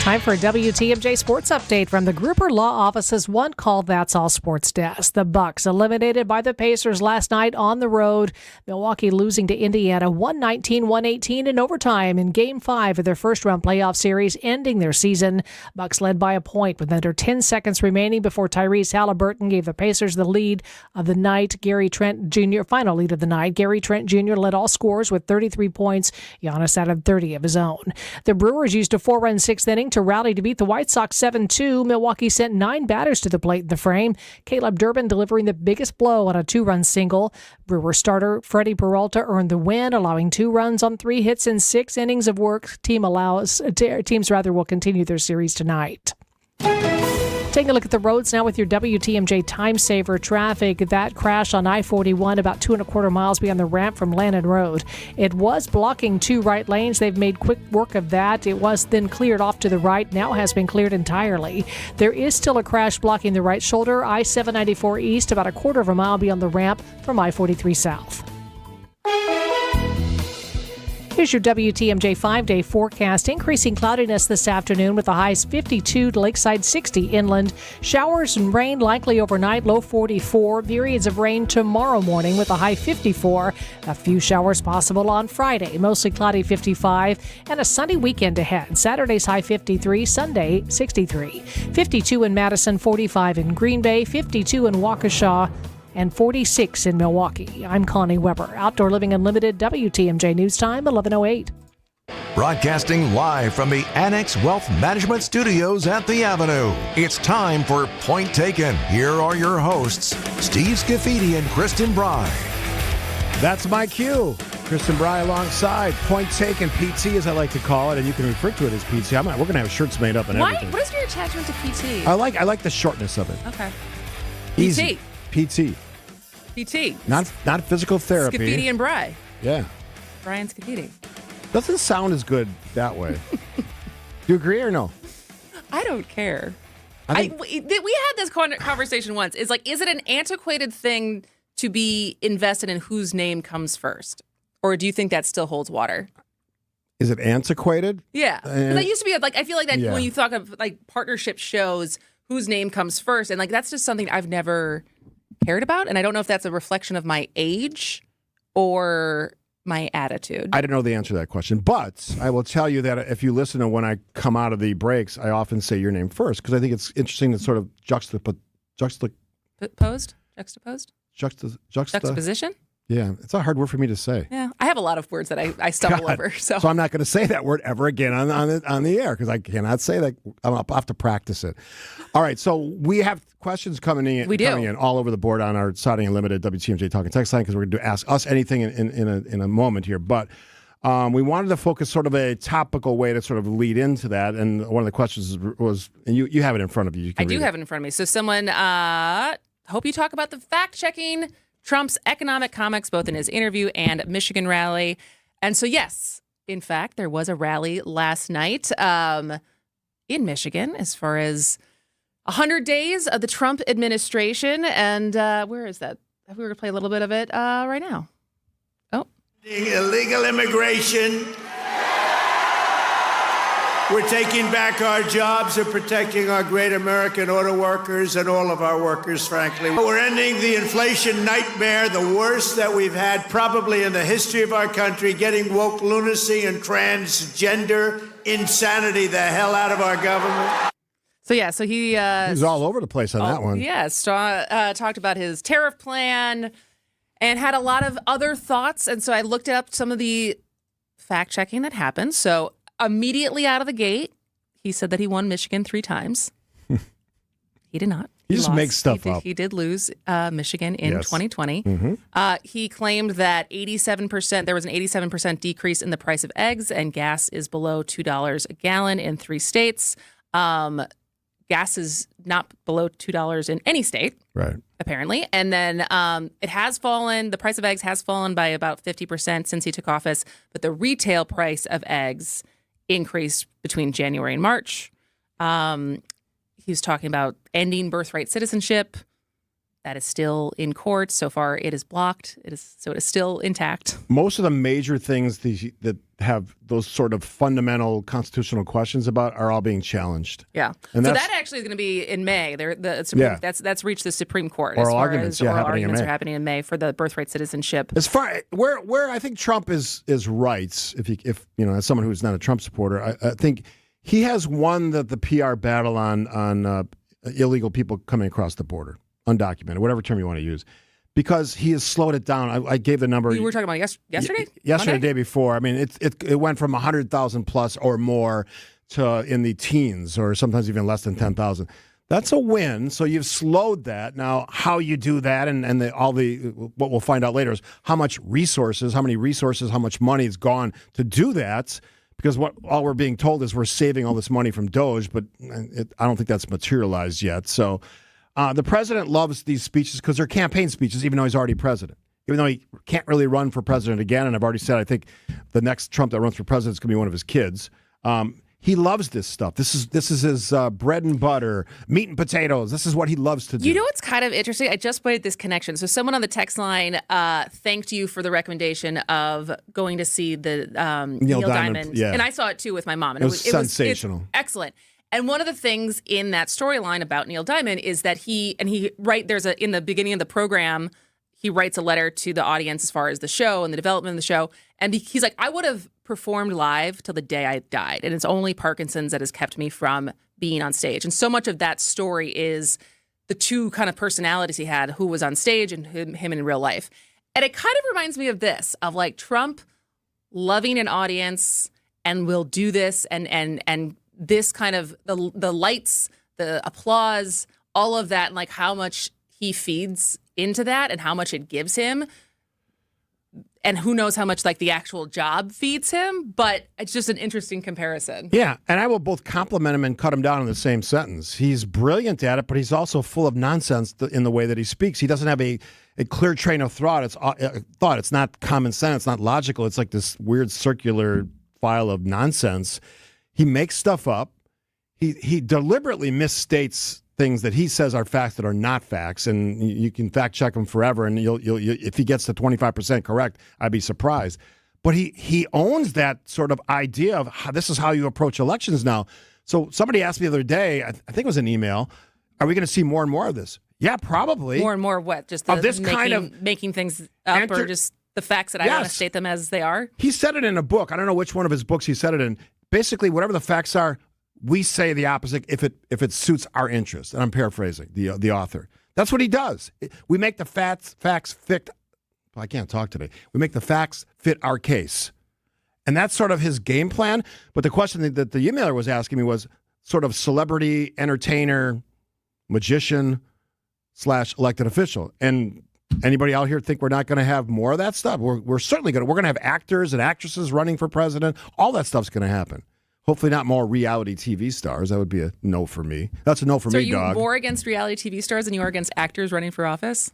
Time for a WTMJ Sports Update from the Grouper Law Office's One Call That's All Sports Desk. The Bucks eliminated by the Pacers last night on the road. Milwaukee losing to Indiana 119-118 in overtime in Game 5 of their first-round playoff series, ending their season. Bucks led by a point with under 10 seconds remaining before Tyrese Halliburton gave the Pacers the lead of the night. Final lead of the night. Gary Trent Jr. led all scorers with 33 points. Giannis added 30 of his own. The Brewers used a 4-run sixth inning to rally to beat the White Sox 7-2. Milwaukee sent 9 batters to the plate in the frame. Caleb Durbin delivering the biggest blow on a 2-run single. Brewer starter Freddie Peralta earned the win, allowing 2 runs on 3 hits in 6 innings of work. Teams will continue their series tonight. Taking a look at the roads now with your WTMJ Time Saver traffic. That crash on I-41 about 2.25 miles beyond the ramp from Lannon Road. It was blocking 2 right lanes. They've made quick work of that. It was then cleared off to the right, now has been cleared entirely. There is still a crash blocking the right shoulder, I-794 east, about 1/4 mile beyond the ramp from I-43 south. Here's your WTMJ 5-day forecast. Increasing cloudiness this afternoon with the highs 52 to Lakeside 60 inland. Showers and rain likely overnight, low 44. Periods of rain tomorrow morning with a high 54. A few showers possible on Friday. Mostly cloudy 55. And a sunny weekend ahead. Saturday's high 53, Sunday 63. 52 in Madison, 45 in Green Bay, 52 in Waukesha, and 46 in Milwaukee. I'm Connie Weber. Outdoor Living Unlimited, WTMJ News Time, 11:08. Broadcasting live from the Annex Wealth Management Studios at the Avenue. It's time for Point Taken. Here are your hosts, Steve Scaffidi and Kristin Brey. That's my cue. Kristin Brey alongside Point Taken, PT as I like to call it, and you can refer to it as PT. We're going to have shirts made up and everything. What is your attachment to PT? I like the shortness of it. Okay. Easy. PT. PT. Not physical therapy. Scaffidi and Brey. Yeah. Brian Scaffidi. Doesn't sound as good that way. Do you agree or no? I don't care. I we had this conversation once. Is it an antiquated thing to be invested in whose name comes first? Or do you think that still holds water? Is it antiquated? Yeah. That used to be I feel like that Yeah. when you talk of partnership shows, whose name comes first. And that's just something I've never cared about. And I don't know if that's a reflection of my age or my attitude. I don't know the answer to that question, but I will tell you that if you listen to when I come out of the breaks, I often say your name first because I think it's interesting to sort of juxtaposition? Yeah, it's a hard word for me to say. Yeah, I have a lot of words that I stumble over. So I'm not going to say that word ever again on the air because I cannot say that. I'll have to practice it. All right, so we have questions coming in all over the board on our Siding Unlimited WTMJ Talking Text line because we're going to ask us anything in a moment here. But we wanted to focus sort of a topical way to sort of lead into that. And one of the questions was, and you have it in front of you. I do have it in front of me. So someone, hope you talk about the fact-checking Trump's economic comments, both in his interview and Michigan rally. And so, yes, in fact, there was a rally last night in Michigan as far as 100 days of the Trump administration. And where is that? We're going to play a little bit of it right now. Oh. Illegal immigration. We're taking back our jobs and protecting our great American auto workers and all of our workers, frankly. We're ending the inflation nightmare, the worst that we've had probably in the history of our country, getting woke lunacy and transgender insanity the hell out of our government. So, yeah, so he's all over the place on that one. Yes, talked about his tariff plan and had a lot of other thoughts. And so I looked up some of the fact-checking that happened. So immediately out of the gate, he said that he won Michigan 3 times. He did not. He just makes stuff up. He did lose Michigan in 2020. Mm-hmm. He claimed that there was an 87% decrease in the price of eggs, and gas is below $2 a gallon in 3 states. Gas is not below $2 in any state, right? Apparently. And then it has fallen. The price of eggs has fallen by about 50% since he took office, but the retail price of eggs increased between January and March. He was talking about ending birthright citizenship. That is still in court. So far, it is blocked. It is still intact. Most of the major things that have those sort of fundamental constitutional questions about are all being challenged. Yeah. And so that actually is going to be in May. That's reached the Supreme Court. Oral arguments, oral arguments are happening in May for the birthright citizenship. As far where I think Trump is right, if as someone who's not a Trump supporter, I think he has won the PR battle on illegal people coming across the border. Undocumented, whatever term you want to use, because he has slowed it down. I gave the number. You were talking about yesterday? Yesterday, the day before. I mean, it went from 100,000 plus or more to in the teens, or sometimes even less than 10,000. That's a win. So you've slowed that. Now, how you do that, and what we'll find out later is how many resources, how much money has gone to do that. Because all we're being told is we're saving all this money from Doge, but I don't think that's materialized yet. So. The president loves these speeches because they're campaign speeches, even though he's already president. Even though he can't really run for president again, and I've already said I think the next Trump that runs for president is going to be one of his kids. He loves this stuff. This is his bread and butter, meat and potatoes. This is what he loves to do. You know what's kind of interesting? I just made this connection. So someone on the text line thanked you for the recommendation of going to see the Neil Diamond. Yeah. And I saw it too with my mom. And it was sensational. It's excellent. And one of the things in that storyline about Neil Diamond is that in the beginning of the program, he writes a letter to the audience as far as the show and the development of the show. And he's like, I would have performed live till the day I died. And it's only Parkinson's that has kept me from being on stage. And so much of that story is the two kind of personalities he had, who was on stage and him in real life. And it kind of reminds me of this, of like Trump loving an audience and will do this and this kind of the lights, the applause, all of that, and like how much he feeds into that and how much it gives him. And who knows how much like the actual job feeds him, but it's just an interesting comparison. Yeah, and I will both compliment him and cut him down in the same sentence. He's brilliant at it, but he's also full of nonsense in the way that he speaks. He doesn't have a clear train of thought. It's not common sense. It's not logical. It's like this weird circular file of nonsense. He makes stuff up. He deliberately misstates things that he says are facts that are not facts, and you can fact check him forever. And you'll if he gets to 25% correct, I'd be surprised. But he owns that sort of idea of this is how you approach elections now. So somebody asked me the other day, I think it was an email, are we going to see more and more of this? Yeah, probably. More and more what? Just of this kind of making things up, or just the facts that I want to state them as they are? He said it in a book. I don't know which one of his books he said it in. Basically, whatever the facts are, we say the opposite if it suits our interest. And I'm paraphrasing the author. That's what he does. We make the facts fit. I can't talk today. We make the facts fit our case. And that's sort of his game plan. But the question that the emailer was asking me was sort of celebrity, entertainer, magician / elected official. And anybody out here think we're not going to have more of that stuff? We're certainly going to. We're going to have actors and actresses running for president. All that stuff's going to happen. Hopefully not more reality TV stars. That would be a no for me. That's a no for me, dog. Are you more against reality TV stars than you are against actors running for office?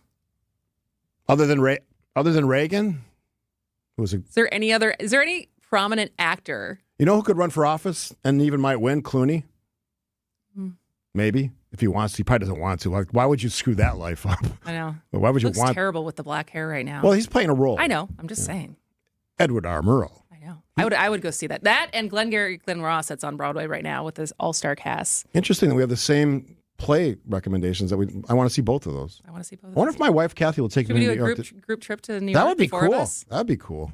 Other than Reagan? Is there any prominent actor? You know who could run for office and even might win? Clooney? Maybe. If he wants to. He probably doesn't want to. Like, why would you screw that life up? I know. Why would you Looks want... terrible with the black hair right now. Well, he's playing a role. I know. I'm just saying. Edward R. Murrow. I would go see that. That and Glenn Ross that's on Broadway right now with this all-star cast. Interesting that we have the same play recommendations. I want to see both of those. I want to see both. I wonder if my wife Kathy will take me to to New a York. group trip to New York. That would be cool. That'd be cool.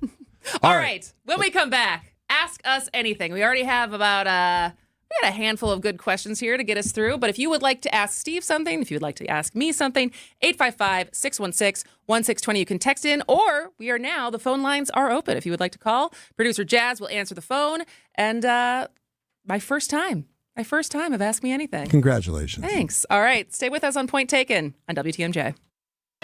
All right. When we come back, ask us anything. We already have about we got a handful of good questions here to get us through. But if you would like to ask Steve something, if you would like to ask me something, 855-616-1620. You can text in, or the phone lines are open. If you would like to call, producer Jazz will answer the phone. And my first time of Ask Me Anything. Congratulations. Thanks. All right. Stay with us on Point Taken on WTMJ.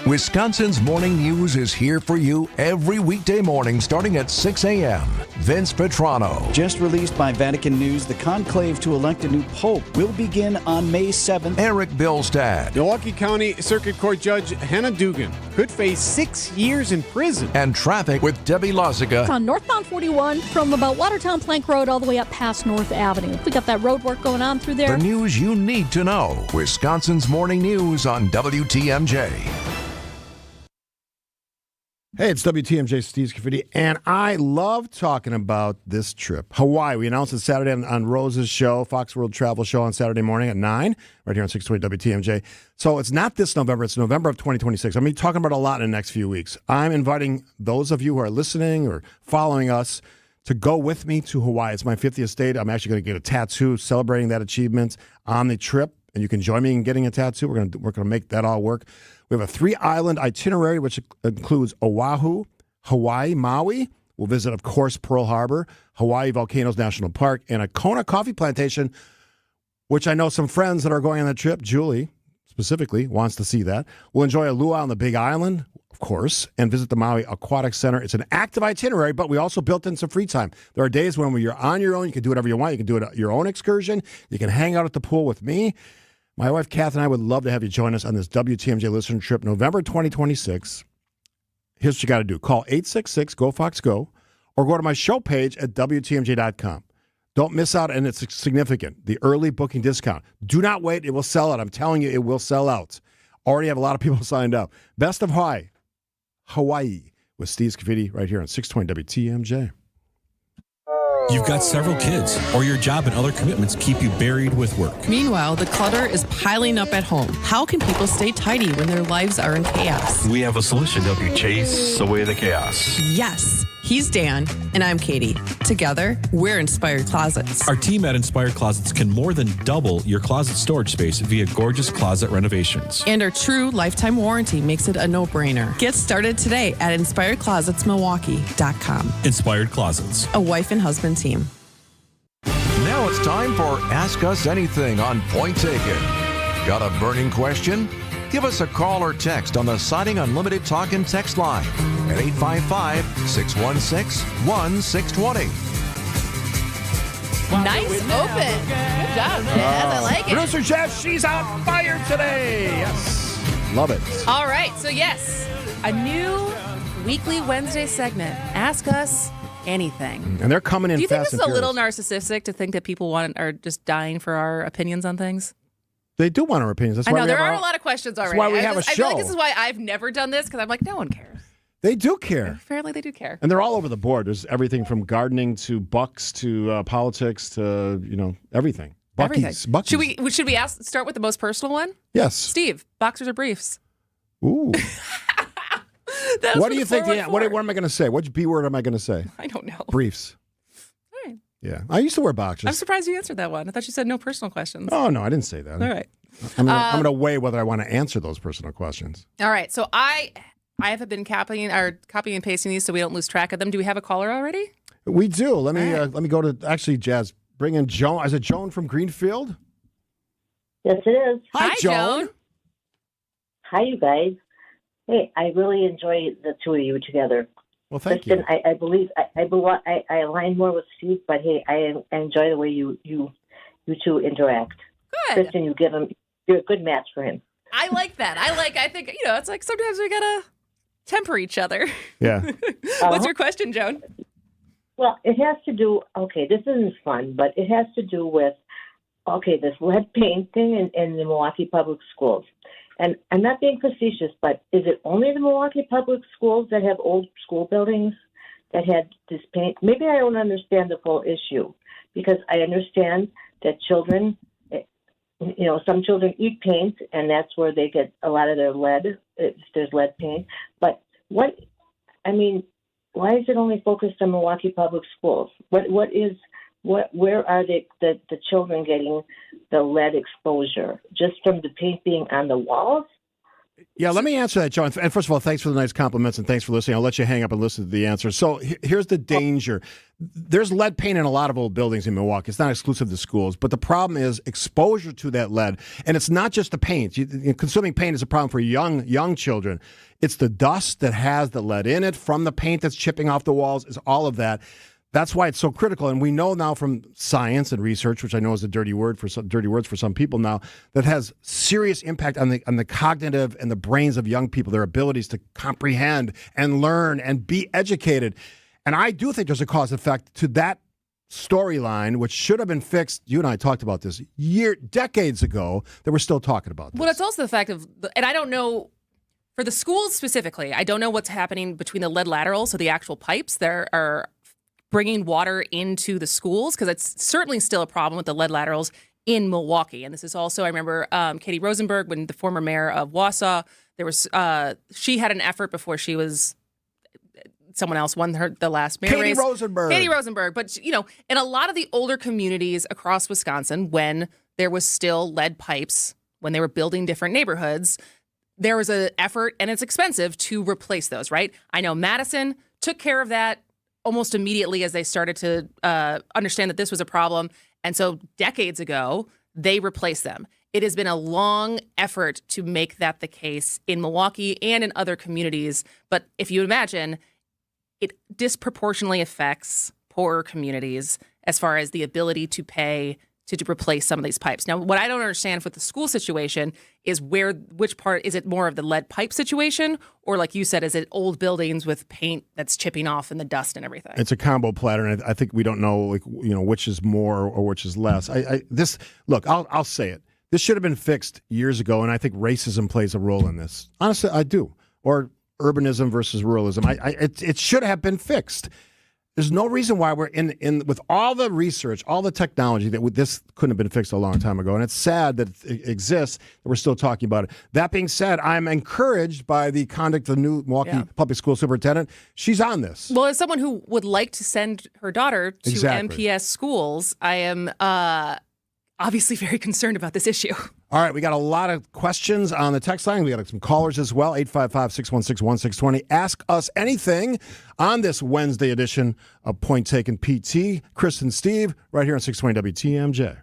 Wisconsin's Morning News is here for you every weekday morning starting at 6 a.m. Vince Petrano. Just released by Vatican News, the conclave to elect a new pope will begin on May 7th. Eric Bilstad. Milwaukee County Circuit Court Judge Hannah Dugan could face 6 years in prison. And traffic with Debbie Lozica. On northbound 41 from about Watertown Plank Road all the way up past North Avenue. We got that road work going on through there. The news you need to know. Wisconsin's Morning News on WTMJ. Hey, it's WTMJ Steve Scaffidi, and I love talking about this trip. Hawaii. We announced it Saturday on Rose's show, Fox World Travel Show on Saturday morning at 9, right here on 620 WTMJ. So it's not this November, it's November of 2026. I'm going to be talking about a lot in the next few weeks. I'm inviting those of you who are listening or following us to go with me to Hawaii. It's my 50th state. I'm actually going to get a tattoo celebrating that achievement on the trip, and you can join me in getting a tattoo. We're going to make that all work. We have a 3-island itinerary, which includes Oahu, Hawaii, Maui. We'll visit, of course, Pearl Harbor, Hawaii Volcanoes National Park, and a Kona coffee plantation, which I know some friends that are going on the trip, Julie specifically, wants to see that. We'll enjoy a luau on the Big Island, of course, and visit the Maui Aquatic Center. It's an active itinerary, but we also built in some free time. There are days when you're on your own. You can do whatever you want. You can do it at your own excursion. You can hang out at the pool with me. My wife, Kath, and I would love to have you join us on this WTMJ listener trip, November 2026. Here's what you got to do. Call 866-GO-FOX-GO or go to my show page at WTMJ.com. Don't miss out, and it's significant. The early booking discount. Do not wait. It will sell out. I'm telling you, it will sell out. Already have a lot of people signed up. Best of Hawaii with Steve Scaffidi right here on 620 WTMJ. You've got several kids, or your job and other commitments keep you buried with work. Meanwhile, the clutter is piling up at home. How can people stay tidy when their lives are in chaos? We have a solution to help you chase away the chaos. Yes. He's Dan, and I'm Katie. Together, we're Inspired Closets. Our team at Inspired Closets can more than double your closet storage space via gorgeous closet renovations. And our true lifetime warranty makes it a no-brainer. Get started today at InspiredClosetsMilwaukee.com. Inspired Closets. A wife and husband team. Now it's time for Ask Us Anything on Point Taken. Got a burning question? Give us a call or text on the Siding Unlimited talk and text line at 855-616-1620. Nice open. Good job, Jazz. I like it. Producer Jeff, she's on fire today. Yes. Love it. All right. So, yes, a new weekly Wednesday segment. Ask Us Anything. And they're coming in Do you think fast this is and a little furious. narcissistic to think that people are just dying for our opinions on things? They do want our opinions. That's I why know we there have are our- a lot of questions already. why we have a I feel like show. this is why I've never done this because I'm like, no one cares. They do care. Apparently, they do care. And they're all over the board. There's everything from gardening to bucks to politics to, everything. Bucky's. Everything. Bucky's. Should we start with the most personal one? Yes. Steve, boxers or briefs? Ooh. That's What do you think? 414. What am I going to say? Which B word am I going to say? I don't know. Briefs. All right. Yeah. I used to wear boxers. I'm surprised you answered that one. I thought you said no personal questions. Oh, no, I didn't say that. All right. I'm going to weigh whether I want to answer those personal questions. All right. So I have been copying and pasting these so we don't lose track of them. Do we have a caller already? We do. Let me go to, actually, Jazz, bring in Joan. Is it Joan from Greenfield? Yes, it is. Hi, Joan. Hi, you guys. Hey, I really enjoy the two of you together. Well, thank Kristin, you. I believe I align more with Steve, but hey, I enjoy the way you two interact. Good. Kristin, you're a good match for him. I like that. I think, it's like sometimes we got to temper each other. Yeah. What's your question, Joan? Well, it has to do, this isn't fun, but it has to do with, this lead paint thing in the Milwaukee Public Schools. And I'm not being facetious, but is it only the Milwaukee Public Schools that have old school buildings that had this paint? Maybe I don't understand the full issue, because I understand that children, some children eat paint, and that's where they get a lot of their lead, if there's lead paint. But why is it only focused on Milwaukee Public Schools? Where are the children getting the lead exposure? Just from the paint being on the walls? Yeah, let me answer that, Joan. And first of all, thanks for the nice compliments and thanks for listening. I'll let you hang up and listen to the answer. So here's the danger. There's lead paint in a lot of old buildings in Milwaukee. It's not exclusive to schools, but the problem is exposure to that lead. And it's not just the paint. Consuming paint is a problem for young children. It's the dust that has the lead in it from the paint that's chipping off the walls, is all of that. That's why it's so critical. And we know now from science and research, which I know is a dirty words for some people now, that has serious impact on the cognitive and the brains of young people, their abilities to comprehend and learn and be educated. And I do think there's a cause effect to that storyline, which should have been fixed. You and I talked about this decades ago, that we're still talking about this. Well, it's also the fact of, and I don't know, for the schools specifically, I don't know what's happening between the lead laterals, so the actual pipes there are bringing water into the schools, because it's certainly still a problem with the lead laterals in Milwaukee. And this is also, I remember Katie Rosenberg, when the former mayor of Wausau, she had an effort before she was, someone else won the last mayor race. Katie Rosenberg. But, in a lot of the older communities across Wisconsin, when there was still lead pipes, when they were building different neighborhoods, there was an effort, and it's expensive, to replace those, right? I know Madison took care of that almost immediately as they started to understand that this was a problem. And so decades ago, they replaced them. It has been a long effort to make that the case in Milwaukee and in other communities. But if you imagine, it disproportionately affects poorer communities as far as the ability to pay to replace some of these pipes. Now, what I don't understand with the school situation is which part, is it more of the lead pipe situation? Or like you said, is it old buildings with paint that's chipping off in the dust and everything? It's a combo platter, and I think we don't know, which is more or which is less. I'll say it. This should have been fixed years ago, and I think racism plays a role in this. Honestly, I do. Or urbanism versus ruralism. It should have been fixed. There's no reason why we're in with all the research, all the technology that this couldn't have been fixed a long time ago. And it's sad that it exists, that we're still talking about it. That being said, I'm encouraged by the conduct of the new Milwaukee Public School Superintendent. She's on this. Well, as someone who would like to send her daughter to Exactly. MPS schools, I am obviously very concerned about this issue. All right, we got a lot of questions on the text line. We got some callers as well, 855-616-1620. Ask us anything on this Wednesday edition of Point Taken PT. Kristin, Steve, right here on 620 WTMJ.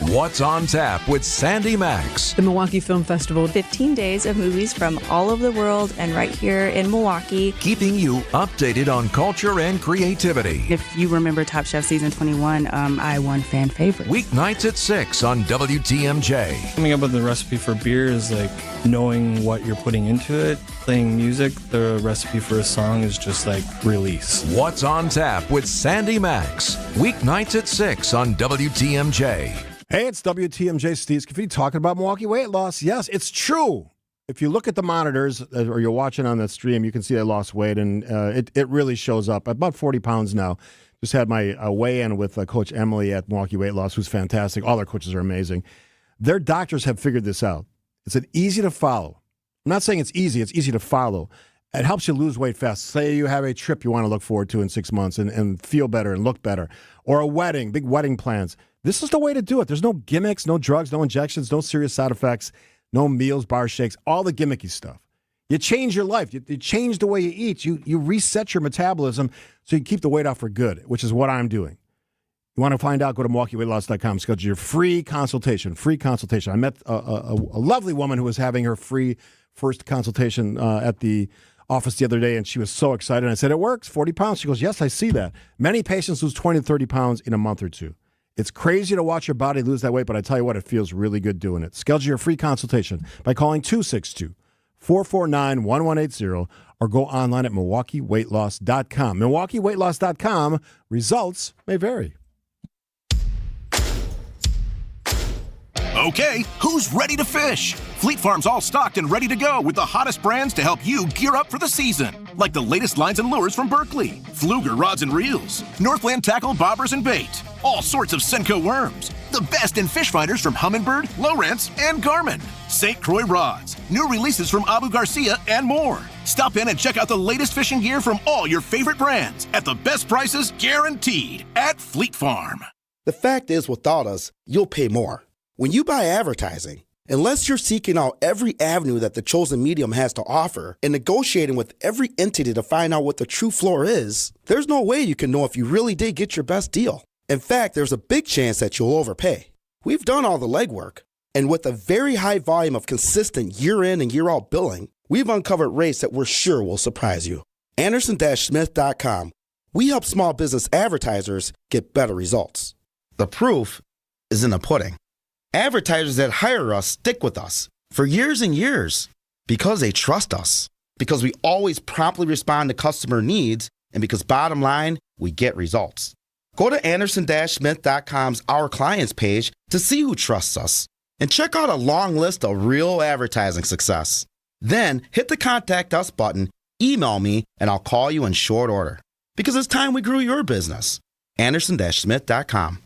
What's on tap with Sandy Max? The Milwaukee Film Festival. 15 days of movies from all over the world and right here in Milwaukee. Keeping you updated on culture and creativity. If you remember Top Chef Season 21, I won fan favorite. Weeknights at 6 on WTMJ. Coming up with the recipe for beer is like knowing what you're putting into it. Playing music, the recipe for a song is just like release. What's on tap with Sandy Max? Weeknights at 6 on WTMJ. Hey, it's WTMJ Steve Scaffidi talking about Milwaukee weight loss. Yes, it's true. If you look at the monitors or you're watching on the stream, you can see I lost weight, and it really shows up. About 40 pounds now. Just had my weigh-in with Coach Emily at Milwaukee Weight Loss, who's fantastic. All their coaches are amazing. Their doctors have figured this out. It's easy to follow. I'm not saying it's easy to follow. It helps you lose weight fast. Say you have a trip you want to look forward to in 6 months and feel better and look better, or a wedding, big wedding plans. This is the way to do it. There's no gimmicks, no drugs, no injections, no serious side effects, no meals, bar shakes, all the gimmicky stuff. You change your life. You change the way you eat. You reset your metabolism so you keep the weight off for good, which is what I'm doing. You want to find out, go to MilwaukeeWeightLoss.com. Schedule your free consultation. I met a lovely woman who was having her free first consultation at the office the other day, and she was so excited. I said, it works, 40 pounds. She goes, yes, I see that. Many patients lose 20 to 30 pounds in a month or two. It's crazy to watch your body lose that weight, but I tell you what, it feels really good doing it. Schedule your free consultation by calling 262-449-1180 or go online at MilwaukeeWeightLoss.com. MilwaukeeWeightLoss.com. Results may vary. Okay, who's ready to fish? Fleet Farm's all stocked and ready to go with the hottest brands to help you gear up for the season. Like the latest lines and lures from Berkley, Fluger rods and reels, Northland tackle, bobbers, and bait, all sorts of Senko worms, the best in fish finders from Humminbird, Lowrance, and Garmin, St. Croix rods, new releases from Abu Garcia, and more. Stop in and check out the latest fishing gear from all your favorite brands at the best prices guaranteed at Fleet Farm. The fact is, without us, you'll pay more. When you buy advertising, unless you're seeking out every avenue that the chosen medium has to offer and negotiating with every entity to find out what the true floor is, there's no way you can know if you really did get your best deal. In fact, there's a big chance that you'll overpay. We've done all the legwork, and with a very high volume of consistent year-in and year-out billing, we've uncovered rates that we're sure will surprise you. Anderson-Smith.com. We help small business advertisers get better results. The proof is in the pudding. Advertisers that hire us stick with us for years and years because they trust us, because we always promptly respond to customer needs, and because bottom line, we get results. Go to Anderson-Smith.com's Our Clients page to see who trusts us and check out a long list of real advertising success. Then hit the Contact Us button, email me, and I'll call you in short order because it's time we grew your business. Anderson-Smith.com.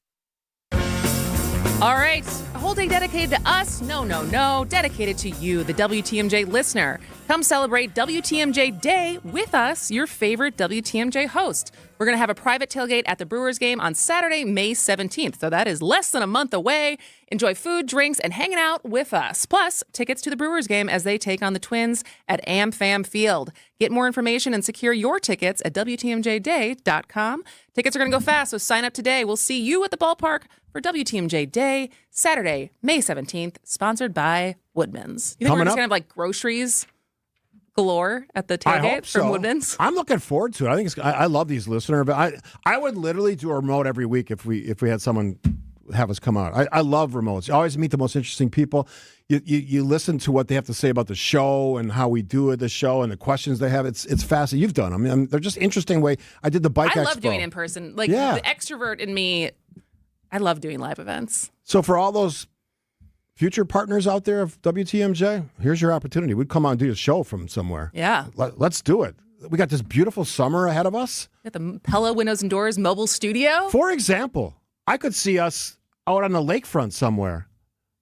All right, a whole day dedicated to us. No, dedicated to you, the WTMJ listener. Come celebrate WTMJ Day with us, your favorite WTMJ host. We're going to have a private tailgate at the Brewers game on Saturday, May 17th. So that is less than a month away. Enjoy food, drinks, and hanging out with us. Plus, tickets to the Brewers game as they take on the Twins at AmFam Field. Get more information and secure your tickets at WTMJday.com. Tickets are going to go fast, so sign up today. We'll see you at the ballpark for WTMJ Day, Saturday, May 17th, sponsored by Woodman's. You think we're just going to have like groceries galore at the tailgate from Woodman's? I'm looking forward to it. I love these listeners. But I would literally do a remote every week if we had someone have us come out. I love remotes. You always meet the most interesting people. You listen to what they have to say about the show and how we do the show and the questions they have. It's fascinating. You've done them. I mean, they're just interesting way. I did the bike expo. I love doing it in person. Like the extrovert in me, I love doing live events. So for all those future partners out there of WTMJ, here's your opportunity. We'd come out and do a show from somewhere. Yeah. Let's do it. We got this beautiful summer ahead of us. We got the Pella Windows and Doors mobile studio. For example, I could see us out on the lakefront somewhere.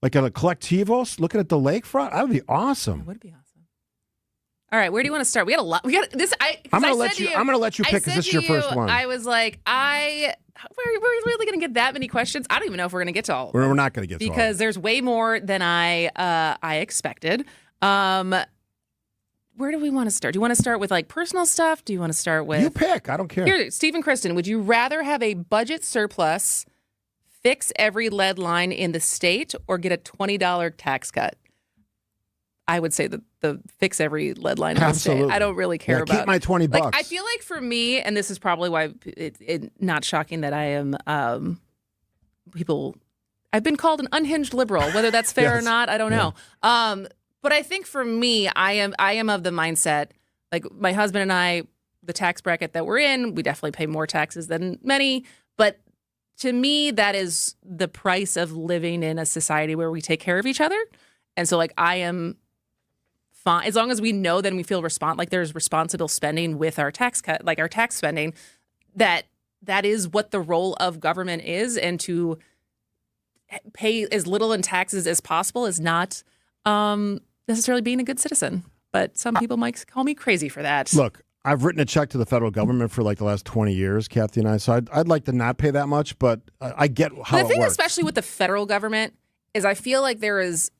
Like at a collectivos, looking at the lakefront. That would be awesome. That would be awesome. All right, where do you want to start? We got a lot. We got this. I'm going to let you pick because this is your first one. I was like, we're really going to get that many questions? I don't even know if we're going to get to all of them. We're not going to get to all because there's way more than I expected. Where do we want to start? Do you want to start with like personal stuff? Do you want to start with... You pick. I don't care. Here, Steve and Kristin, would you rather have a budget surplus, fix every lead line in the state, or get a $20 tax cut? I would say the fix every lead line in the state. I don't really care about... Keep my $20. Like, I feel like for me, and this is probably why it's not shocking that I am... I've been called an unhinged liberal. Whether that's fair or not, I don't know. But I think for me, I am of the mindset, like my husband and I, the tax bracket that we're in, we definitely pay more taxes than many. But to me, that is the price of living in a society where we take care of each other. And so like I am fine as long as we know that we feel like there's responsible spending with our tax cut, like our tax spending, that is what the role of government is, and to pay as little in taxes as possible is not necessarily being a good citizen. But some people might call me crazy for that. Look, I've written a check to the federal government for like the last 20 years, Kathy and I, so I'd like to not pay that much, but I get how it works. The thing, especially with the federal government, is I feel like this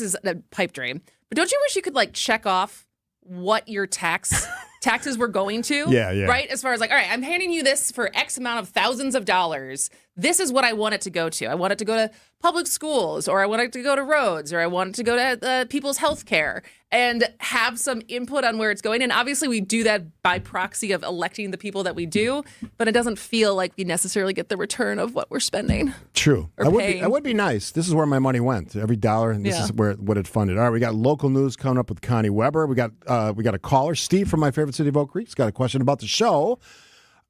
is a pipe dream, but don't you wish you could like check off what your taxes were going to? Yeah. Right? As far as like, all right, I'm handing you this for X amount of thousands of dollars. This is what I want it to go to. I want it to go to public schools, or I want it to go to roads, or I want it to go to people's health care, and have some input on where it's going. And obviously we do that by proxy of electing the people that we do, but it doesn't feel like we necessarily get the return of what we're spending. True. That would be nice. This is where my money went. Every dollar, and this is what it funded. All right, we got local news coming up with Connie Weber. We got a caller, Steve from my favorite city of Oak Creek. He's got a question about the show.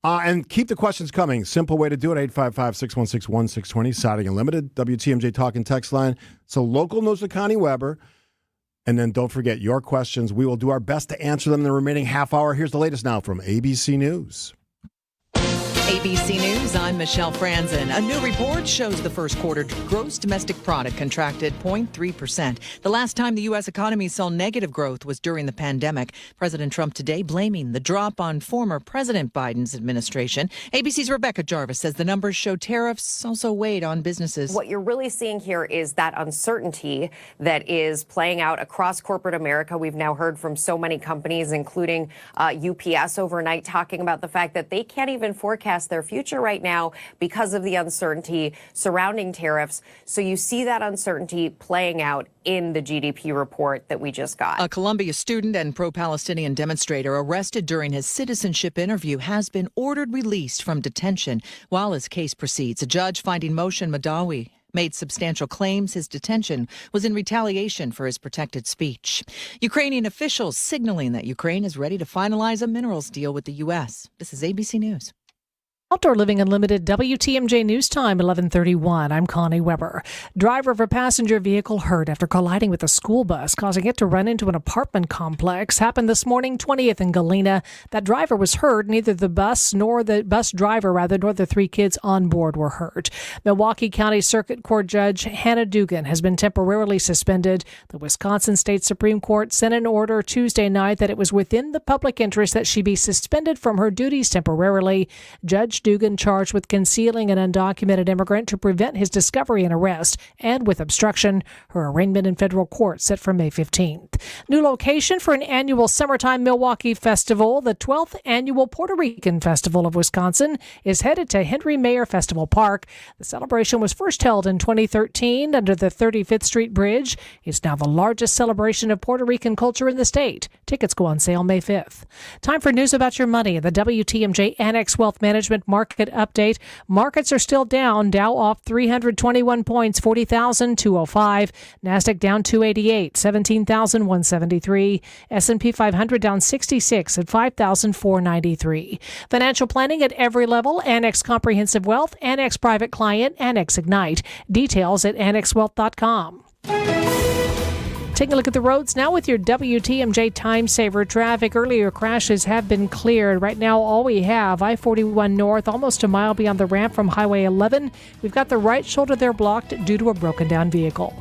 And keep the questions coming. Simple way to do it, 855-616-1620, Siding Unlimited, WTMJ Talk and Text line. So local news with Connie Weber. And then don't forget your questions. We will do our best to answer them in the remaining half hour. Here's the latest now from ABC News. ABC News, I'm Michelle Franzen. A new report shows the first quarter gross domestic product contracted 0.3%. The last time the U.S. economy saw negative growth was during the pandemic. President Trump today blaming the drop on former President Biden's administration. ABC's Rebecca Jarvis says the numbers show tariffs also weighed on businesses. What you're really seeing here is that uncertainty that is playing out across corporate America. We've now heard from so many companies, including UPS overnight, talking about the fact that they can't even forecast their future right now because of the uncertainty surrounding tariffs. So you see that uncertainty playing out in the GDP report that we just got. A Columbia student and pro-Palestinian demonstrator arrested during his citizenship interview has been ordered released from detention while his case proceeds. A judge finding Moshe Madawi made substantial claims his detention was in retaliation for his protected speech. Ukrainian officials signaling that Ukraine is ready to finalize a minerals deal with the U.S. This is ABC News. Outdoor Living Unlimited, WTMJ News Time, 11:31. I'm Connie Weber. Driver of a passenger vehicle hurt after colliding with a school bus, causing it to run into an apartment complex. Happened this morning, 20th and Galena. That driver was hurt. Neither the bus nor the bus driver, nor the three kids on board were hurt. Milwaukee County Circuit Court Judge Hannah Dugan has been temporarily suspended. The Wisconsin State Supreme Court sent an order Tuesday night that it was within the public interest that she be suspended from her duties temporarily. Judge Dugan charged with concealing an undocumented immigrant to prevent his discovery and arrest, and with obstruction. Her arraignment in federal court set for May 15th. New location for an annual Summertime Milwaukee Festival. The 12th annual Puerto Rican Festival of Wisconsin is headed to Henry Mayer Festival Park. The celebration was first held in 2013 under the 35th Street Bridge. It's now the largest celebration of Puerto Rican culture in the state. Tickets go on sale May 5th. Time for news about your money. The WTMJ Annex Wealth Management market update. Markets are still down. Dow off 321 points, 40,205. Nasdaq down 288, 17,173. S&P 500 down 66 at 5,493. Financial planning at every level. Annex Comprehensive Wealth, Annex Private Client, Annex Ignite. Details at annexwealth.com. Taking a look at the roads now with your WTMJ Time Saver traffic. Earlier crashes have been cleared. Right now, all we have, I-41 North, almost a mile beyond the ramp from Highway 11. We've got the right shoulder there blocked due to a broken down vehicle.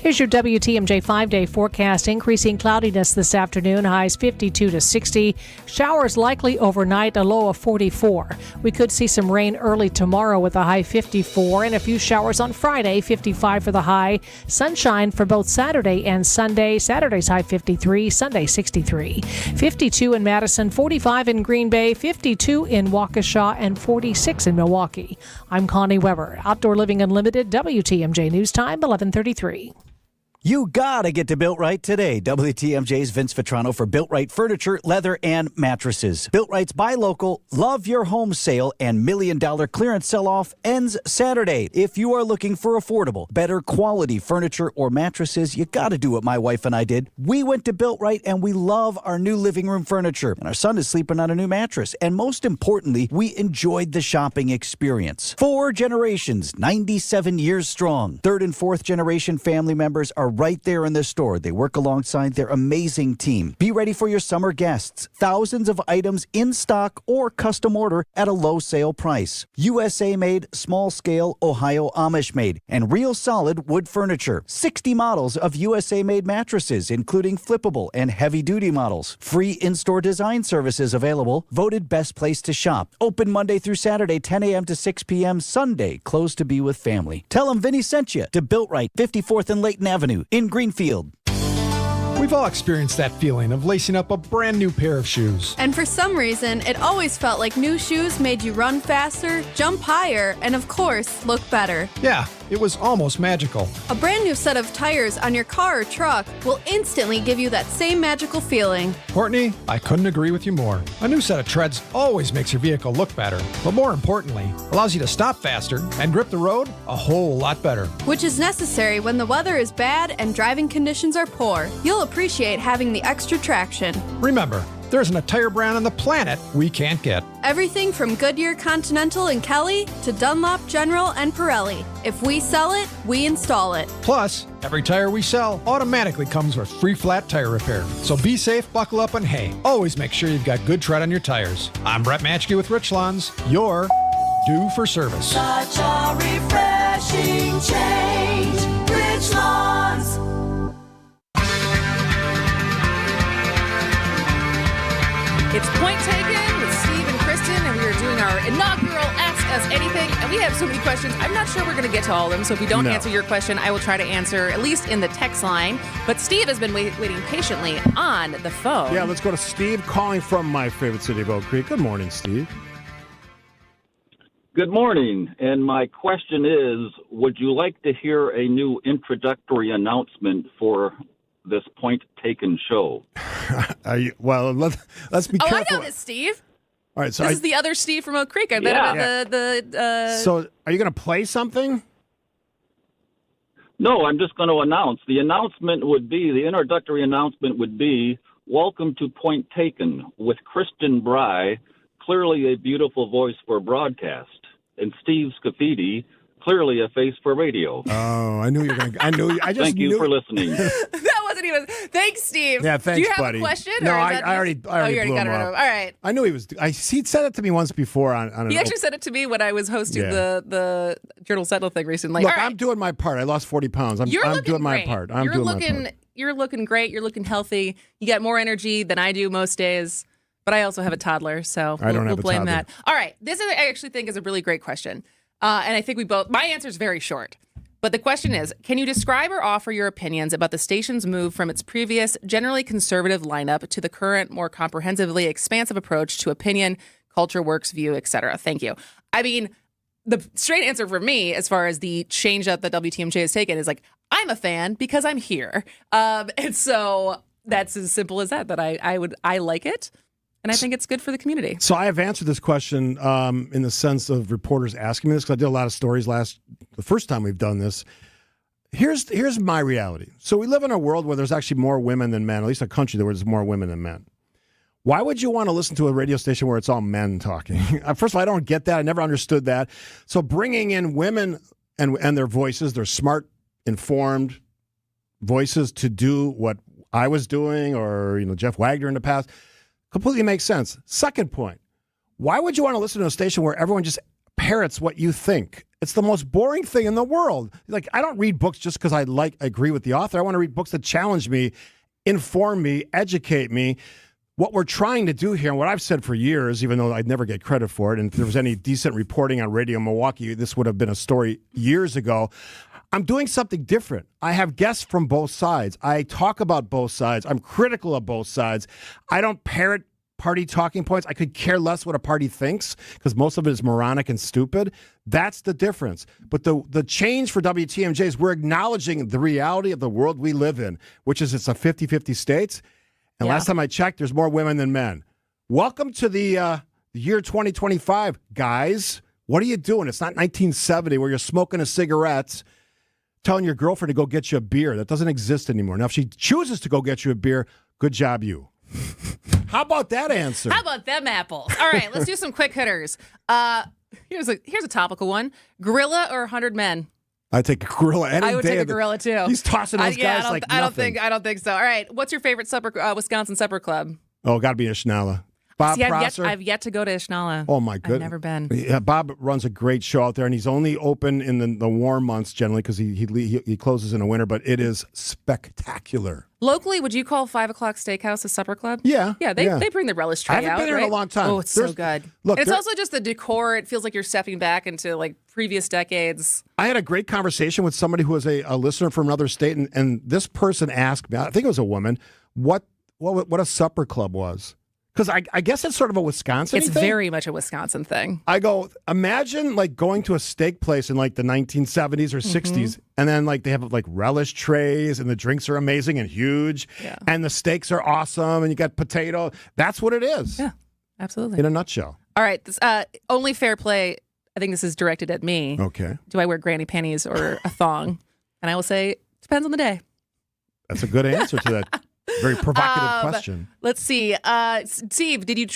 Here's your WTMJ 5-day forecast. Increasing cloudiness this afternoon. Highs 52 to 60. Showers likely overnight, a low of 44. We could see some rain early tomorrow with a high 54 and a few showers on Friday, 55 for the high. Sunshine for both Saturday and Sunday. Saturday's high 53, Sunday 63. 52 in Madison, 45 in Green Bay, 52 in Waukesha, and 46 in Milwaukee. I'm Connie Weber. Outdoor Living Unlimited, WTMJ News Time, 11:33. You gotta get to Built Right today. WTMJ's Vince Vitrano for Built Right furniture, leather, and mattresses. Built Right's Buy Local, Love Your Home sale and $1 million clearance sell-off ends Saturday. If you are looking for affordable, better quality furniture or mattresses, you gotta do what my wife and I did. We went to Built Right and we love our new living room furniture. And our son is sleeping on a new mattress. And most importantly, we enjoyed the shopping experience. 4 generations, 97 years strong. 3rd and 4th generation family members are right there in the store. They work alongside their amazing team. Be ready for your summer guests. Thousands of items in stock or custom order at a low sale price. USA made, small scale, Ohio Amish made, and real solid wood furniture. 60 models of USA made mattresses, including flippable and heavy duty models. Free in-store design services available. Voted best place to shop. Open Monday through Saturday, 10 a.m. to 6 p.m. Sunday, closed to be with family. Tell them Vinny sent you to Built Right, 54th and Layton Avenue in Greenfield. We've all experienced that feeling of lacing up a brand new pair of shoes. And for some reason, it always felt like new shoes made you run faster, jump higher, and of course, look better. Yeah, it was almost magical. A brand new set of tires on your car or truck will instantly give you that same magical feeling. Courtney, I couldn't agree with you more. A new set of treads always makes your vehicle look better, but more importantly, allows you to stop faster and grip the road a whole lot better. Which is necessary when the weather is bad and driving conditions are poor. You'll appreciate having the extra traction. Remember, there isn't a tire brand on the planet we can't get. Everything from Goodyear, Continental, and Kelly to Dunlop, General, and Pirelli. If we sell it, we install it. Plus, every tire we sell automatically comes with free flat tire repair. So be safe, buckle up, and hey, always make sure you've got good tread on your tires. I'm Brett Matchke with Rich Lawns. You're due for service. Such a refreshing change. Rich Lawns. It's Point Taken with Steve and Kristin, and we are doing our inaugural Ask Us Anything, and we have so many questions. I'm not sure we're going to get to all of them, so if we don't answer your question, I will try to answer, at least in the text line. But Steve has been waiting patiently on the phone. Yeah, let's go to Steve calling from my favorite city of Oak Creek. Good morning, Steve. Good morning, and my question is, would you like to hear a new introductory announcement for this Point Taken show? Well, let's be careful. I know this, Steve. All right, so this is the other Steve from Oak Creek. I met him So, are you going to play something? No, I'm just going to announce. The introductory announcement would be, welcome to Point Taken with Kristin Brey, clearly a beautiful voice for broadcast, and Steve Scaffidi, clearly a face for radio. Oh, I knew you were going to. I knew. I just Thank you for listening. That wasn't even. Thanks, Steve. Yeah, thanks, buddy. Do you have buddy. a question? No, or I already you blew already him got it up. All right. I knew he was. He'd said it to me once before on. He actually said it to me when I was hosting the Journal Sentinel thing recently. Look, all right. I'm doing my part. I lost 40 pounds. I'm doing my part. I'm doing my part. You're looking great. You're looking healthy. You got more energy than I do most days. But I also have a toddler, so we'll blame that. All right. This is, I actually think is a really great question. And I think my answer is very short. But the question is, can you describe or offer your opinions about the station's move from its previous, generally conservative lineup to the current, more comprehensively expansive approach to opinion, culture, works, view, etc.? Thank you. I mean, the straight answer for me, as far as the change up that WTMJ has taken, is like, I'm a fan because I'm here. And so that's as simple as that I like it. And I think it's good for the community. So I have answered this question in the sense of reporters asking me this, because I did a lot of stories the first time we've done this. Here's my reality. So we live in a world where there's actually more women than men, at least a country where there's more women than men. Why would you want to listen to a radio station where it's all men talking? First of all, I don't get that. I never understood that. So bringing in women and their voices, their smart, informed voices to do what I was doing, or Jeff Wagner in the past, completely makes sense. Second point, why would you want to listen to a station where everyone just parrots what you think? It's the most boring thing in the world. Like, I don't read books just because I agree with the author. I want to read books that challenge me, inform me, educate me. What we're trying to do here, and what I've said for years, even though I'd never get credit for it, and if there was any decent reporting on Radio Milwaukee, this would have been a story years ago. I'm doing something different. I have guests from both sides. I talk about both sides. I'm critical of both sides. I don't parrot party talking points. I could care less what a party thinks, because most of it is moronic and stupid. That's the difference. But the change for WTMJ is we're acknowledging the reality of the world we live in, which is it's a 50-50 states. And last time I checked, there's more women than men. Welcome to the year 2025, guys. What are you doing? It's not 1970 where you're smoking a cigarette, telling your girlfriend to go get you a beer. That doesn't exist anymore. Now, if she chooses to go get you a beer, good job, you. How about that answer? How about them apples? All right, let's do some quick hitters. Here's a topical one. Gorilla or 100 men? I take a gorilla any day. I would take a gorilla too. He's tossing those guys like nothing. I don't think so. All right, what's your favorite Wisconsin supper club? Oh, got to be Ishnala. Bob Prosser. I've yet to go to Ishnala. Oh, my goodness. I've never been. Yeah, Bob runs a great show out there, and he's only open in the warm months generally because he closes in the winter, but it is spectacular. Locally, would you call 5 O'Clock Steakhouse a supper club? Yeah. Yeah, they bring the relish tray out. I haven't been there in a long time. Oh, it's so good. Look, and it's also just the decor. It feels like you're stepping back into like previous decades. I had a great conversation with somebody who was a listener from another state, and this person asked me, I think it was a woman, what a supper club was. Because I guess it's sort of a Wisconsin thing. It's very much a Wisconsin thing. I go, imagine like going to a steak place in like the 1970s or 60s, and then like they have like relish trays, and the drinks are amazing and huge, and the steaks are awesome, and you got potato. That's what it is. Yeah, absolutely. In a nutshell. All right, this, only fair play. I think this is directed at me. Okay. Do I wear granny panties or a thong? And I will say, depends on the day. That's a good answer to that. Very provocative question. Let's see. Steve, did you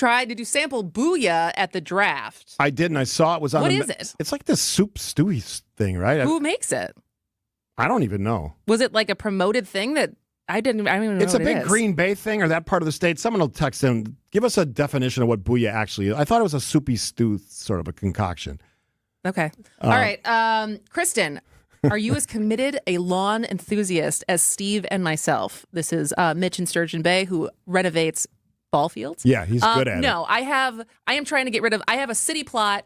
sample Booyah at the draft? I did, and I saw it was on What is it? It's like this soup stewy thing, right? Who makes it? I don't even know. Was it like a promoted thing that I don't even know It's what a big it is. Green Bay thing or that part of the state. Someone will text in. Give us a definition of what Booyah actually is. I thought it was a soupy stew sort of a concoction. Okay. All right. Kristin, are you as committed a lawn enthusiast as Steve and myself? This is Mitch in Sturgeon Bay, who renovates ball fields. Yeah, he's good at it. No, I am trying to get rid of, I have a city plot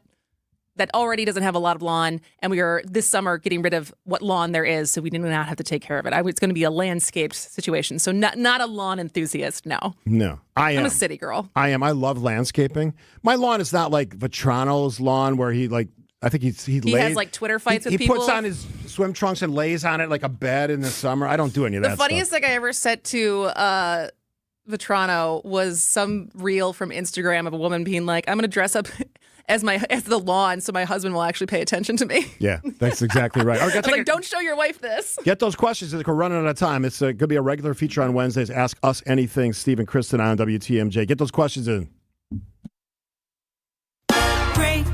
that already doesn't have a lot of lawn, and we are this summer getting rid of what lawn there is, so we do not have to take care of it. It's going to be a landscaped situation, so not a lawn enthusiast, no. No, I'm a city girl. I am. I love landscaping. My lawn is not like Vetrano's lawn where he like, I think he lays, has like Twitter fights with people. He puts on his swim trunks and lays on it like a bed in the summer. I don't do any of that The funniest stuff. thing I ever said to Vetrano was some reel from Instagram of a woman being like, I'm going to dress up as the lawn so my husband will actually pay attention to me. Yeah, that's exactly right. I was like, don't show your wife this. Get those questions. We're running out of time. It's going to be a regular feature on Wednesdays. Ask Us Anything. Steve and Kristin on WTMJ. Get those questions in. Great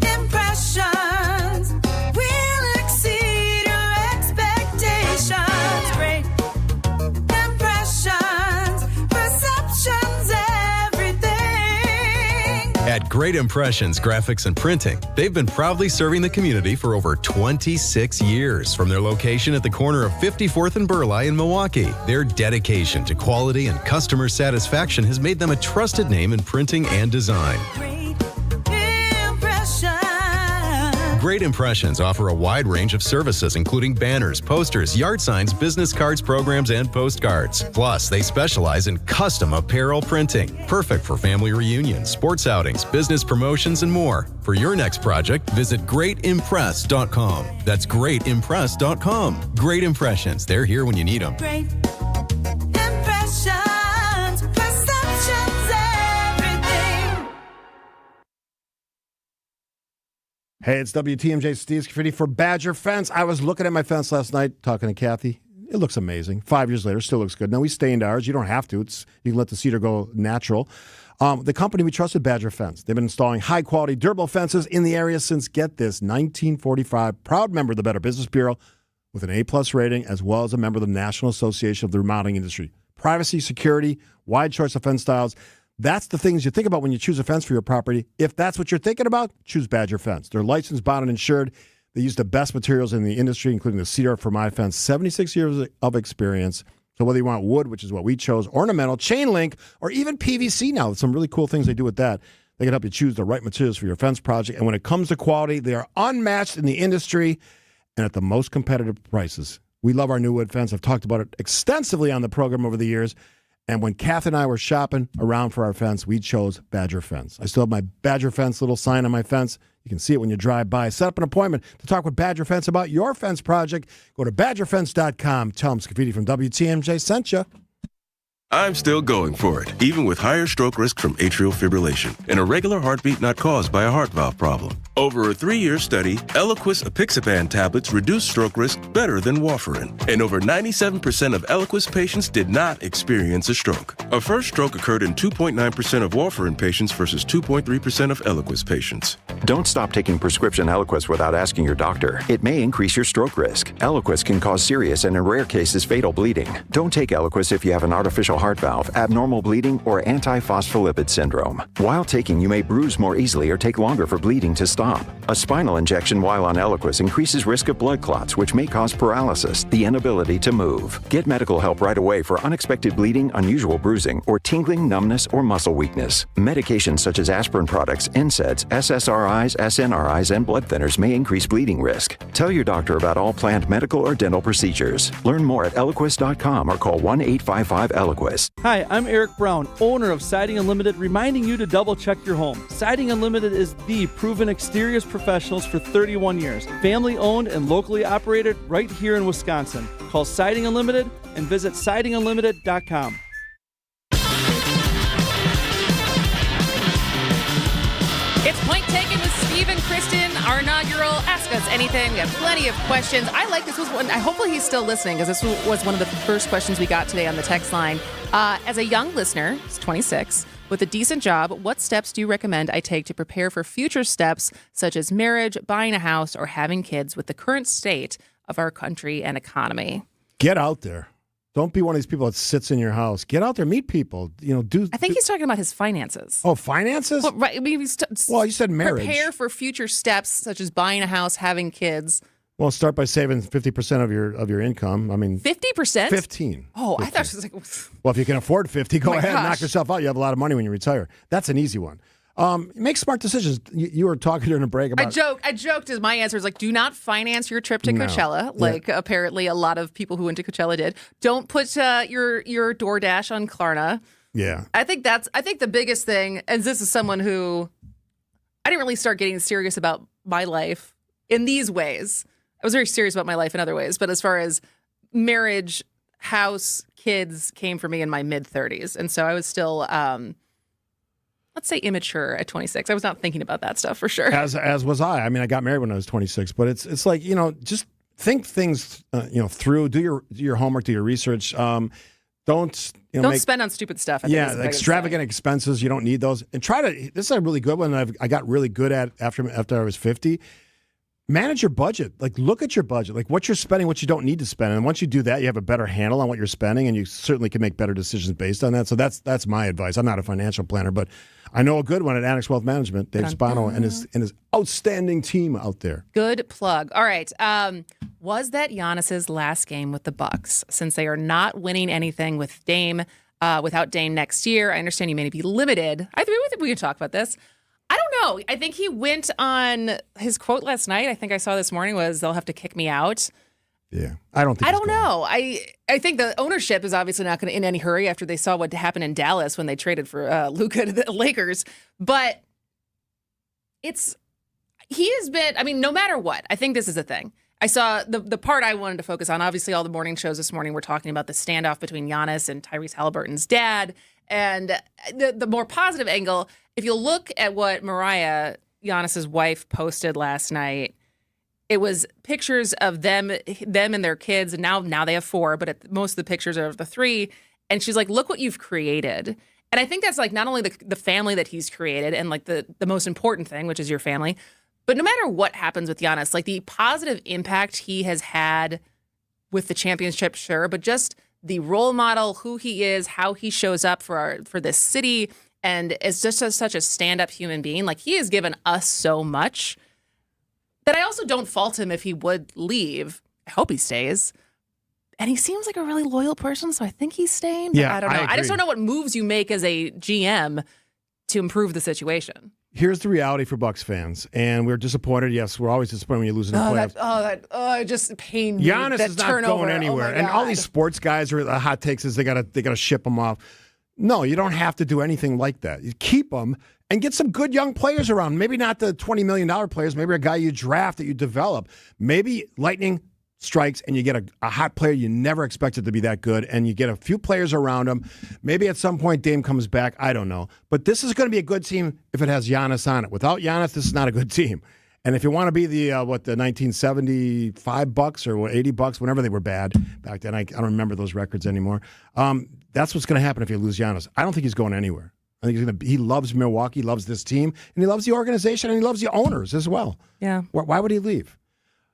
impressions will exceed your expectations. Great impressions, perceptions, everything. At Great Impressions Graphics and Printing, they've been proudly serving the community for over 26 years. From their location at the corner of 54th and Burleigh in Milwaukee, their dedication to quality and customer satisfaction has made them a trusted name in printing and design. Great Impressions offer a wide range of services, including banners, posters, yard signs, business cards, programs, and postcards. Plus, they specialize in custom apparel printing, perfect for family reunions, sports outings, business promotions, and more. For your next project, visit greatimpress.com. That's greatimpress.com. Great Impressions. They're here when you need them. Great impressions, perceptions, Hey, it's WTMJ Steve Scaffidi for Badger Fence. I was looking at my fence last night, talking to Kathy. It looks amazing. 5 years later, still looks good. No, we stained ours. You don't have to. You can let the cedar go natural. The company we trusted, Badger Fence. They've been installing high-quality, durable fences in the area since, get this, 1945. Proud member of the Better Business Bureau with an A-plus rating, as well as a member of the National Association of the Remodeling Industry. Privacy, security, wide choice of fence styles. That's the things you think about when you choose a fence for your property. If that's what you're thinking about, choose Badger Fence. They're licensed, bonded, and insured. They use the best materials in the industry, including the cedar for my fence. 76 years of experience. So whether you want wood, which is what we chose, ornamental, chain link, or even PVC now, some really cool things they do with that. They can help you choose the right materials for your fence project. And when it comes to quality, they are unmatched in the industry and at the most competitive prices. We love our new wood fence. I've talked about it extensively on the program over the years. And when Kath and I were shopping around for our fence, we chose Badger Fence. I still have my Badger Fence little sign on my fence. You can see it when you drive by. Set up an appointment to talk with Badger Fence about your fence project. Go to badgerfence.com. Tell them Scaffidi from WTMJ sent you. I'm still going for it, even with higher stroke risk from atrial fibrillation, an irregular heartbeat not caused by a heart valve problem. Over a 3-year study, Eliquis apixaban tablets reduced stroke risk better than warfarin, and over 97% of Eliquis patients did not experience a stroke. A first stroke occurred in 2.9% of warfarin patients versus 2.3% of Eliquis patients. Don't stop taking prescription Eliquis without asking your doctor. It may increase your stroke risk. Eliquis can cause serious and, in rare cases, fatal bleeding. Don't take Eliquis if you have an artificial heart valve, abnormal bleeding, or antiphospholipid syndrome. While taking, you may bruise more easily or take longer for bleeding to stop. A spinal injection while on Eliquis increases risk of blood clots, which may cause paralysis, the inability to move. Get medical help right away for unexpected bleeding, unusual bruising, or tingling, numbness, or muscle weakness. Medications such as aspirin products, NSAIDs, SSRIs, SNRIs, and blood thinners may increase bleeding risk. Tell your doctor about all planned medical or dental procedures. Learn more at Eliquis.com or call 1-855-ELIQUIS. Hi, I'm Eric Brown, owner of Siding Unlimited, reminding you to double-check your home. Siding Unlimited is the proven exteriors professionals for 31 years. Family-owned and locally operated right here in Wisconsin. Call Siding Unlimited and visit sidingunlimited.com. It's Point Taken with Steve and Kristin, our inaugural Ask Us Anything. We have plenty of questions. I like this was one. Hopefully he's still listening because this was one of the first questions we got today on the text line. As a young listener, he's 26, with a decent job, what steps do you recommend I take to prepare for future steps such as marriage, buying a house, or having kids with the current state of our country and economy? Get out there. Don't be one of these people that sits in your house. Get out there, meet people. I think he's talking about his finances. Oh, finances? Well, right. I mean, you said marriage. Prepare for future steps such as buying a house, having kids. Well, start by saving 50% of your income. I mean, 50%? 15. Oh, 15. I thought it was like. Well, if you can afford 50, go ahead and knock gosh. yourself out. You have a lot of money when you retire. That's an easy one. Make smart decisions. You were talking during a break about. I joked as my answer is like, do not finance your trip to No. Coachella, like apparently a lot of people who went to Coachella did. Don't put your DoorDash on Klarna. Yeah. I think the biggest thing, and this is someone who I didn't really start getting serious about my life in these ways. I was very serious about my life in other ways, but as far as marriage, house, kids came for me in my mid-30s. And so I was still, let's say, immature at 26. I was not thinking about that stuff for sure. As was I. I mean, I got married when I was 26, but it's like, just think things, through. Do your homework, do your research. Don't spend on stupid stuff. I think is the biggest extravagant expenses. You don't need those. And this is a really good one that I got really good at after I was 50. Manage your budget. Like, look at your budget. Like, what you're spending, what you don't need to spend. And once you do that, you have a better handle on what you're spending, and you certainly can make better decisions based on that. So that's my advice. I'm not a financial planner, but I know a good one at Annex Wealth Management, Dave Spano and his outstanding team out there. Good plug. All right. Was that Giannis's last game with the Bucks? Since they are not winning anything with without Dame next year, I understand you may be limited. I think we can talk about this. I don't know. I think he went on his quote last night. I think I saw this morning was they'll have to kick me out. Yeah, I don't know. I think the ownership is obviously not going to in any hurry after they saw what happened in Dallas when they traded for Luka to the Lakers. But he has been. I mean, no matter what, I think this is a thing. I saw the part I wanted to focus on. Obviously, all the morning shows this morning were talking about the standoff between Giannis and Tyrese Halliburton's dad, and the more positive angle. If you look at what Mariah, Giannis's wife posted last night, it was pictures of them and their kids, and now they have 4, but most of the pictures are of the 3. And she's like, "Look what you've created." And I think that's like not only the family that he's created, and like the most important thing, which is your family, but no matter what happens with Giannis, like the positive impact he has had with the championship, sure, but just the role model, who he is, how he shows up for this city, and is just such a stand-up human being. Like, he has given us so much that I also don't fault him if he would leave. I hope he stays. And he seems like a really loyal person, so I think he's staying. But Yeah, I don't know. I I just agree. don't know what moves you make as a GM to improve the situation. Here's the reality for Bucks fans, and we're disappointed. Yes, we're always disappointed when you lose in the playoffs. It just pained me. Giannis that is not turnover. going anywhere, and all these sports guys are the hot takes is they gotta ship him off. No, you don't have to do anything like that. You keep them and get some good young players around. Maybe not the $20 million players. Maybe a guy you draft that you develop. Maybe lightning strikes and you get a hot player you never expected to be that good, and you get a few players around him. Maybe at some point Dame comes back. I don't know. But this is going to be a good team if it has Giannis on it. Without Giannis, this is not a good team. And if you want to be the 1975 Bucks or 80 Bucks, whenever they were bad back then, I don't remember those records anymore. That's what's going to happen if you lose Giannis. I don't think he's going anywhere. I think he loves Milwaukee, loves this team, and he loves the organization, and he loves the owners as well. Yeah. Why would he leave?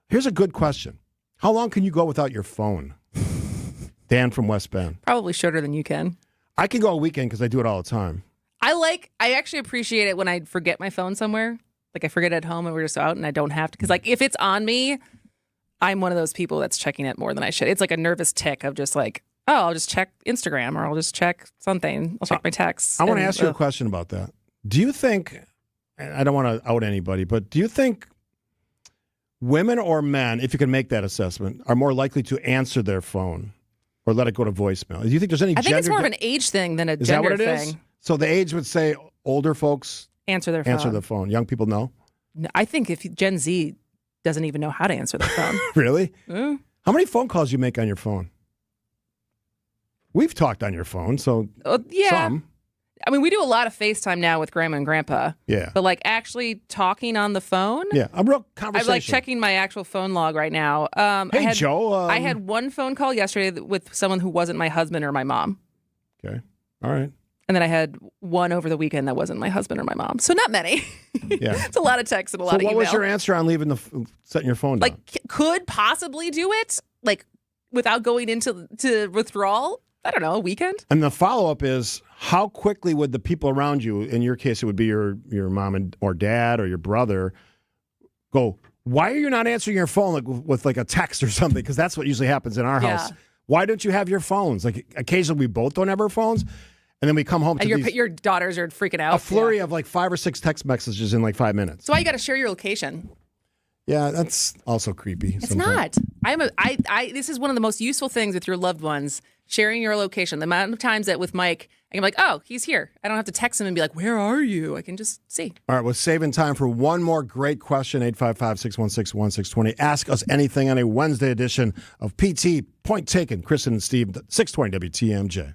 Here's a good question. How long can you go without your phone? Dan from West Bend. Probably shorter than you can. I can go a weekend because I do it all the time. I actually appreciate it when I forget my phone somewhere. Like I forget it at home and we're just out and I don't have to. Because like if it's on me, I'm one of those people that's checking it more than I should. It's like a nervous tick of just like, oh, I'll just check Instagram or I'll just check something. I'll check my texts. I want to ask you a question about that. Do you think, and I don't want to out anybody, but do you think women or men, if you can make that assessment, are more likely to answer their phone or let it go to voicemail? Do you think there's any I think it's gender more of an age thing than a Is that gender what it thing. is? So the age would say older folks Answer their phone. answer the phone. Young people know? No, I think if Gen Z doesn't even know how to answer their phone. Really? Mm. How many phone calls you make on your phone? We've talked on your phone, so Yeah. some. I mean, we do a lot of FaceTime now with Grandma and Grandpa. Yeah. But like actually talking on the phone. Yeah, a real I'm conversation. like checking my actual phone log right now. Hey, Joe. I had one phone call yesterday with someone who wasn't my husband or my mom. Okay. All right. And then I had one over the weekend that wasn't my husband or my mom. So not many. Yeah. It's a lot of texts and a lot So of what was email. your answer on leaving setting your phone down? Like, could possibly do it, like, without going into withdrawal? I don't know, a weekend? And the follow-up is, how quickly would the people around you, in your case it would be your mom or dad or your brother, go, why are you not answering your phone with like a text or something? Because that's what usually happens in our house. Yeah. Why don't you have your phones? Like occasionally we both don't have our phones, and then we come home to And these, your daughters are freaking out. a flurry of like 5 or 6 text messages in like 5 minutes. So why you got to share your location? Yeah, that's also creepy. It's not. This is one of the most useful things with your loved ones, sharing your location. The amount of times that with Mike, I can be like, oh, he's here. I don't have to text him and be like, where are you? I can just see. All right, we're saving time for one more great question, 855-616-1620. Ask us anything on a Wednesday edition of PT Point Taken. Kristin and Steve, 620 WTMJ.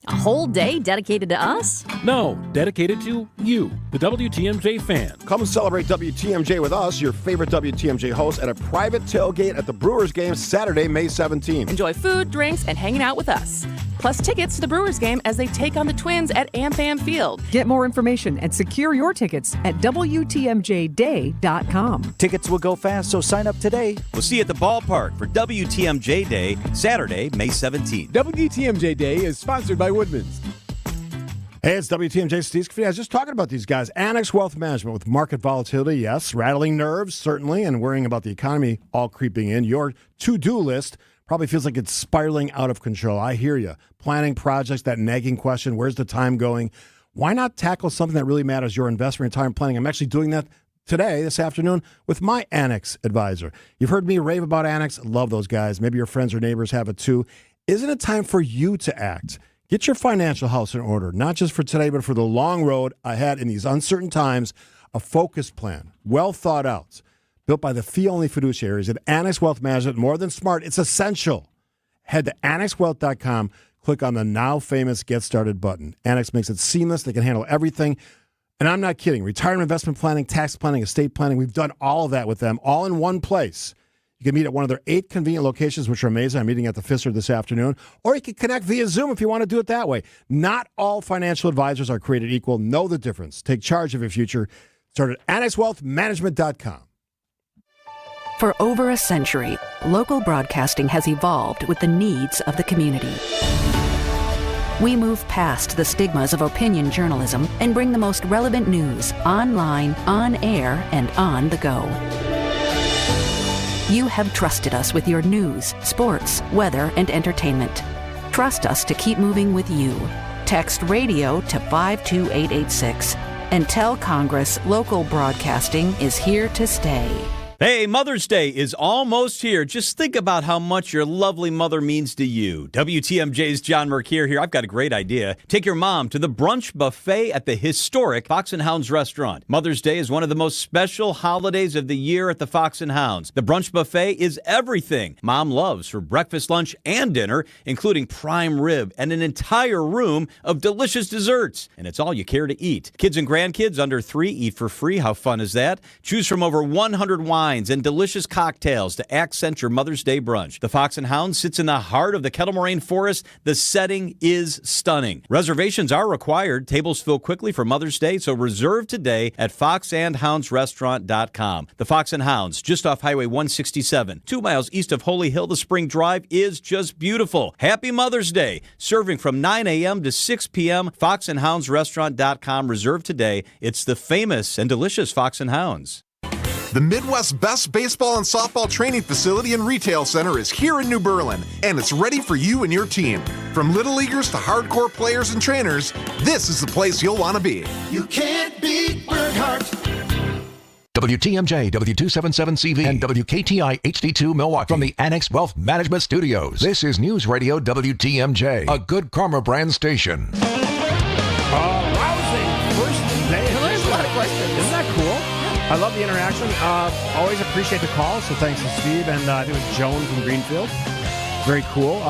A whole day dedicated to us? No, dedicated to you, the WTMJ fan. Come and celebrate WTMJ with us, your favorite WTMJ host, at a private tailgate at the Brewers game Saturday, May 17th. Enjoy food, drinks, and hanging out with us. Plus tickets to the Brewers game as they take on the Twins at AmFam Field. Get more information and secure your tickets at WTMJday.com. Tickets will go fast, so sign up today. We'll see you at the ballpark for WTMJ Day, Saturday, May 17th. WTMJ Day is sponsored by Woodman's. Hey, it's WTMJ Steve Scaffidi. I was just talking about these guys. Annex Wealth Management with market volatility, yes. Rattling nerves, certainly, and worrying about the economy all creeping in. Your to-do list probably feels like it's spiraling out of control. I hear you. Planning projects, that nagging question, where's the time going? Why not tackle something that really matters, your investment retirement planning? I'm actually doing that today, this afternoon, with my Annex advisor. You've heard me rave about Annex. Love those guys. Maybe your friends or neighbors have it too. Isn't it time for you to act? Get your financial house in order, not just for today, but for the long road ahead in these uncertain times. A focused plan, well thought out, built by the fee-only fiduciaries at Annex Wealth Management. More than smart, it's essential. Head to annexwealth.com, click on the now famous Get Started button. Annex makes it seamless. They can handle everything. And I'm not kidding. Retirement investment planning, tax planning, estate planning, we've done all of that with them, all in one place. You can meet at one of their 8 convenient locations, which are amazing. I'm meeting at the Pfister this afternoon. Or you can connect via Zoom if you want to do it that way. Not all financial advisors are created equal. Know the difference. Take charge of your future. Start at annexwealthmanagement.com. For over a century, local broadcasting has evolved with the needs of the community. We move past the stigmas of opinion journalism and bring the most relevant news online, on air, and on the go. You have trusted us with your news, sports, weather, and entertainment. Trust us to keep moving with you. Text radio to 52886 and tell Congress local broadcasting is here to stay. Hey, Mother's Day is almost here. Just think about how much your lovely mother means to you. WTMJ's John Mercure here. I've got a great idea. Take your mom to the brunch buffet at the historic Fox and Hounds restaurant. Mother's Day is one of the most special holidays of the year at the Fox and Hounds. The brunch buffet is everything Mom loves for breakfast, lunch, and dinner, including prime rib and an entire room of delicious desserts. And it's all you care to eat. Kids and grandkids under 3 eat for free. How fun is that? Choose from over 100 wines and delicious cocktails to accent your Mother's Day brunch. The Fox and Hounds sits in the heart of the Kettle Moraine Forest. The setting is stunning. Reservations are required. Tables fill quickly for Mother's Day, so reserve today at foxandhoundsrestaurant.com. The Fox and Hounds, just off Highway 167, 2 miles east of Holy Hill. The Spring Drive is just beautiful. Happy Mother's Day. Serving from 9 a.m. to 6 p.m. foxandhoundsrestaurant.com. Reserve today. It's the famous and delicious Fox and Hounds. The Midwest's best baseball and softball training facility and retail center is here in New Berlin, and it's ready for you and your team. From little leaguers to hardcore players and trainers, this is the place you'll want to be. You can't beat Burkhart. WTMJ, W277CV, and WKTI HD2 Milwaukee from the Annex Wealth Management Studios. This is News Radio WTMJ, a Good Karma brand station. Rousing first day. There's a lot of questions. Isn't that cool? I love the interaction. Always appreciate the call. So thanks to Steve and I think it was Joan from Greenfield. Very cool.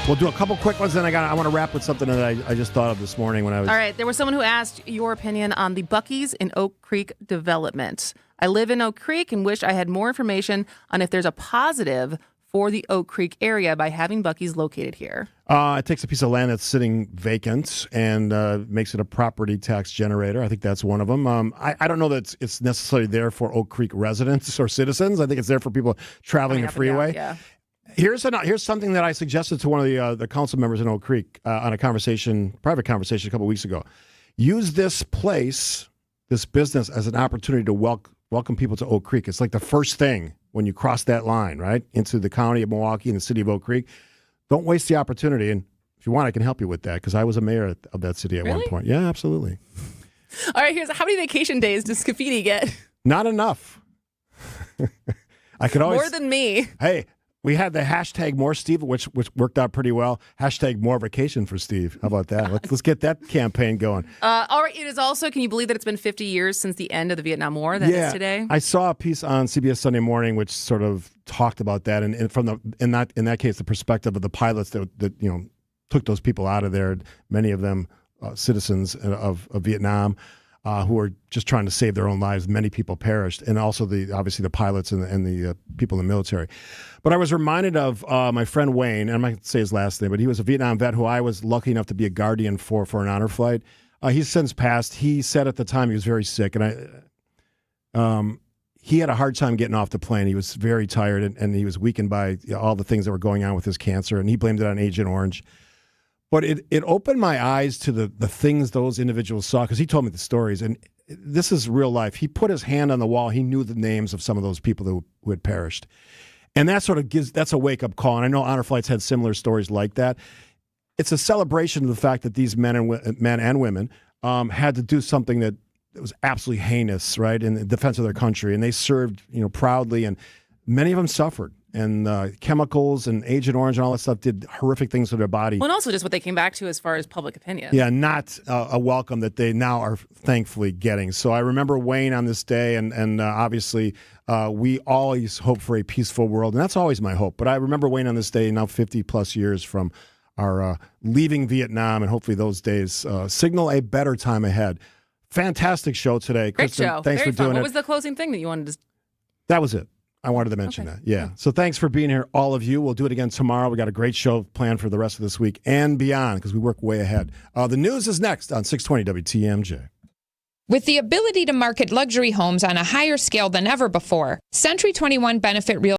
We'll do a couple quick ones. Then I want to wrap with something that I just thought of this morning when I was. All right. There was someone who asked your opinion on the Buc-ee's in Oak Creek development. I live in Oak Creek and wish I had more information on if there's a positive for the Oak Creek area by having Buc-ee's located here. It takes a piece of land that's sitting vacant and makes it a property tax generator. I think that's one of them. I don't know that it's necessarily there for Oak Creek residents or citizens. I think it's there for people traveling the freeway. Yeah. Here's something that I suggested to one of the council members in Oak Creek on a private conversation a couple weeks ago. Use this place, this business, as an opportunity to welcome people to Oak Creek. It's like the first thing when you cross that line, right, into the county of Milwaukee and the city of Oak Creek. Don't waste the opportunity. And if you want, I can help you with that because I was a mayor of that city at one point. Yeah, absolutely. All right, how many vacation days does Scaffidi get? Not enough. I could always. More than me. Hey, we had the hashtag more Steve, which worked out pretty well. Hashtag more vacation for Steve. How about that? Let's get that campaign going. All right. It is also, can you believe that it's been 50 years since the end of the Vietnam War? That is today. I saw a piece on CBS Sunday Morning which sort of talked about that, and from in that case, the perspective of the pilots that took those people out of there. Many of them citizens of Vietnam. Who were just trying to save their own lives. Many people perished, and also obviously the pilots and the people in the military. But I was reminded of my friend Wayne, and I'm not going to say his last name, but he was a Vietnam vet who I was lucky enough to be a guardian for an honor flight. He's since passed. He said at the time he was very sick, and he had a hard time getting off the plane. He was very tired, and he was weakened by all the things that were going on with his cancer, and he blamed it on Agent Orange. But it opened my eyes to the things those individuals saw, because he told me the stories, and this is real life. He put his hand on the wall. He knew the names of some of those people who had perished. And that sort of that's a wake-up call. And I know honor flights had similar stories like that. It's a celebration of the fact that these men and women had to do something that was absolutely heinous, right, in defense of their country. And they served, proudly, and many of them suffered. And chemicals and Agent Orange and all that stuff did horrific things to their body. Well, and also just what they came back to as far as public opinion. Yeah, not a welcome that they now are thankfully getting. So I remember Wayne on this day, and obviously we always hope for a peaceful world, and that's always my hope. But I remember Wayne on this day, now 50-plus years from our leaving Vietnam, and hopefully those days signal a better time ahead. fantastic show today. Great Kristin, show. Thanks Very for fun. doing What it. was the closing thing that you wanted to? That was it. I wanted to mention that. Yeah. So thanks for being here, all of you. We'll do it again tomorrow. We got a great show planned for the rest of this week and beyond because we work way ahead. The news is next on 620 WTMJ. With the ability to market luxury homes on a higher scale than ever before, Century 21 Benefit Real